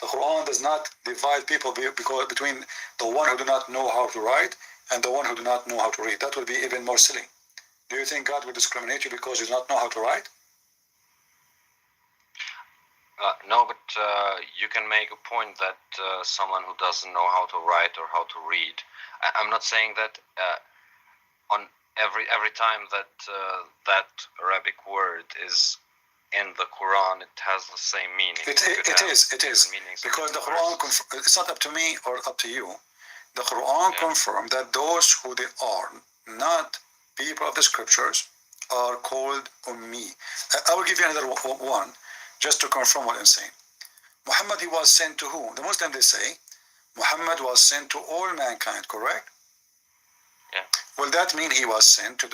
[SPEAKER 1] The Quran does not divide people between the one who do not know how to write and the one who do not know how to read. That would be even more silly. Do you think God will discriminate you because you do not know how to write?
[SPEAKER 4] no, but you can make a point that someone who doesn't know how to write or how to read. I'm not saying that on every time that that Arabic word is in the Quran, it has the same meaning.
[SPEAKER 1] It is because the Quran it's not up to me or up to you. The Quran confirmed that those who they are not people of the scriptures are called ummi. I will give you another one just to confirm what I'm saying. Muhammad, he was sent to who? The Muslims, they say Muhammad was sent to all mankind, correct?
[SPEAKER 4] Yeah.
[SPEAKER 1] Well, that means he was sent to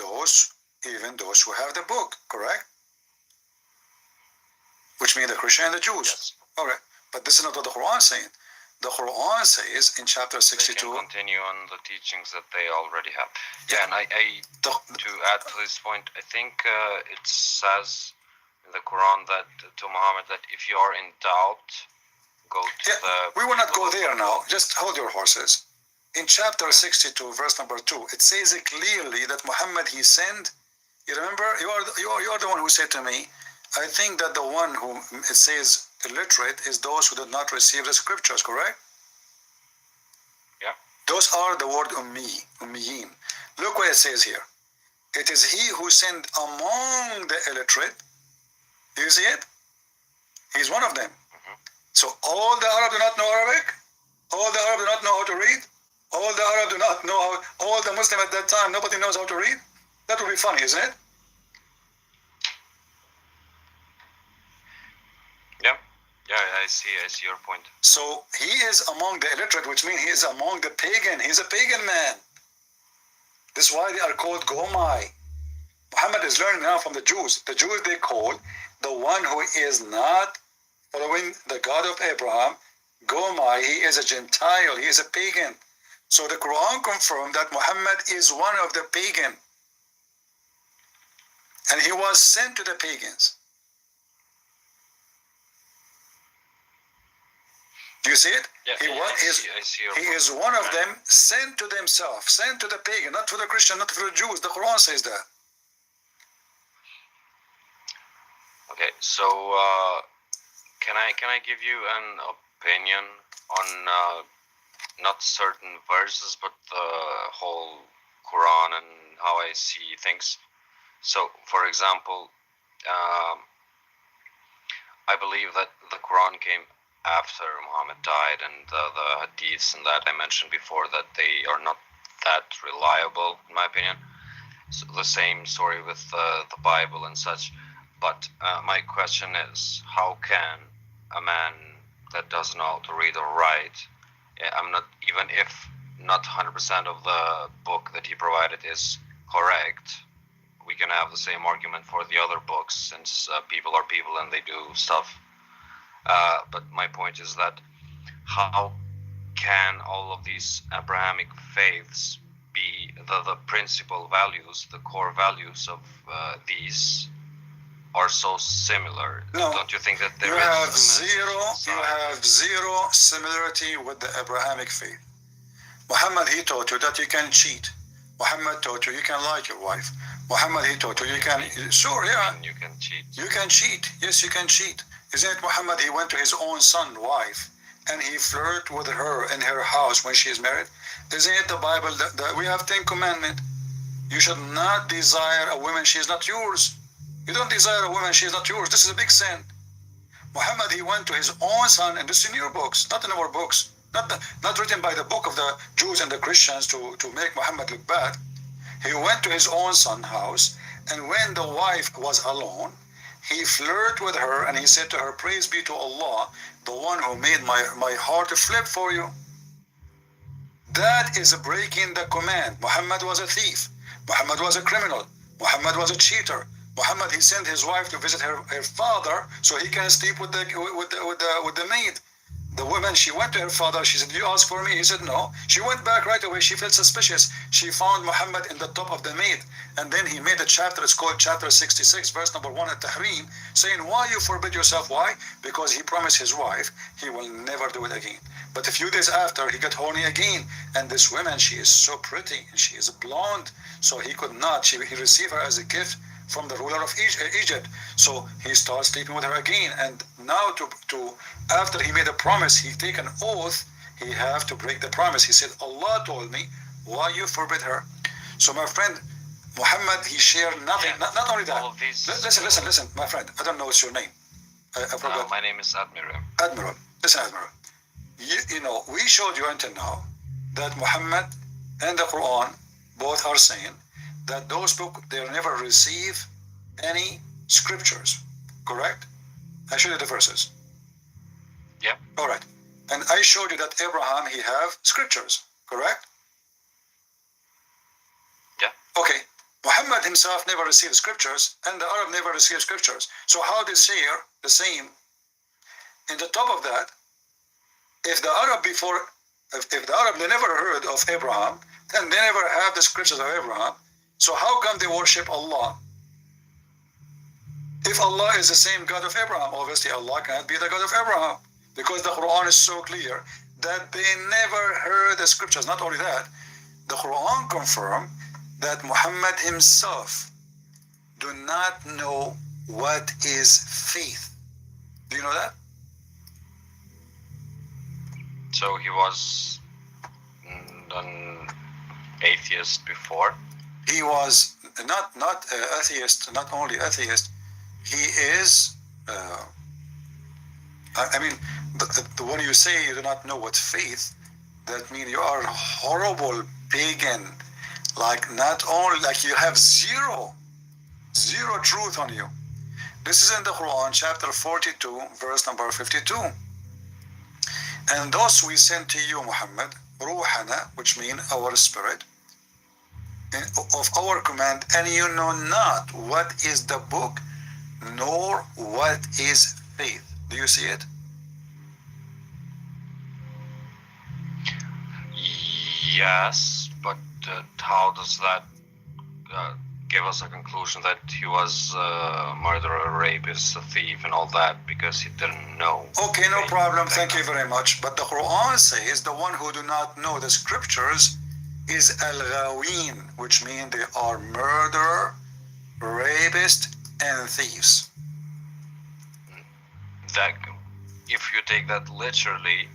[SPEAKER 1] even those who have the book, correct? Which means the Christian and the Jews.
[SPEAKER 4] Yes.
[SPEAKER 1] All right. But this is not what the Quran is saying. The Quran says in chapter 62.
[SPEAKER 4] They can continue on the teachings that they already have. Yeah, and to add to this point, I think it says in the Quran that to Muhammad that if you are in doubt, go to the.
[SPEAKER 1] We will not go there now. Just hold your horses. In chapter 62, verse number 2, it says clearly that Muhammad he sent. You remember? You are the one who said to me, I think that the one who it says illiterate is those who did not receive the scriptures, correct?
[SPEAKER 4] Yeah.
[SPEAKER 1] Those are the word ummiyin. Look what it says here. It is he who sent among the illiterate. Do you see it? He's one of them.
[SPEAKER 4] Mm-hmm.
[SPEAKER 1] So all the Arab do not know Arabic? All the Arab do not know how to read? All the Arab do not know all the Muslim at that time, nobody knows how to read? That would be funny, isn't it?
[SPEAKER 4] Yeah, I see your point.
[SPEAKER 1] So he is among the illiterate, which means he is among the pagan. He's a pagan man. This is why they are called Gomai. Muhammad is learning now from the Jews. The Jews they call the one who is not following the God of Abraham, Gomai. He is a Gentile. He is a pagan. So the Quran confirmed that Muhammad is one of the pagan. And he was sent to the pagans. Do you see it?
[SPEAKER 4] Yeah, I see
[SPEAKER 1] he is one of them sent to themselves, sent to the pagan, not to the Christian, not to the Jews. The Quran says that.
[SPEAKER 4] Okay, so can I give you an opinion on not certain verses, but the whole Quran and how I see things? So, for example, I believe that the Quran came after Muhammad died, and the hadiths and that I mentioned before, that they are not that reliable, in my opinion. So the same story with the Bible and such. But my question is, how can a man that doesn't know how to read or write, I'm not, even if not 100% of the book that he provided is correct, we can have the same argument for the other books, since people are people and they do stuff. But my point is that how can all of these Abrahamic faiths be the principal values, the core values of these are so similar?
[SPEAKER 1] No,
[SPEAKER 4] don't you think that there
[SPEAKER 1] you
[SPEAKER 4] is
[SPEAKER 1] have
[SPEAKER 4] a message
[SPEAKER 1] you
[SPEAKER 4] inside?
[SPEAKER 1] have zero similarity with the Abrahamic faith. Muhammad, he taught you that you can cheat. Muhammad taught you can lie to your wife. Muhammad, he taught you can, sure, yeah.
[SPEAKER 4] You can cheat.
[SPEAKER 1] You can cheat. Yes, you can cheat. Isn't it Muhammad? He went to his own son's wife and he flirted with her in her house when she is married. Isn't it the Bible that we have 10 commandments? You should not desire a woman, she is not yours. You don't desire a woman, she is not yours. This is a big sin. Muhammad, he went to his own son, and this is in your books, not in our books, not written by the book of the Jews and the Christians to make Muhammad look bad. He went to his own son's house, and when the wife was alone, he flirted with her and he said to her, praise be to Allah, the one who made my heart flip for you. That is breaking the command. Muhammad was a thief. Muhammad was a criminal. Muhammad was a cheater. Muhammad, he sent his wife to visit her father so he can sleep with the maid. The woman, she went to her father. She said, you asked for me? He said, no. She went back right away. She felt suspicious. She found Muhammad in the top of the maid. And then he made a chapter. It's called chapter 66, verse number 1 at Tahrim, saying, why you forbid yourself? Why? Because he promised his wife he will never do it again. But a few days after, he got horny again. And this woman, she is so pretty. And she is blonde. So he could not. He received her as a gift from the ruler of Egypt. So he starts sleeping with her again. And now after he made a promise, he take an oath, he have to break the promise. He said, Allah told me, why you forbid her? So my friend, Muhammad, he shared nothing.
[SPEAKER 4] Yeah.
[SPEAKER 1] Not only that.
[SPEAKER 4] These,
[SPEAKER 1] listen, my friend. I don't know what's your name. I forgot.
[SPEAKER 4] my name is Admiral.
[SPEAKER 1] Admiral. Listen, Admiral. You know, we showed you until now that Muhammad and the Quran both are saying that those books, they never receive any scriptures, correct? I showed you the verses.
[SPEAKER 4] Yeah.
[SPEAKER 1] All right. And I showed you that Abraham, he have scriptures, correct?
[SPEAKER 4] Yeah.
[SPEAKER 1] Okay. Muhammad himself never received scriptures, and the Arab never received scriptures. So how they share the same? In the top of that, if the Arab they never heard of Abraham, then they never have the scriptures of Abraham. So how come they worship Allah? If Allah is the same God of Abraham, obviously Allah cannot be the God of Abraham, because the Quran is so clear that they never heard the scriptures. Not only that, the Quran confirmed that Muhammad himself do not know what is faith. Do you know that?
[SPEAKER 4] So he was an atheist before?
[SPEAKER 1] He was not atheist, not only atheist, he is, I mean, when you say you do not know what faith, that means you are a horrible pagan, like not only, like you have zero truth on you. This is in the Quran, chapter 42, verse number 52. And thus we sent to you, Muhammad, Ruhana, which means our spirit, of our command, and you know not what is the book, nor what is faith. Do you see it?
[SPEAKER 4] Yes, but how does that give us a conclusion that he was a murderer, a rapist, a thief, and all that, because he didn't know?
[SPEAKER 1] Okay, no problem. Thank you very much. But the Quran says the one who do not know the scriptures is al-ghawin, which means they are murderer, rapist, and thieves.
[SPEAKER 4] that if you take that literally,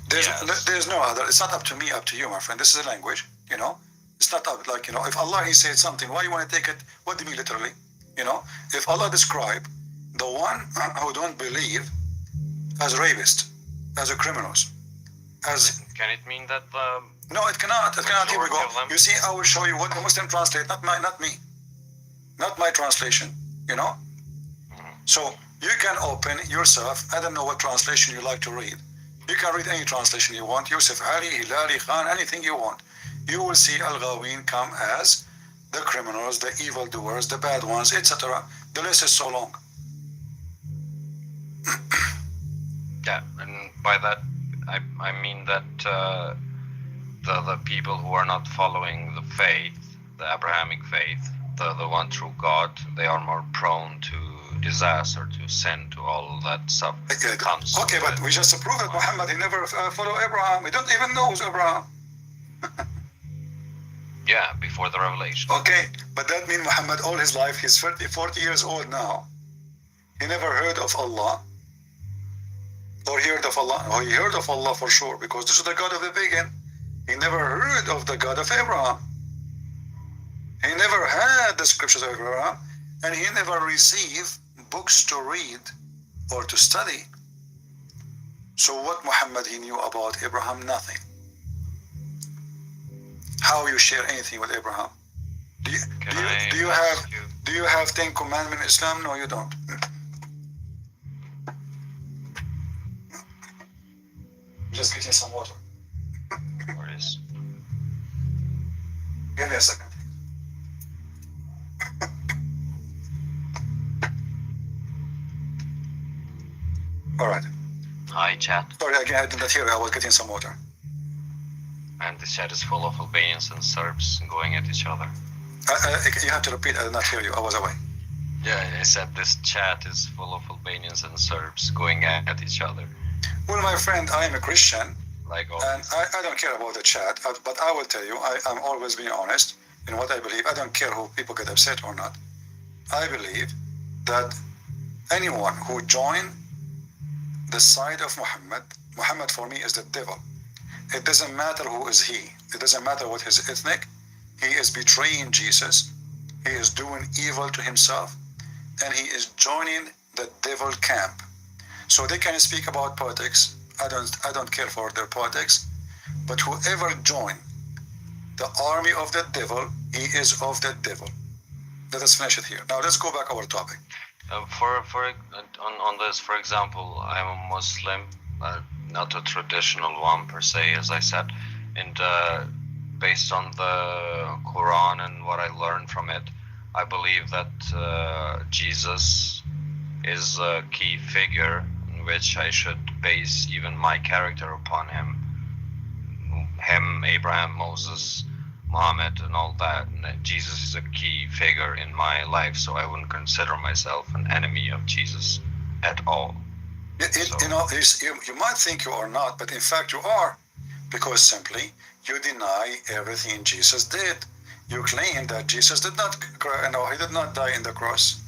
[SPEAKER 1] there's no other. It's not up to me, up to you, my friend. This is a language, you know. It's not up, like, you know, if Allah, he said something, why you want to take it? What do you mean literally? You know, if Allah describe the one who don't believe as rapist, as a criminals, as...
[SPEAKER 4] Can it mean that the...
[SPEAKER 1] No, it cannot. It cannot. Here we go.
[SPEAKER 4] Them?
[SPEAKER 1] You see, I will show you what the Muslim translate, not me, not my translation, you know. So you can open yourself. I don't know what translation you like to read. You can read any translation you want. Yusuf Ali, Hilali, Khan, anything you want. You will see Al-Ghawin come as the criminals, the evildoers, the bad ones, etc. The list is so long.
[SPEAKER 4] Yeah, and by that I mean that the people who are not following the faith, the Abrahamic faith, the one true God, they are more prone to disaster, to sin, to all that stuff. Comes
[SPEAKER 1] okay, but we just proved that Muhammad, he never followed Abraham. He don't even know who's Abraham.
[SPEAKER 4] Yeah, before the revelation.
[SPEAKER 1] Okay, but that means Muhammad all his life, he's 40 years old now. He never heard of Allah. Or heard of Allah. Or he heard of Allah for sure, because this is the God of the beginning. He never heard of the God of Abraham. He never had the scriptures of Abraham, and he never received books to read or to study. So what Muhammad he knew about Abraham? Nothing. How you share anything with Abraham? Do you have 10 commandments in Islam? No, you don't. Just getting some water.
[SPEAKER 4] Where is?
[SPEAKER 1] Give me a second. All right.
[SPEAKER 4] Hi, chat.
[SPEAKER 1] Sorry, again, I did not hear you. I was getting some water.
[SPEAKER 4] And the chat is full of Albanians and Serbs going at each other.
[SPEAKER 1] You have to repeat. I did not hear you. I was away.
[SPEAKER 4] Yeah, I said this chat is full of Albanians and Serbs going at each other.
[SPEAKER 1] Well, my friend, I am a Christian,
[SPEAKER 4] Like all
[SPEAKER 1] and I don't care about the chat, but I will tell you, I'm always being honest in what I believe. I don't care who people get upset or not. I believe that anyone who join the side of Muhammad for me is the devil. It doesn't matter who is he. It doesn't matter what his ethnic. He is betraying Jesus. He is doing evil to himself, and he is joining the devil camp. So they can speak about politics. I don't care for their politics, but whoever join the army of the devil, he is of the devil. Let us finish it here. Now let's go back to our topic.
[SPEAKER 4] On this, for example, I'm a Muslim, not a traditional one per se, as I said, and based on the Quran and what I learned from it, I believe that Jesus is a key figure in which I should base even my character upon him. Abraham, Moses, Muhammad, and all that. And Jesus is a key figure in my life, so I wouldn't consider myself an enemy of Jesus at all.
[SPEAKER 1] You know, you might think you are not, but in fact you are, because simply you deny everything Jesus did. You claim that Jesus did not, he did not die in the cross.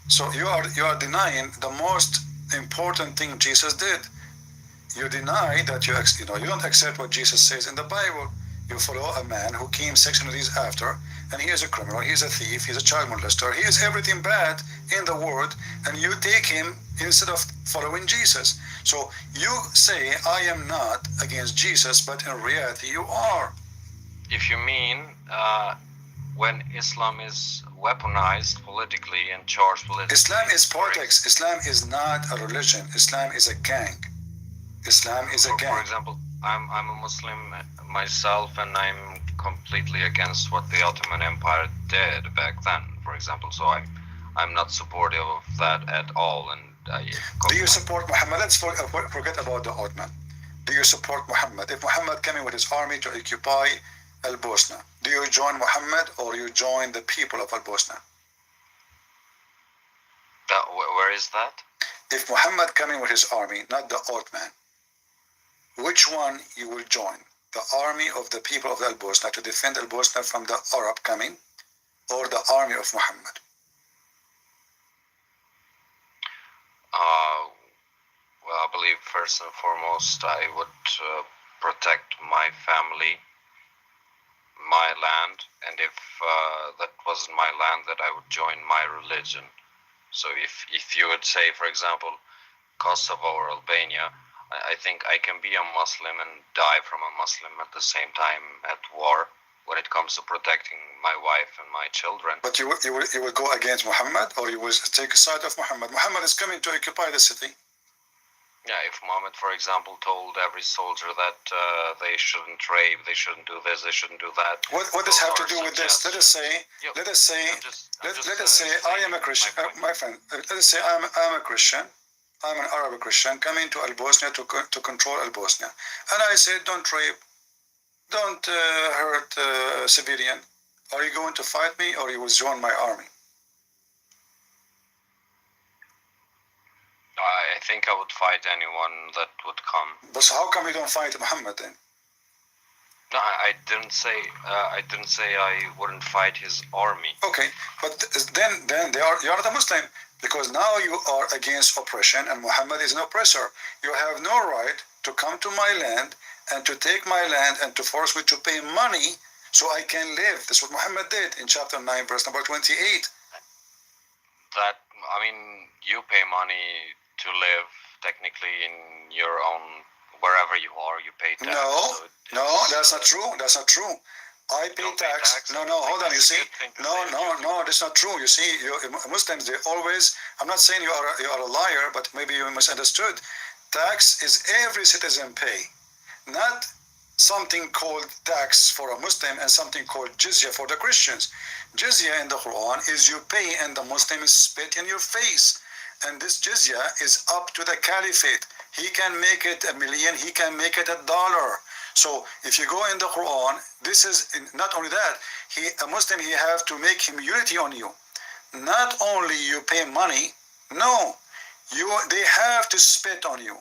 [SPEAKER 1] So you are denying the most important thing Jesus did. You deny that you don't accept what Jesus says in the Bible. You follow a man who came 600 years after, and he is a criminal, he is a thief, he's a child molester, he is everything bad in the world, and you take him instead of following Jesus. So you say, I am not against Jesus, but in reality you are.
[SPEAKER 4] If you mean when Islam is weaponized politically and charged politically.
[SPEAKER 1] Islam is politics. Islam is not a religion. Islam is a gang. Islam is a gang.
[SPEAKER 4] For example, I'm a Muslim myself, and I'm completely against what the Ottoman Empire did back then, for example. So I'm not supportive of that at all. And
[SPEAKER 1] do you support Muhammad? Let's forget about the Ottoman. Do you support Muhammad? If Muhammad came in with his army to occupy Al-Bosna, do you join Muhammad or you join the people of Al-Bosna?
[SPEAKER 4] Where is that?
[SPEAKER 1] If Muhammad came in with his army, not the Ottoman, which one you will join? The army of the people of Al-Bosna to defend Al-Bosna from the Arab coming, or the army of Muhammad?
[SPEAKER 4] first and foremost, I would protect my family, my land, and if that wasn't my land, that I would join my religion. So if you would say, for example, Kosovo or Albania, I think I can be a Muslim and die from a Muslim at the same time at war when it comes to protecting my wife and my children.
[SPEAKER 1] But you will go against Muhammad, or you will take a side of Muhammad? Muhammad is coming to occupy the city.
[SPEAKER 4] Yeah, if Muhammad, for example, told every soldier that they shouldn't rape, they shouldn't do this, they shouldn't do that.
[SPEAKER 1] What does have to do with this? Let us say I am a Christian, my friend. Let us say I'm a Christian. I'm an Arab Christian coming to Bosnia to control Bosnia, and I say don't rape, don't hurt civilian. Are you going to fight me, or you will join my army?
[SPEAKER 4] I think I would fight anyone that would come.
[SPEAKER 1] But so how come you don't fight Muhammad then?
[SPEAKER 4] No, I didn't say I wouldn't fight his army.
[SPEAKER 1] Okay, but then you are the Muslim, because now you are against oppression, and Muhammad is an oppressor. You have no right to come to my land and to take my land and to force me to pay money so I can live. That's what Muhammad did in chapter 9, verse number 28.
[SPEAKER 4] That, I mean, you pay money to live technically in your own, wherever you are, you pay tax.
[SPEAKER 1] No, that's not true. That's not true. I pay tax. No, hold on. You see, no, that's not true. You see, Muslims, they always. I'm not saying you are a liar, but maybe you misunderstood. Tax is every citizen pay, not something called tax for a Muslim and something called jizya for the Christians. Jizya in the Quran is you pay and the Muslim spit in your face, and this jizya is up to the caliphate. He can make it $1 million, he can make it $1. So if you go in the Quran, this is not only that, a Muslim, he have to make humility on you. Not only you pay money, no, they have to spit on you.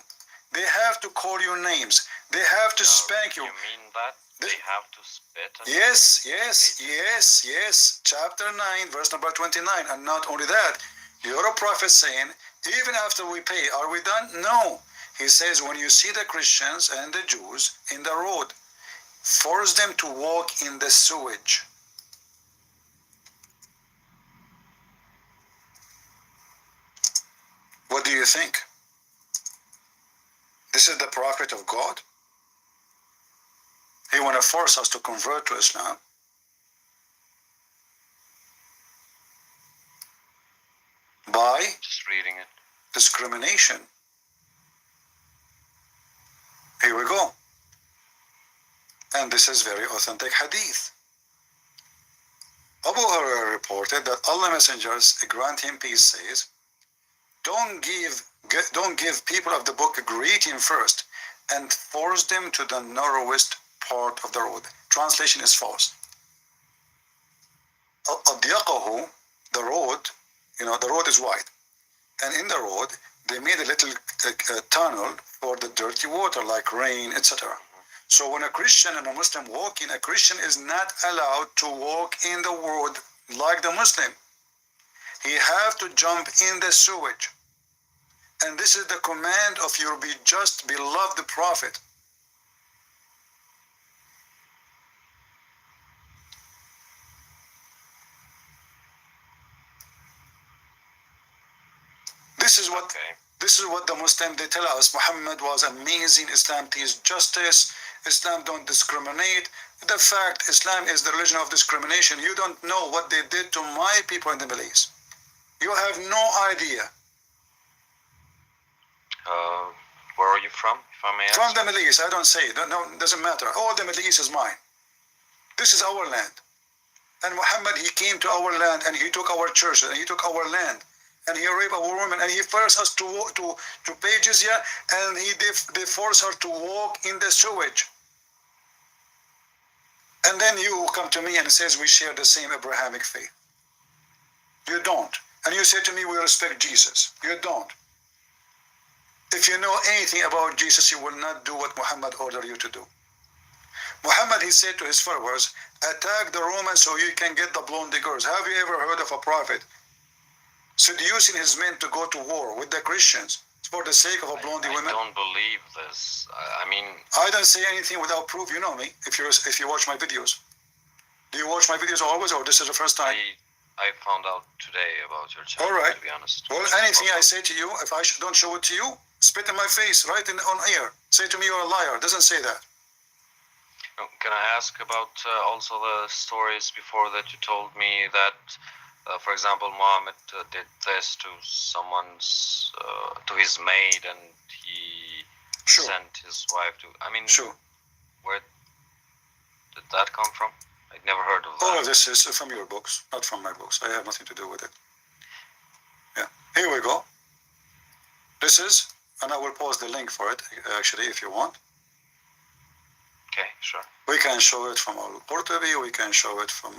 [SPEAKER 1] They have to call you names. They have to spank you.
[SPEAKER 4] You mean that? They have to spit on you?
[SPEAKER 1] Yes. Chapter 9, verse number 29. And not only that, you're a prophet saying, even after we pay, are we done? No. He says, when you see the Christians and the Jews in the road, force them to walk in the sewage. What do you think? This is the prophet of God? He want to force us to convert to Islam. By
[SPEAKER 4] just reading it.
[SPEAKER 1] Discrimination. Here we go. And this is very authentic hadith. Abu Hurairah reported that Allah Messengers, grant him peace, says, don't give people of the book a greeting first and force them to the narrowest part of the road. Translation is false. أضيقه, the road, the road is wide. And in the road, they made a little tunnel for the dirty water, like rain, etc. So when a Christian and a Muslim walk in, a Christian is not allowed to walk in the road like the Muslim. He have to jump in the sewage. And this is the command of your just beloved prophet. This is what the Muslim, they tell us. Muhammad was amazing. Islam teaches justice. Islam don't discriminate. The fact Islam is the religion of discrimination. You don't know what they did to my people in the Middle East. You have no idea.
[SPEAKER 4] Where are you from, if I may ask?
[SPEAKER 1] From the Middle East. I don't say. No, it doesn't matter. All the Middle East is mine. This is our land. And Muhammad, he came to our land and he took our churches and he took our land. And he raped our women, and he forced us to pay jizya, and they forced her to walk in the sewage. And then you come to me and says we share the same Abrahamic faith. You don't. And you say to me we respect Jesus. You don't. If you know anything about Jesus, you will not do what Muhammad ordered you to do. Muhammad, he said to his followers, attack the Romans so you can get the blonde girls. Have you ever heard of a prophet seducing his men to go to war with the Christians for the sake of a blondie
[SPEAKER 4] I
[SPEAKER 1] woman?
[SPEAKER 4] don't believe this. I mean,
[SPEAKER 1] I don't say anything without proof. You know me. If you watch my videos, do you watch my videos always, or this is the first time?
[SPEAKER 4] I found out today about your channel.
[SPEAKER 1] All right.
[SPEAKER 4] To be honest.
[SPEAKER 1] Well, anything I say to you, if I don't show it to you, spit in my face, right on air. Say to me you're a liar. It doesn't say that.
[SPEAKER 4] Can I ask about also the stories before that you told me that, for example, Muhammad did this to someone's, to his maid, and he
[SPEAKER 1] Sure.
[SPEAKER 4] sent his wife to. I mean,
[SPEAKER 1] Sure.
[SPEAKER 4] where did that come from? I'd never heard of that.
[SPEAKER 1] All of this is from your books, not from my books. I have nothing to do with it. Yeah. Here we go. This is, and I will post the link for it, actually, if you want.
[SPEAKER 4] Okay, sure.
[SPEAKER 1] We can show it from Al-Qurtubi, we can show it from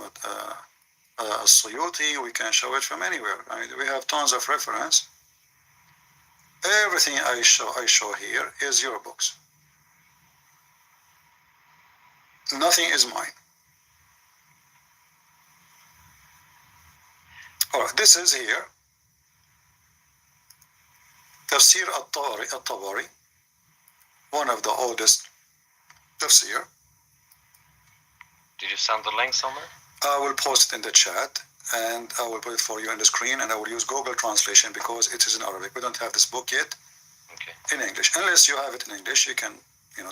[SPEAKER 1] Suyuti, we can show it from anywhere. I mean, we have tons of reference. Everything I show here is your books. Nothing is mine. All right, this is here. Tafsir al-Tabari, one of the oldest tafsir.
[SPEAKER 4] Did you send the link somewhere?
[SPEAKER 1] I will post it in the chat, and I will put it for you on the screen, and I will use Google Translation because it is in Arabic. We don't have this book yet in English. Unless you have it in English, you can,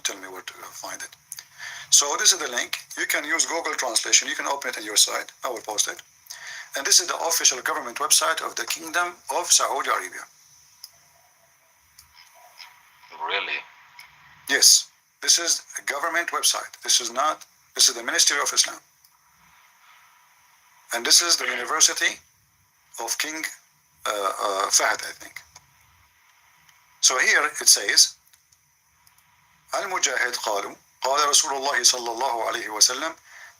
[SPEAKER 1] tell me where to find it. So this is the link. You can use Google Translation. You can open it on your site. I will post it. And this is the official government website of the Kingdom of Saudi Arabia.
[SPEAKER 4] Really?
[SPEAKER 1] Yes, this is a government website. This is the Ministry of Islam. And this is the University of King Fahd, I think. So here it says, Al-Mujahid قالوا قال رسول الله صلى الله عليه وسلم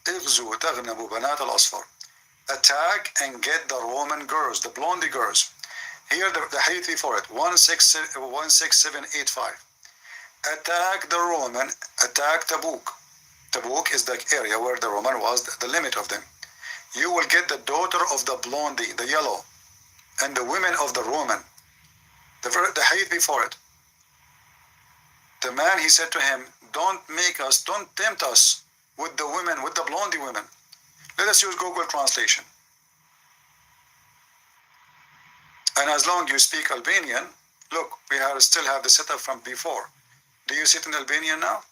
[SPEAKER 1] اغزوا تغنبوا بنات الأصفر. Attack and get the Roman girls, the blondie girls. Here the hadith for it, 16785. Attack the Roman, attack Tabuk. Tabuk is the area where the Roman was, the limit of them. You will get the daughter of the blondie, the yellow, and the women of the Roman. The hadith before it. The man, he said to him, don't tempt us with the women, with the blondie women. Let us use Google Translation. And as long as you speak Albanian, look, we still have the setup from before. Do you see it in Albanian now?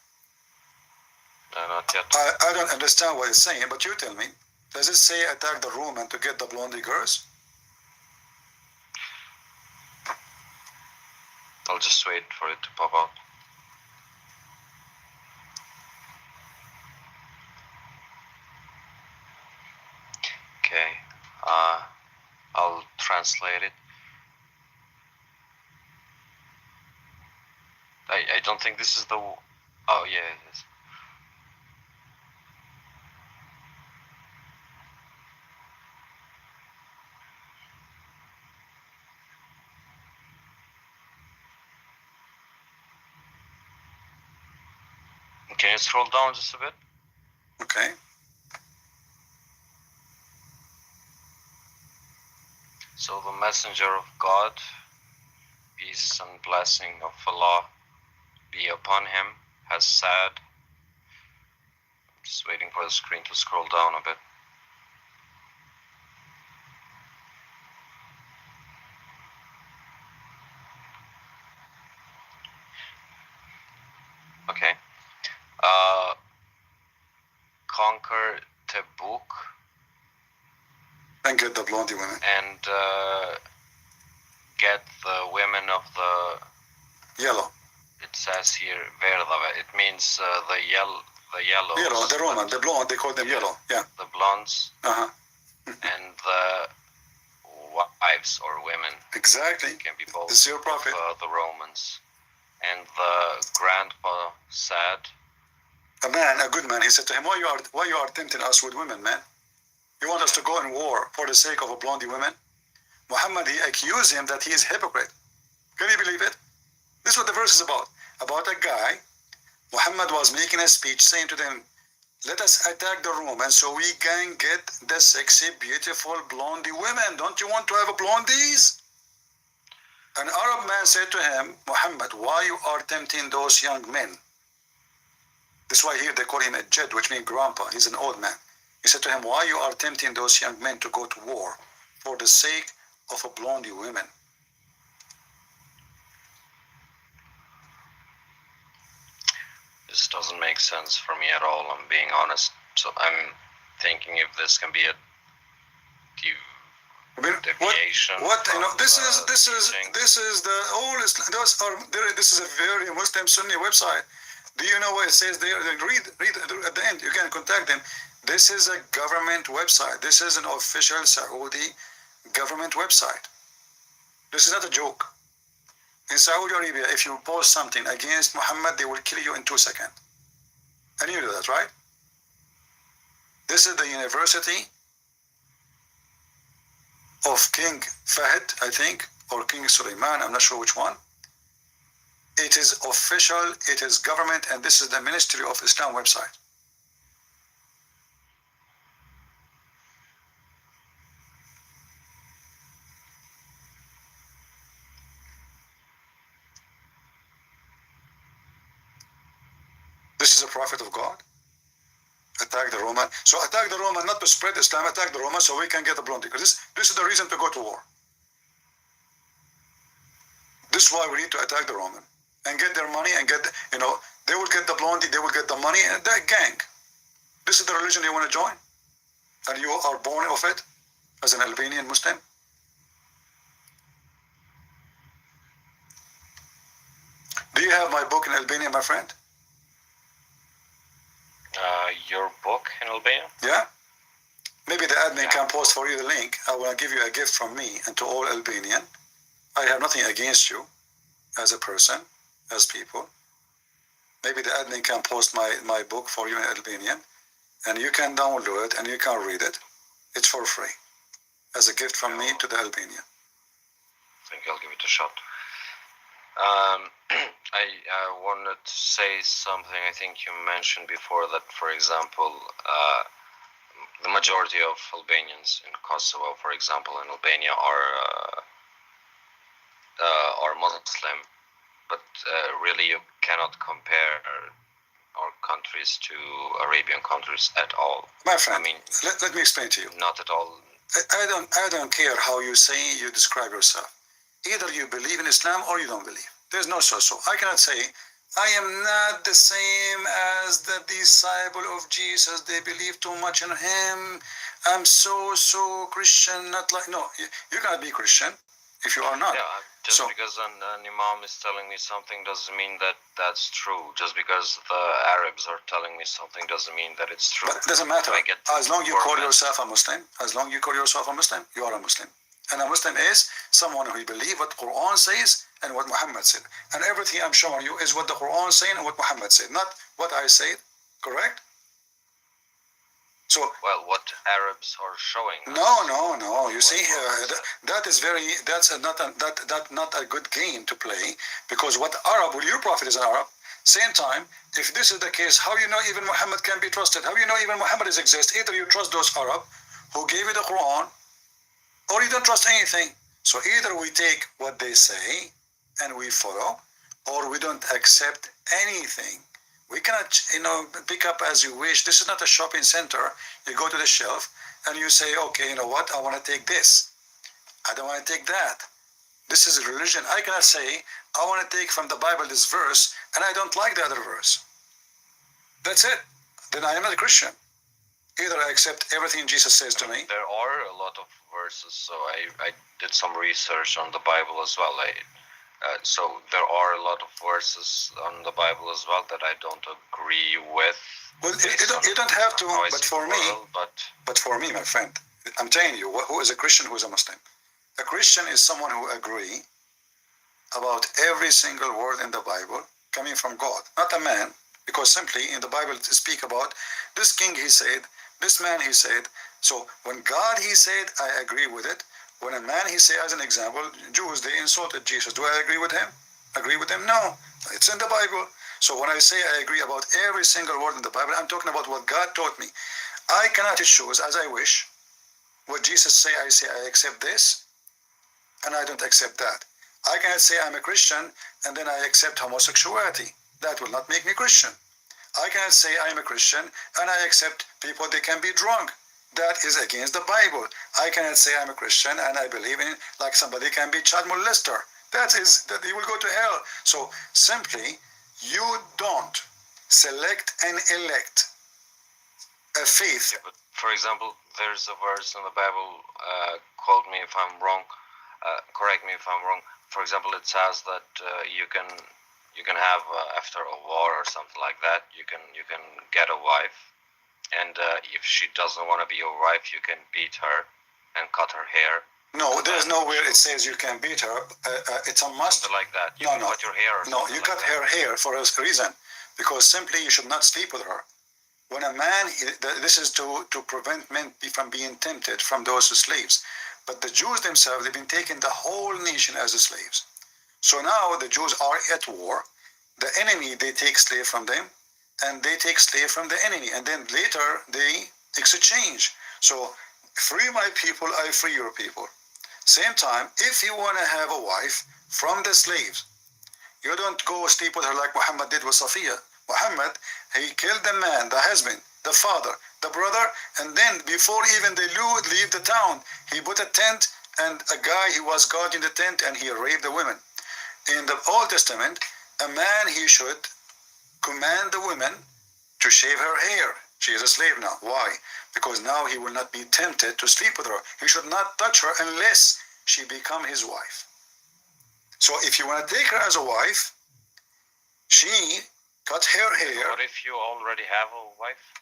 [SPEAKER 4] Not yet.
[SPEAKER 1] I don't understand what it's saying, but you tell me. Does it say attack the Roman to get the blondie girls?
[SPEAKER 4] I'll just wait for it to pop out. Okay, I'll translate it. I don't think this is the... Oh, yeah, it is. Can you scroll down just a bit?
[SPEAKER 1] Okay.
[SPEAKER 4] So the messenger of God, peace and blessing of Allah be upon him, has said, I'm just waiting for the screen to scroll down a bit. Okay. Conquer Tabuk
[SPEAKER 1] And get the blondie women.
[SPEAKER 4] and get the women of the...
[SPEAKER 1] Yellow.
[SPEAKER 4] It says here, Verdava. It means the yellows.
[SPEAKER 1] Yellow, the Roman, the blonde, they call them yellow. Yeah.
[SPEAKER 4] The blondes
[SPEAKER 1] Uh-huh.
[SPEAKER 4] and the wives or women.
[SPEAKER 1] Exactly.
[SPEAKER 4] Can be both.
[SPEAKER 1] This is your prophet.
[SPEAKER 4] Of, the Romans. And the grandpa said,
[SPEAKER 1] A good man, he said to him, why you are tempting us with women, man? You want us to go in war for the sake of a blondie woman? Muhammad, he accused him that he is a hypocrite. Can you believe it? This is what the verse is about. About a guy, Muhammad was making a speech saying to them, let us attack the Romans so we can get the sexy, beautiful blondie women. Don't you want to have a blondies? An Arab man said to him, Muhammad, why you are tempting those young men? That's why here they call him a Jed, which means grandpa. He's an old man. He said to him, why you are tempting those young men to go to war for the sake of a blondie women?
[SPEAKER 4] This doesn't make sense for me at all, I'm being honest. So I'm thinking if this can be a deviation.
[SPEAKER 1] What you know? This
[SPEAKER 4] teaching.
[SPEAKER 1] is the oldest. This is a very Muslim Sunni website. Do you know what it says there? Read at the end. You can contact them. This is a government website. This is an official Saudi government website. This is not a joke. In Saudi Arabia, if you post something against Muhammad, they will kill you in 2 seconds. And you know that, right? This is the university of King Fahd, I think, or King Suleiman, I'm not sure which one. It is official, it is government, and this is the Ministry of Islam website. This is a prophet of God. Attack the Roman. So attack the Roman, not to spread Islam, attack the Roman so we can get the blondie. Because this is the reason to go to war. This is why we need to attack the Roman and get their money and get, you know, they will get the blondie, they will get the money, and that gang. This is the religion you want to join? And you are born of it as an Albanian Muslim? Do you have my book in Albania, my friend?
[SPEAKER 4] Your book in Albania?
[SPEAKER 1] Yeah? Maybe the admin can post for you the link. I will give you a gift from me and to all Albanian. I have nothing against you as a person, as people. Maybe the admin can post my book for you in Albanian, and you can download it and you can read it. It's for free, as a gift from me to the Albanian.
[SPEAKER 4] I think I'll give it a shot. I wanted to say something. I think you mentioned before that, for example, the majority of Albanians in Kosovo, for example, in Albania, are Muslim, but really you cannot compare our countries to Arabian countries at all.
[SPEAKER 1] My friend,
[SPEAKER 4] I mean,
[SPEAKER 1] let me explain to you.
[SPEAKER 4] Not at all.
[SPEAKER 1] I don't care how you say you describe yourself. Either you believe in Islam or you don't believe. There's no so-so. I cannot say, I am not the same as the disciple of Jesus. They believe too much in him. I'm so Christian, not like, no, you cannot be Christian if you are not.
[SPEAKER 4] Yeah, just because an imam is telling me something doesn't mean that that's true. Just because the Arabs are telling me something doesn't mean that it's true.
[SPEAKER 1] But it doesn't matter. As long as you call yourself a Muslim, you are a Muslim. And a Muslim is someone who believes what Quran says and what Muhammad said. And everything I'm showing you is what the Quran is saying and what Muhammad said, not what I said. Correct? So,
[SPEAKER 4] well, what Arabs are showing.
[SPEAKER 1] No. You see, that's not a good game to play, because what Arab, well, your prophet is an Arab. Same time, if this is the case, how you know even Muhammad can be trusted? How you know even Muhammad exists? Either you trust those Arab who gave you the Quran, or you don't trust anything. So either we take what they say and we follow, or we don't accept anything. We cannot, pick up as you wish. This is not a shopping center. You go to the shelf and you say, okay, you know what? I want to take this. I don't want to take that. This is a religion. I cannot say, I want to take from the Bible this verse and I don't like the other verse. That's it. Then I am not a Christian. Either I accept everything Jesus says to me.
[SPEAKER 4] There are a lot of verses, so I did some research on the Bible as well. So there are a lot of verses on the Bible as well that I don't agree with.
[SPEAKER 1] Well, you don't have to, but for me, my friend, I'm telling you, who is a Christian, who is a Muslim? A Christian is someone who agree about every single word in the Bible coming from God, not a man, because simply in the Bible to speak about this king, he said, this man, he said. So when God, he said, I agree with it. When a man, he said, as an example, Jews, they insulted Jesus. Do I agree with him? Agree with him? No. It's in the Bible. So when I say I agree about every single word in the Bible, I'm talking about what God taught me. I cannot choose as I wish. What Jesus say, I accept this, and I don't accept that. I cannot say I'm a Christian and then I accept homosexuality. That will not make me Christian. I cannot say I'm a Christian and I accept people they can be drunk. That is against the Bible. I cannot say I'm a Christian and I believe in like somebody can be child molester. That he will go to hell. So simply, you don't select and elect a faith.
[SPEAKER 4] Yeah, but for example, there's a verse in the Bible, quote me if I'm wrong, correct me if I'm wrong. For example, it says that you can have after a war or something like that, you can get a wife, and if she doesn't want to be your wife, you can beat her and cut her hair.
[SPEAKER 1] No, there's nowhere it says you can beat her. It's a must.
[SPEAKER 4] Something like that. You
[SPEAKER 1] No,
[SPEAKER 4] can
[SPEAKER 1] no.
[SPEAKER 4] cut your hair. Or
[SPEAKER 1] No, you
[SPEAKER 4] like
[SPEAKER 1] cut
[SPEAKER 4] that.
[SPEAKER 1] her hair for a reason, because simply you should not sleep with her. When a man, this is to prevent men from being tempted from those slaves. But the Jews themselves, they've been taking the whole nation as slaves. So now the Jews are at war. The enemy, they take slave from them, and they take slave from the enemy, and then later they exchange. So free my people, I free your people. Same time, if you want to have a wife from the slaves, you don't go sleep with her like Muhammad did with Safiya. Muhammad, he killed the man, the husband, the father, the brother, and then before even they leave the town, he put a tent, and a guy, he was guarding the tent, and he raped the women. In the Old Testament, a man, he should command the woman to shave her hair. She is a slave now. Why? Because now he will not be tempted to sleep with her. He should not touch her unless she become his wife. So if you want to take her as a wife, she cut her hair.
[SPEAKER 4] What if you already have a wife?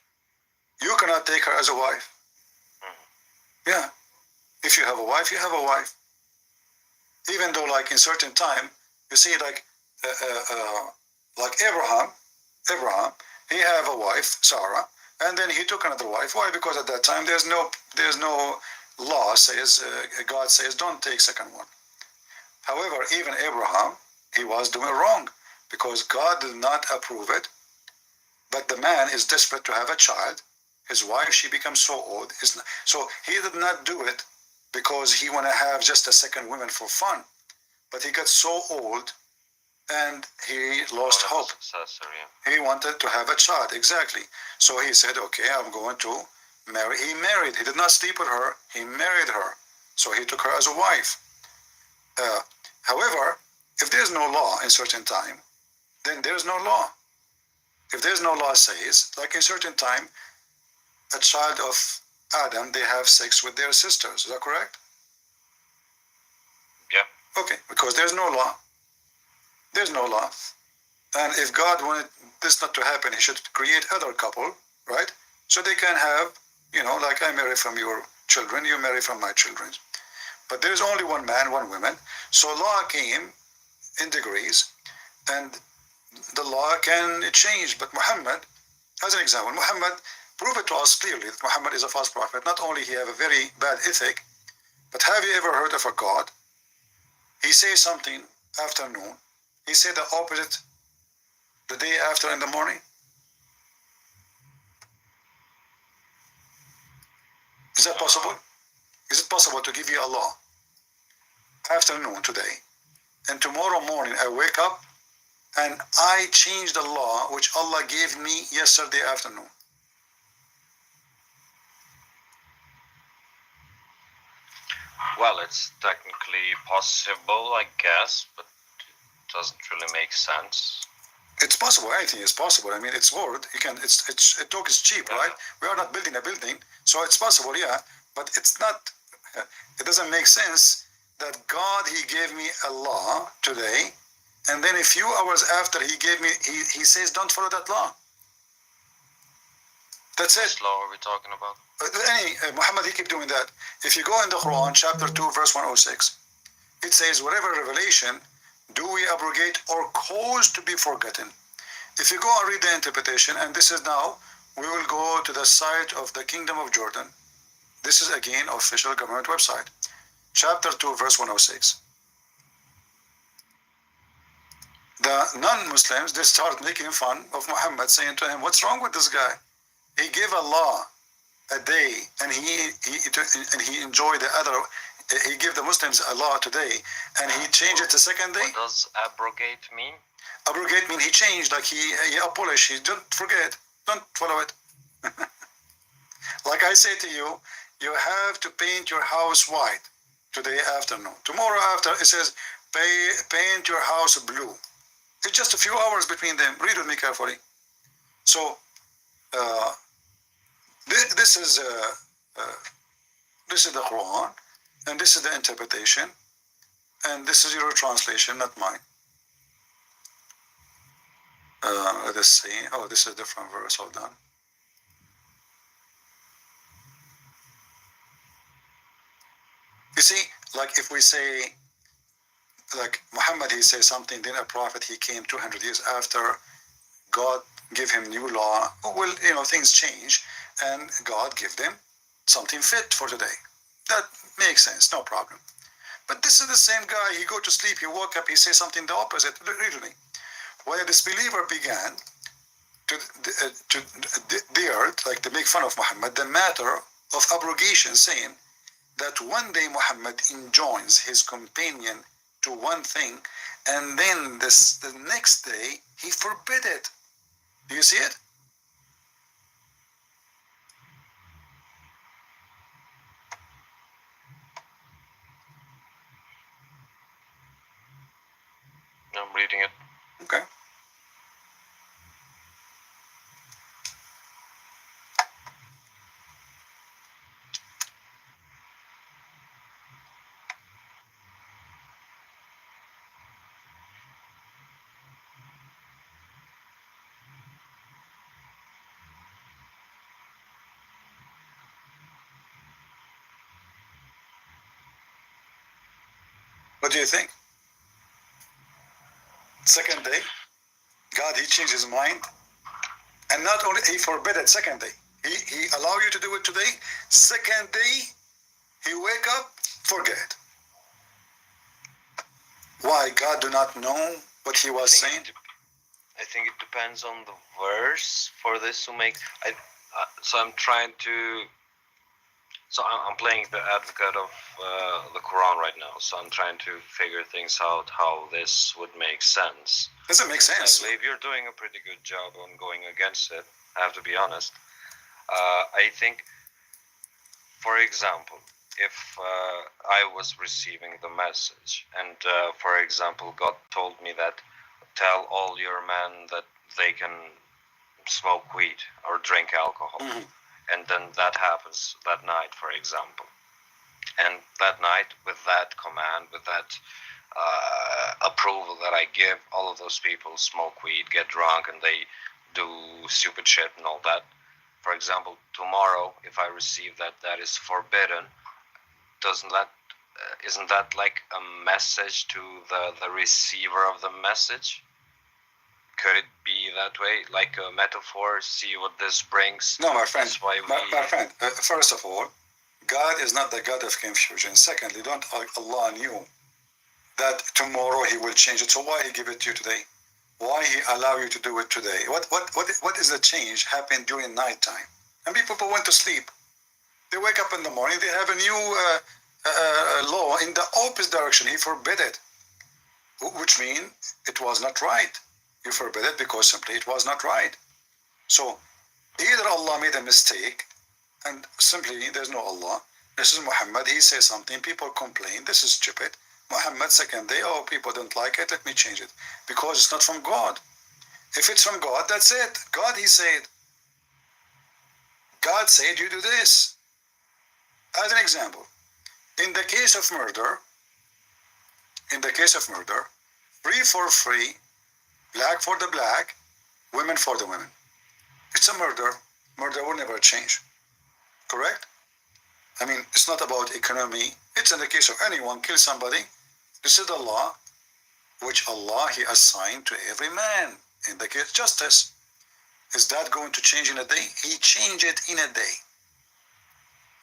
[SPEAKER 1] You cannot take her as a wife. Yeah. If you have a wife, you have a wife. Even though like in certain time, you see like Abraham, he have a wife, Sarah, and then he took another wife. Why? Because at that time there's no law says, God says don't take second one. However, even Abraham, he was doing wrong because God did not approve it. But the man is desperate to have a child. His wife, she becomes so old. So he did not do it because he want to have just a second woman for fun. But he got so old and he lost hope.
[SPEAKER 4] Successor, yeah.
[SPEAKER 1] He wanted to have a child, exactly. So he said, okay, I'm going to marry. He married. He did not sleep with her. He married her. So he took her as a wife. However, if there's no law in certain time, then there's no law. If there's no law says, like in certain time, a child of Adam, they have sex with their sisters. Is that correct?
[SPEAKER 4] Yeah.
[SPEAKER 1] Okay, because there's no law. There's no law. And if God wanted this not to happen, he should create other couple, right? So they can have, like I marry from your children, you marry from my children. But there's only one man, one woman. So law came in degrees, and the law can change. But Muhammad, as an example, Muhammad proved it to us clearly that Muhammad is a false prophet. Not only he have a very bad ethic, but have you ever heard of a God? He says something afternoon. He said the opposite the day after in the morning. Is that possible? Is it possible to give you a law afternoon today, and tomorrow morning I wake up and I change the law which Allah gave me yesterday afternoon?
[SPEAKER 4] Well, it's technically possible, I guess, but it doesn't really make sense.
[SPEAKER 1] It's possible. Anything is possible. I mean, it's word. You can. Talk is cheap,
[SPEAKER 4] Yeah.
[SPEAKER 1] right? We are not building a building, so it's possible, yeah. But it's not. It doesn't make sense that God, he gave me a law today, and then a few hours after he gave me, he says don't follow that law. That's it.
[SPEAKER 4] Which law are we talking about?
[SPEAKER 1] Muhammad, he keep doing that. If you go in the Quran, chapter 2, verse 106, it says, whatever revelation do we abrogate or cause to be forgotten. If you go and read the interpretation, and this is now, we will go to the site of the Kingdom of Jordan. This is again official government website. Chapter 2, verse 106. The non-Muslims, they start making fun of Muhammad, saying to him, what's wrong with this guy? He gave a law, a day, and he enjoyed the other. He gave the Muslims a law today, and he changed it the second day.
[SPEAKER 4] What does abrogate mean?
[SPEAKER 1] Abrogate mean he changed, like he abolished. He don't forget, don't follow it. Like I say to you, you have to paint your house white today afternoon. Tomorrow after it says paint your house blue. It's just a few hours between them. Read with me carefully. So this is the Quran, and this is the interpretation, and this is your translation, not mine. Let us see. Oh, this is a different verse. Hold on. You see, like if we say, like Muhammad, he says something, then a prophet, he came 200 years after, God gave him new law. Well, things change, and God gave them something fit for today. That makes sense, no problem. But this is the same guy, he go to sleep, he woke up, he says something the opposite. Really, when a disbeliever began to the earth, like to make fun of Muhammad, the matter of abrogation, saying that one day Muhammad enjoins his companion to one thing, and then the next day he forbid it. Do you see it?
[SPEAKER 4] I'm reading it.
[SPEAKER 1] Okay. What do you think? Second day, God, he changed his mind, and not only he forbid it second day, he allow you to do it today. Second day, he wake up, forget. Why? God do not know what he was saying?
[SPEAKER 4] I think it depends on the verse for this to make. So I'm trying to. So I'm playing the advocate of the Quran right now. So I'm trying to figure things out how this would make sense.
[SPEAKER 1] Doesn't make sense.
[SPEAKER 4] I believe you're doing a pretty good job on going against it. I have to be honest. I think, for example, if I was receiving the message, and for example, God told me that tell all your men that they can smoke weed or drink alcohol. Mm-hmm. And then that happens that night, for example. And that night, with that command, with that approval that I give, all of those people smoke weed, get drunk, and they do stupid shit and all that. For example, tomorrow, if I receive that is forbidden, isn't that like a message to the receiver of the message? Could it be that way, like a metaphor? See what this brings.
[SPEAKER 1] No, my friend. My friend. First of all, God is not the God of confusion. Secondly, don't Allah knew that tomorrow He will change it. So why He give it to you today? Why He allow you to do it today? What is the change happened during night time? And people went to sleep. They wake up in the morning. They have a new law in the opposite direction. He forbid it, which means it was not right. You forbid it because simply it was not right. So either Allah made a mistake and simply there's no Allah. This is Muhammad. He says something. People complain. This is stupid. Muhammad, second day, oh, people don't like it. Let me change it. Because it's not from God. If it's from God, that's it. God, He said. God said you do this. As an example, in the case of murder, free for free, black for the black, women for the women. It's a murder. Murder will never change. Correct? I mean, it's not about economy. It's in the case of anyone kill somebody. This is the law which Allah He assigned to every man. In the case of justice. Is that going to change in a day? He changed it in a day.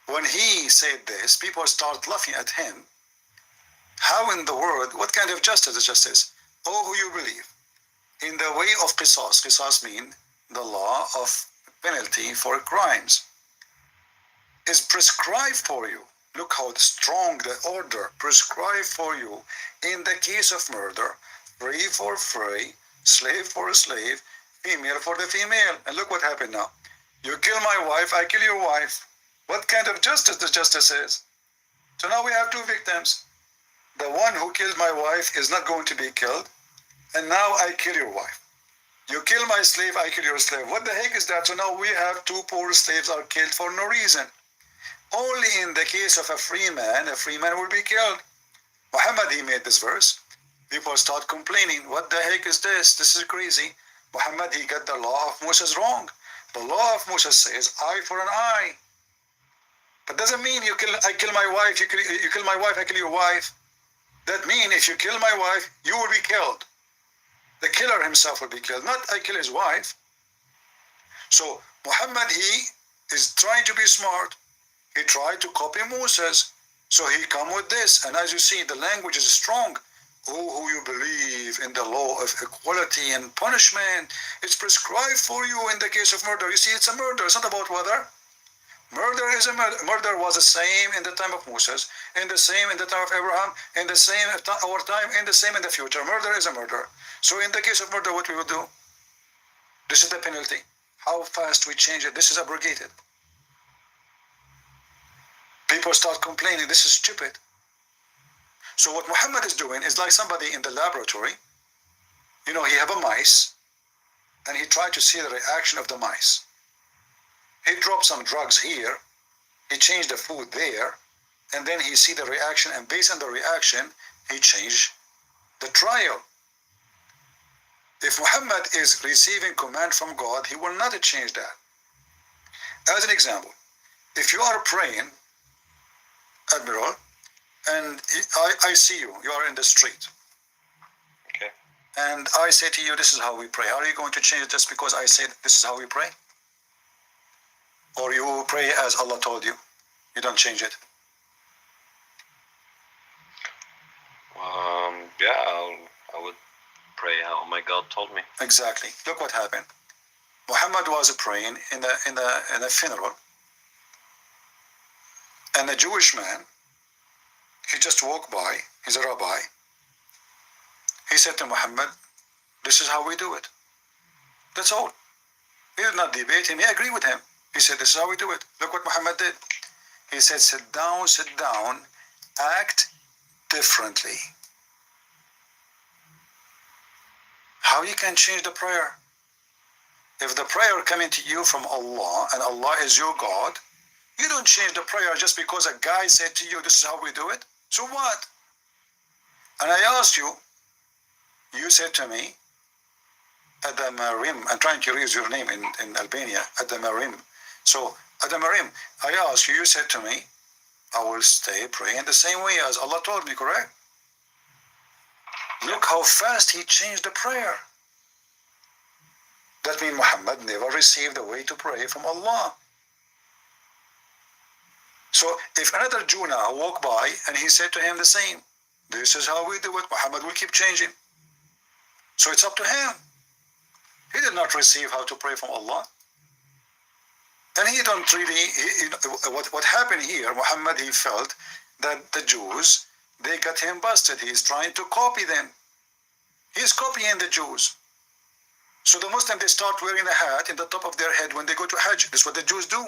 [SPEAKER 1] When He said this, people start laughing at Him. How in the world, what kind of justice is justice? Oh, who you believe? In the way of qisas. Qisas means the law of penalty for crimes. is prescribed for you. Look how strong the order prescribed for you in the case of murder, free for free, slave for a slave, female for the female. And look what happened now. You kill my wife, I kill your wife. What kind of justice the justice is? So now we have two victims. The one who killed my wife is not going to be killed, and now I kill your wife. You kill my slave, I kill your slave. What the heck is that? So now we have two poor slaves are killed for no reason. Only in the case of a free man will be killed. Muhammad, he made this verse. People start complaining, what the heck is this? This is crazy. Muhammad, he got the law of Moses wrong. The law of Moses says, eye for an eye. But doesn't mean I kill my wife, you kill my wife, I kill your wife. That means if you kill my wife, you will be killed. The killer himself will be killed, not I kill his wife. So Muhammad, he is trying to be smart. He tried to copy Moses. So he come with this. And as you see, the language is strong. Oh, who you believe in the law of equality and punishment. It's prescribed for you in the case of murder. You see, it's a murder. It's not about whether. Murder is a murder. Murder was the same in the time of Moses, in the same in the time of Abraham, in the same our time, in the same in the future. Murder is a murder. So in the case of murder, what we would do? This is the penalty. How fast we change it. This is abrogated. People start complaining, this is stupid. So what Muhammad is doing is like somebody in the laboratory. You know, he have a mice, and he tried to see the reaction of the mice. He dropped some drugs here, he changed the food there, and then he see the reaction, and based on the reaction, he changed the trial. If Muhammad is receiving command from God, he will not change that. As an example, if you are praying, Admiral, and I see you are in the street.
[SPEAKER 4] Okay.
[SPEAKER 1] And I say to you, this is how we pray. Are you going to change it just because I say this is how we pray? Or you pray as Allah told you? You don't change it?
[SPEAKER 4] Yeah, I would pray how my God told me.
[SPEAKER 1] Exactly. Look what happened. Muhammad was praying in a funeral, and a Jewish man, he just walked by. He's a rabbi. He said to Muhammad, this is how we do it. That's all. He did not debate him. He agreed with him. He said, this is how we do it. Look what Muhammad did. He said, sit down, act differently. How you can change the prayer? If the prayer coming to you from Allah, and Allah is your God, you don't change the prayer just because a guy said to you, this is how we do it. So what? And I asked you, you said to me, Adamarim, I'm trying to use your name in Albania, Adamarim. So, Adamarim, I asked you, you said to me, I will stay praying the same way as Allah told me, correct? Look how fast he changed the prayer. That means Muhammad never received the way to pray from Allah. So if another Jew now walked by and he said to him the same, this is how we do it, Muhammad will keep changing. So it's up to him. He did not receive how to pray from Allah. And he don't really, what happened here, Muhammad, he felt that the Jews, they got him busted. He's trying to copy them. He's copying the Jews. So the Muslims, they start wearing a hat in the top of their head when they go to Hajj. That's what the Jews do.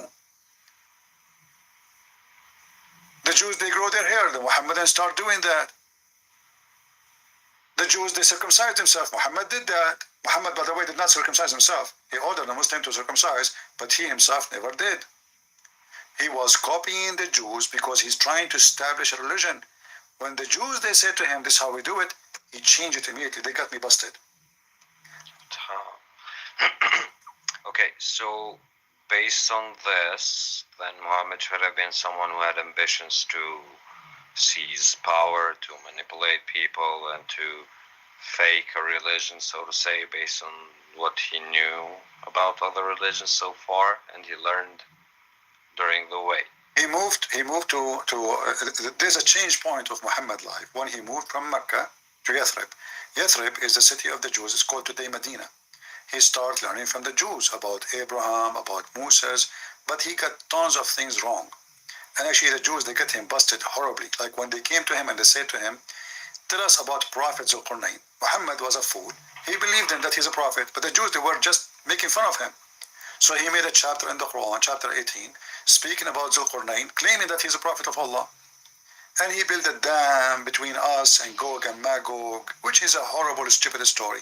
[SPEAKER 1] The Jews, they grow their hair. The Muhammadans start doing that. The Jews, they circumcise themselves. Muhammad did that. Muhammad, by the way, did not circumcise himself. He ordered the Muslim to circumcise, but he himself never did. He was copying the Jews because he's trying to establish a religion. When the Jews, they said to him, this is how we do it, he changed it immediately. They got me busted.
[SPEAKER 4] Okay, so based on this, then Muhammad should have been someone who had ambitions to seize power, to manipulate people, and to fake a religion, so to say, based on what he knew about other religions so far, and he learned during the way.
[SPEAKER 1] He moved to there's a change point of Muhammad's life when he moved from Mecca to Yathrib. Yathrib is the city of the Jews. It's called today Medina. He started learning from the Jews about Abraham, about Moses, but he got tons of things wrong. And actually the Jews, they get him busted horribly. Like when they came to him and they said to him, tell us about Prophet Zulqarnain. Muhammad was a fool. He believed in that he's a prophet, but the Jews, they were just making fun of him. So he made a chapter in the Quran, chapter 18, speaking about Zulqarnain, claiming that he's a prophet of Allah. And he built a dam between us and Gog and Magog, which is a horrible, stupid story.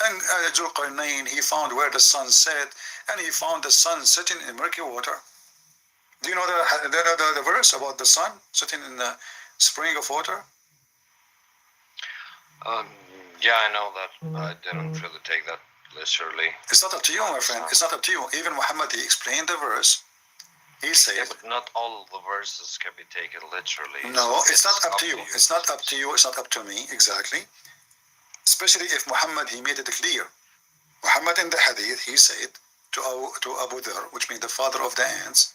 [SPEAKER 1] And Zulqarnain, he found where the sun set, and he found the sun sitting in murky water. Do you know the verse about the sun sitting in the spring of water?
[SPEAKER 4] Yeah, I know that, but I didn't really take that literally.
[SPEAKER 1] It's not up to you, my friend. It's not up to you. Even Muhammad, he explained the verse. He said,
[SPEAKER 4] Yeah, but not all the verses can be taken literally.
[SPEAKER 1] no,
[SPEAKER 4] so
[SPEAKER 1] it's not up to you. It's not up to you. It's not up to me, exactly. Especially if Muhammad, he made it clear. Muhammad in the hadith, he said to Abu Dhar, which means the father of the ants,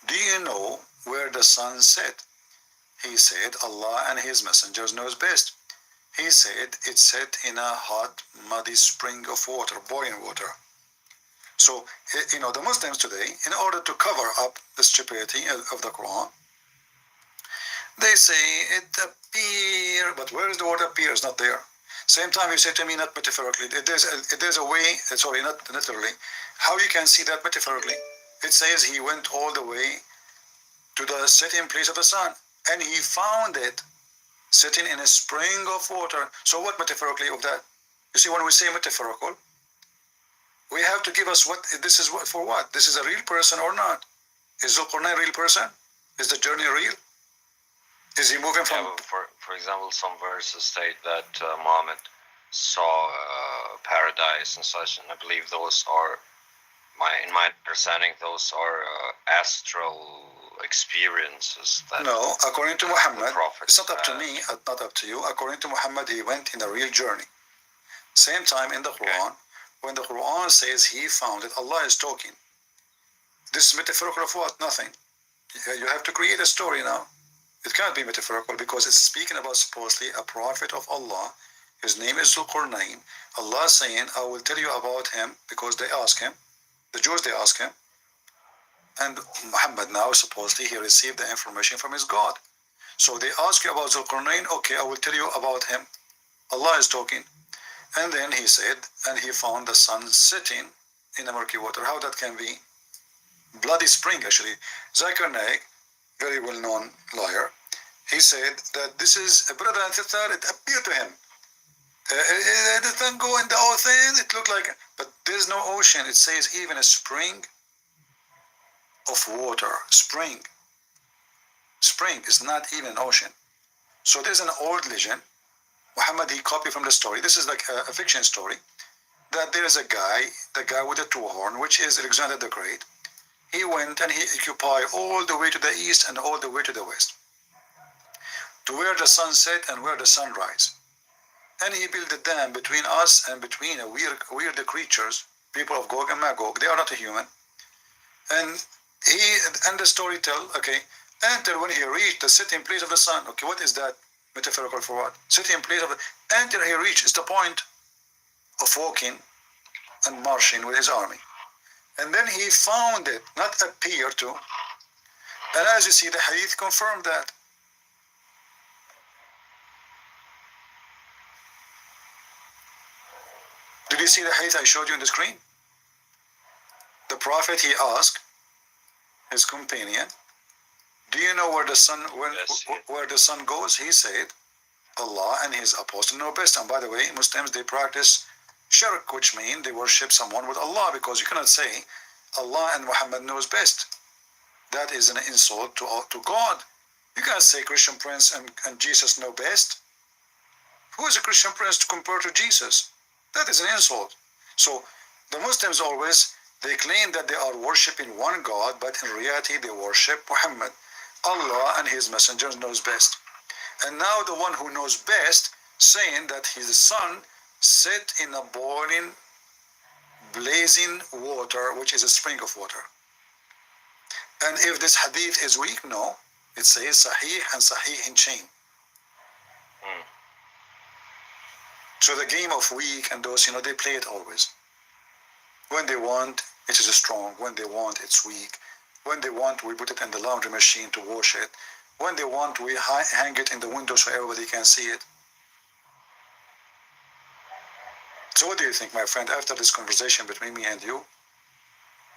[SPEAKER 1] do you know where the sun set? He said, Allah and his messengers knows best. He said, it set in a hot, muddy spring of water, boiling water. So, you know, the Muslims today, in order to cover up the stupidity of the Quran, they say it appears, but where is the word appear? It's not there. Same time you say to me, not metaphorically. There's a way, sorry, not literally, how you can see that metaphorically. It says he went all the way to the setting place of the sun, and he found it sitting in a spring of water. So what metaphorically of that? You see, when we say metaphorical, we have to give us what this is for what? This is a real person or not? Is Zulqarnain a real person? Is the journey real? Is he moving from...
[SPEAKER 4] Yeah, for example, some verses state that Muhammad saw paradise and such, and I believe those are, in my understanding, those are astral experiences. That
[SPEAKER 1] no, according to Muhammad, it's not up to
[SPEAKER 4] had.
[SPEAKER 1] me, not up to you. According to Muhammad, he went in a real journey. Same time in the Quran, when the Quran says he found it, Allah is talking. This is metaphorical of what? Nothing. You have to create a story now. It can't be metaphorical because it's speaking about supposedly a prophet of Allah. His name is Zulqarnain. Allah is saying, I will tell you about him because they ask him. The Jews, they ask him. And Muhammad now, supposedly, he received the information from his God. So they ask you about Zulqarnain. Okay, I will tell you about him. Allah is talking. And then he said, and he found the sun sitting in a murky water. How that can be? Bloody spring, actually. Zakir Naik, very well-known lawyer, he said that this is a brother and sister, it appeared to him. The sun go in the ocean, it looked like, but there's no ocean. It says even a spring of water. Spring is not even an ocean. So there's an old legend. Muhammad, he copied from the story. This is like a fiction story. That there is a guy, the guy with the two horn, which is Alexander the Great. He went and he occupied all the way to the east and all the way to the west, to where the sun set and where the sun rise. And he built a dam between us and between a weird creatures, people of Gog and Magog. They are not a human. And the story tell, okay, until when he reached the sitting place of the sun. Okay, what is that metaphorical for what? Sitting place of the, until he reached the point of walking and marching with his army. And then he found it, not appear to. And as you see, the hadith confirmed that. Did you see the hadith I showed you on the screen? The Prophet, he asked his companion, do you know where the sun where the sun goes? He said, Allah and his apostle know best. And by the way, Muslims, they practice shirk, which means they worship someone with Allah, because you cannot say Allah and Muhammad knows best. That is an insult to God. You can't say Christian Prince and Jesus know best. Who is a Christian Prince to compare to Jesus? That is an insult. So the Muslims always, they claim that they are worshipping one God, but in reality they worship Muhammad. Allah and his messengers knows best. And now the one who knows best saying that his son set in a boiling, blazing water, which is a spring of water. And if this hadith is weak, no, it says Sahih and Sahih in chain. So the game of weak and those, they play it always. When they want, it is strong. When they want, it's weak. When they want, we put it in the laundry machine to wash it. When they want, we hang it in the window so everybody can see it. So what do you think, my friend, after this conversation between me and you?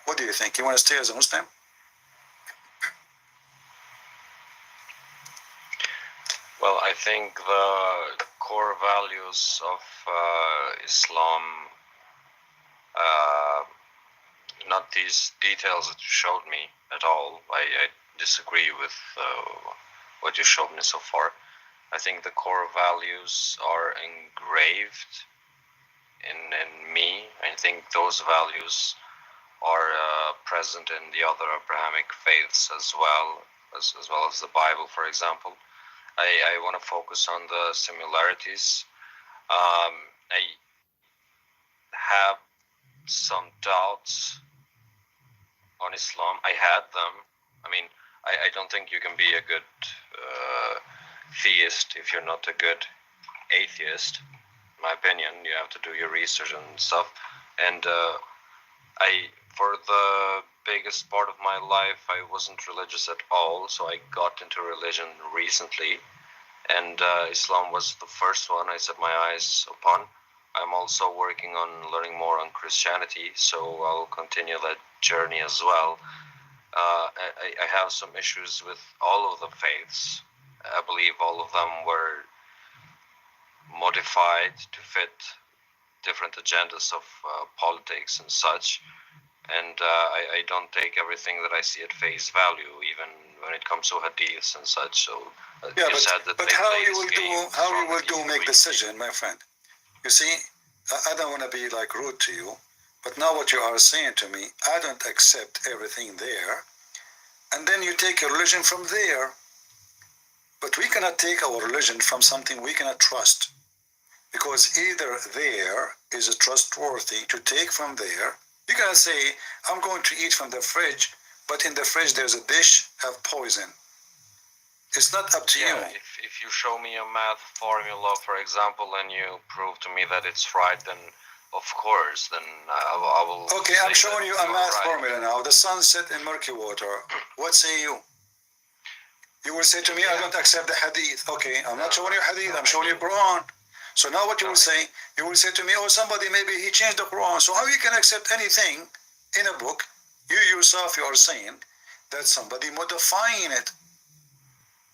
[SPEAKER 1] What do you think? You want to stay as a Muslim?
[SPEAKER 4] Well, I think the core values of Islam, not these details that you showed me at all. I disagree with what you showed me so far. I think the core values are engraved in me. I think those values are present in the other Abrahamic faiths as well as the Bible, for example. I want to focus on the similarities. I have some doubts on Islam. I had them. I mean, I don't think you can be a good theist if you're not a good atheist. In my opinion, you have to do your research and stuff. And for the biggest part of my life, I wasn't religious at all. So I got into religion recently, and Islam was the first one I set my eyes upon. I'm also working on learning more on Christianity, so I'll continue that journey as well. I have some issues with all of the faiths. I believe all of them were modified to fit different agendas of politics and such. And I don't take everything that I see at face value, even when it comes to hadiths and such. So
[SPEAKER 1] Yeah,
[SPEAKER 4] you said that
[SPEAKER 1] but how you will do make decision, my friend? You see, I don't want to be like rude to you, but now what you are saying to me, I don't accept everything there, and then you take your religion from there. But we cannot take our religion from something we cannot trust, because either there is a trustworthy to take from there. You cannot say, I'm going to eat from the fridge, but in the fridge there's a dish of poison. It's not up to you.
[SPEAKER 4] If you show me a math formula, for example, and you prove to me that it's right, then of course, then I will.
[SPEAKER 1] Okay, I'm showing you a math formula now. The sun set in murky water. What say you? You will say to me, I don't accept the hadith. Okay, I'm not showing you hadith, I'm showing you Quran. So now what you will say to me, oh, somebody, maybe he changed the Quran. So how you can accept anything in a book? You yourself, you are saying that somebody modifying it.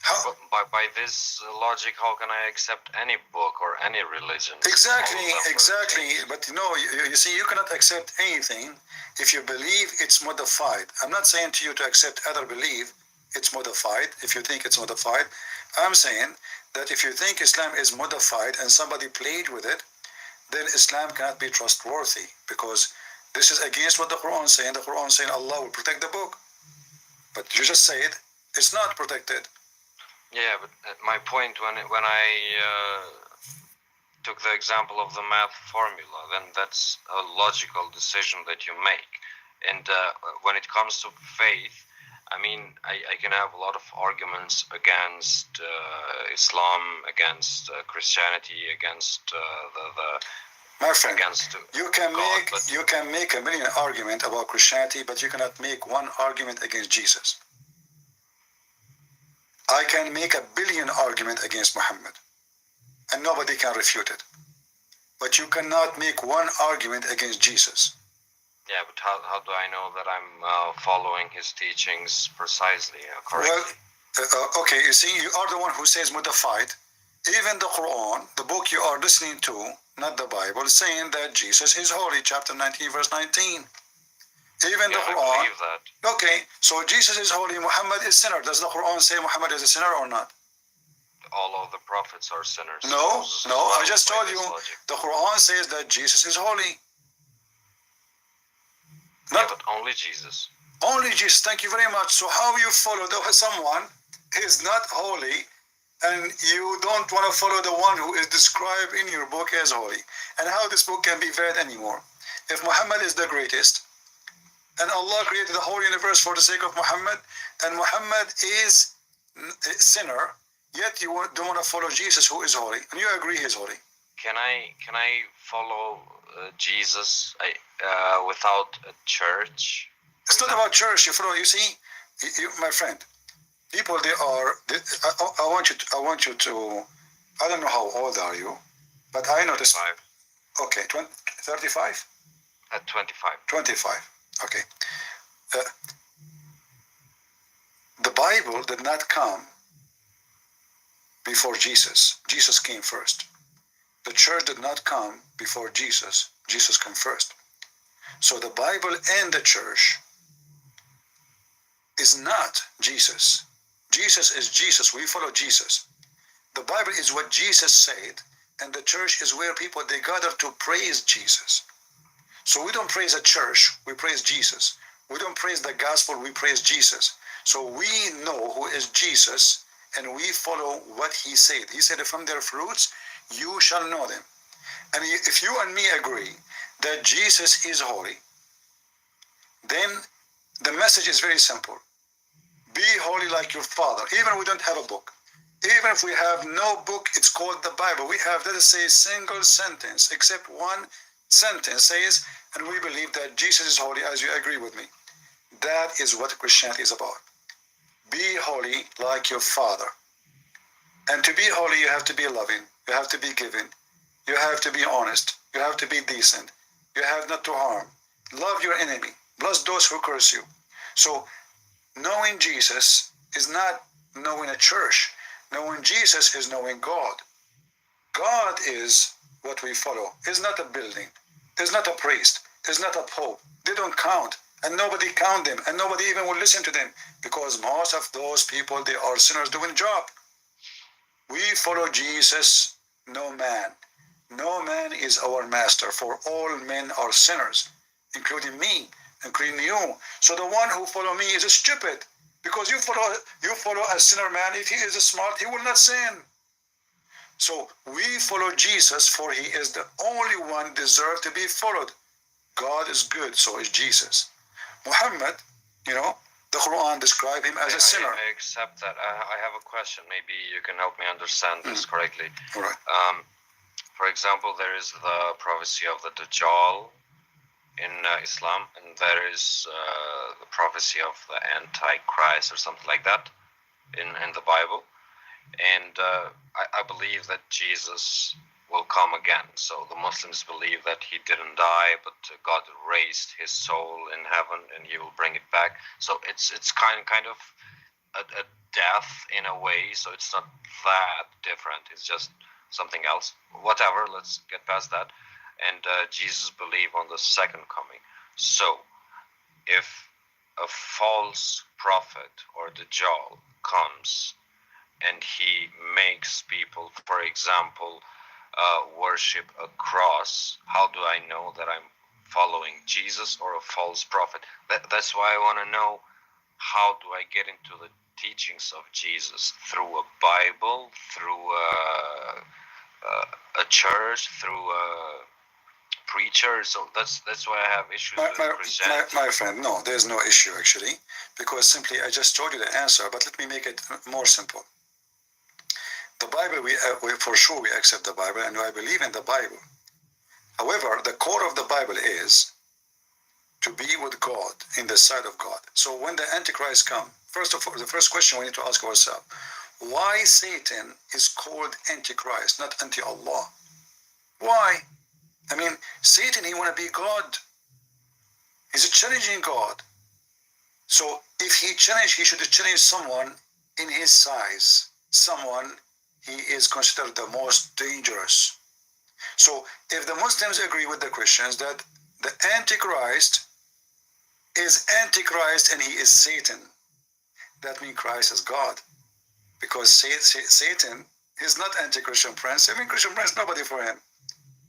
[SPEAKER 1] How?
[SPEAKER 4] By this logic, how can I accept any book or any religion?
[SPEAKER 1] Exactly. But you see, you cannot accept anything if you believe it's modified. I'm not saying to you to accept other belief. It's modified. If you think it's modified, I'm saying that if you think Islam is modified and somebody played with it, then Islam cannot be trustworthy, because this is against what the Quran is saying. The Quran is saying Allah will protect the book, but you just say it's not protected.
[SPEAKER 4] Yeah, but my point when I took the example of the math formula, then that's a logical decision that you make. And when it comes to faith, I mean, I can have a lot of arguments against Islam, against Christianity, against
[SPEAKER 1] My friend,
[SPEAKER 4] against
[SPEAKER 1] you can
[SPEAKER 4] God,
[SPEAKER 1] make a million arguments about Christianity, but you cannot make one argument against Jesus. I can make a billion arguments against Muhammad, and nobody can refute it. But you cannot make one argument against Jesus.
[SPEAKER 4] Yeah, but how do I know that I'm following his teachings precisely, correctly?
[SPEAKER 1] Well, okay, you see, you are the one who says modified. Even the Quran, the book you are listening to, not the Bible, is saying that Jesus is holy, chapter 19, verse 19. Even the Quran.
[SPEAKER 4] I believe that.
[SPEAKER 1] Okay, so Jesus is holy, Muhammad is sinner. Does the Quran say Muhammad is a sinner or not?
[SPEAKER 4] All of the prophets are sinners.
[SPEAKER 1] No, I just told you, the Quran says that Jesus is holy.
[SPEAKER 4] Yeah, but only Jesus.
[SPEAKER 1] Only Jesus, thank you very much. So how you follow someone is not holy, and you don't want to follow the one who is described in your book as holy? And how this book can be valid anymore? If Muhammad is the greatest, and Allah created the whole universe for the sake of Muhammad, and Muhammad is a sinner, yet you don't want to follow Jesus, who is holy, and you agree he's holy.
[SPEAKER 4] Can I follow Jesus without a church?
[SPEAKER 1] It's not about church. You follow. You see, my friend. People, I want you to. I don't know how old are you, but I noticed.
[SPEAKER 4] 25.
[SPEAKER 1] Okay, 35.
[SPEAKER 4] At 25.
[SPEAKER 1] 25. Okay. Uh, the Bible did not come before Jesus. Jesus came first. The church did not come before Jesus. Jesus came first. So the Bible and the church is not Jesus. Jesus is Jesus. We follow Jesus. The Bible is what Jesus said, and the church is where people, they gather to praise Jesus. So we don't praise a church, we praise Jesus. We don't praise the gospel, we praise Jesus. So we know who is Jesus, and we follow what he said. He said, from their fruits, you shall know them. And if you and me agree that Jesus is holy, then the message is very simple. Be holy like your Father. Even if we don't have a book, even if we have no book, it's called the Bible. We have, let us say, a single sentence, except one sentence says, and we believe that Jesus is holy, as you agree with me. That is what Christianity is about. Be holy like your Father. And to be holy, you have to be loving. You have to be giving. You have to be honest. You have to be decent. You have not to harm. Love your enemy. Bless those who curse you. So knowing Jesus is not knowing a church. Knowing Jesus is knowing God. God is what we follow. It's not a building. It's not a priest. It's not a pope. They don't count. And nobody count them. And nobody even will listen to them. Because most of those people, they are sinners doing job. We follow Jesus, no man. No man is our master, for all men are sinners, including me, including you. So the one who follow me is stupid, because you follow a sinner man. If he is smart, he will not sin. So we follow Jesus, for he is the only one deserved to be followed. God is good, so is Jesus. Muhammad, the Quran describes him as a sinner.
[SPEAKER 4] I accept that. I have a question. Maybe you can help me understand this correctly.
[SPEAKER 1] All right.
[SPEAKER 4] For example, there is the prophecy of the Dajjal in Islam, and there is the prophecy of the Antichrist or something like that in the Bible. And I believe that Jesus will come again. So the Muslims believe that he didn't die, but God raised his soul in heaven, and he will bring it back. So it's kind of a death in a way. So it's not that different. It's just something else. Whatever. Let's get past that. And Jesus believed on the second coming. So if a false prophet or Dajjal comes and he makes people, for example, worship a cross, how do I know that I'm following Jesus or a false prophet? That's why I want to know, how do I get into the teachings of Jesus? Through a Bible, through a church, through a preacher? So that's why I have issues with Christianity.
[SPEAKER 1] My friend, no, there's no issue actually, because simply I just told you the answer, but let me make it more simple. The Bible, we for sure we accept the Bible, and I believe in the Bible. However, the core of the Bible is to be with God, in the sight of God. So when the Antichrist comes, first of all, the first question we need to ask ourselves, why Satan is called Antichrist, not anti-Allah? Why? I mean, Satan, he want to be God. He's challenging God. So if he should challenge someone in his size, someone he is considered the most dangerous. So if the Muslims agree with the Christians that the Antichrist is Antichrist and he is Satan, that means Christ is God. Because Satan is not anti-Christian prince. I mean, Christian prince, nobody for him.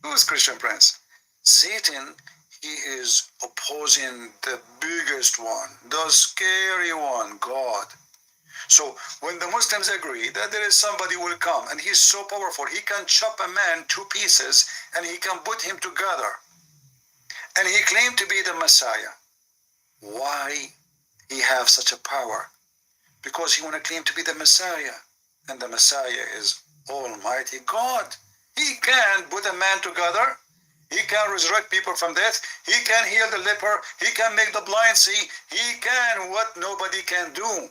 [SPEAKER 1] Who is Christian prince? Satan, he is opposing the biggest one, the scary one, God. So when the Muslims agree that there is somebody who will come and he's so powerful, he can chop a man 2 pieces and he can put him together. And he claimed to be the Messiah. Why he have such a power? Because he want to claim to be the Messiah. And the Messiah is Almighty God. He can put a man together He can resurrect people from death. He can heal the leper. He can make the blind see. He can what nobody can do.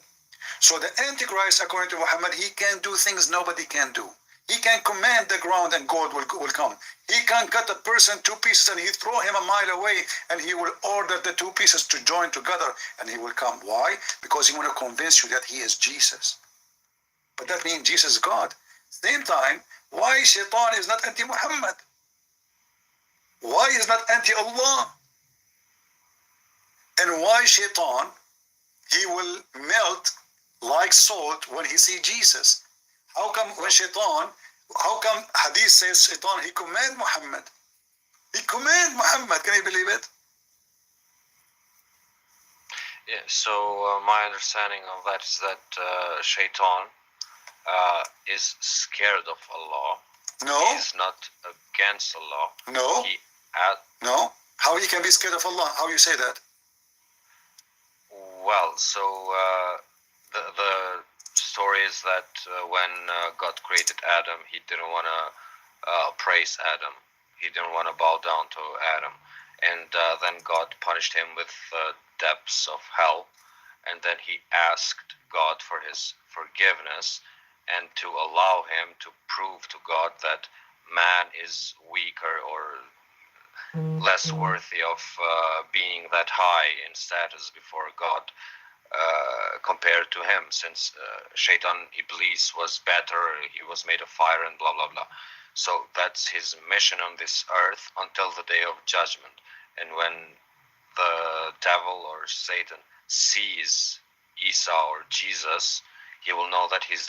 [SPEAKER 1] So the Antichrist, according to Muhammad, he can do things nobody can do. He can command the ground and gold will come. He can cut a person two pieces and he throw him a mile away and he will order the two pieces to join together and he will come. Why? Because he want to convince you that he is Jesus. But that means Jesus is God. Same time, why Shaitan is not anti-Muhammad? Why is not anti-Allah? And why Shaitan, he will melt like salt when he see Jesus? How come when Shaitan, how come Hadith says Shaitan, he command Muhammad? He command Muhammad, can you believe it?
[SPEAKER 4] Yeah, so my understanding of that is that Shaitan is scared of Allah.
[SPEAKER 1] No.
[SPEAKER 4] He's not against Allah.
[SPEAKER 1] No. No. How he can be scared of Allah? How you say that?
[SPEAKER 4] Well, so the story is that when God created Adam, he didn't want to praise Adam. He didn't want to bow down to Adam. And then God punished him with depths of hell. And then he asked God for his forgiveness and to allow him to prove to God that man is weaker or less worthy of being that high in status before God compared to him, since Shaitan Iblis was better, he was made of fire and blah blah blah. So that's his mission on this earth until the day of judgment. And when the devil or Satan sees Isa or Jesus, he will know that he's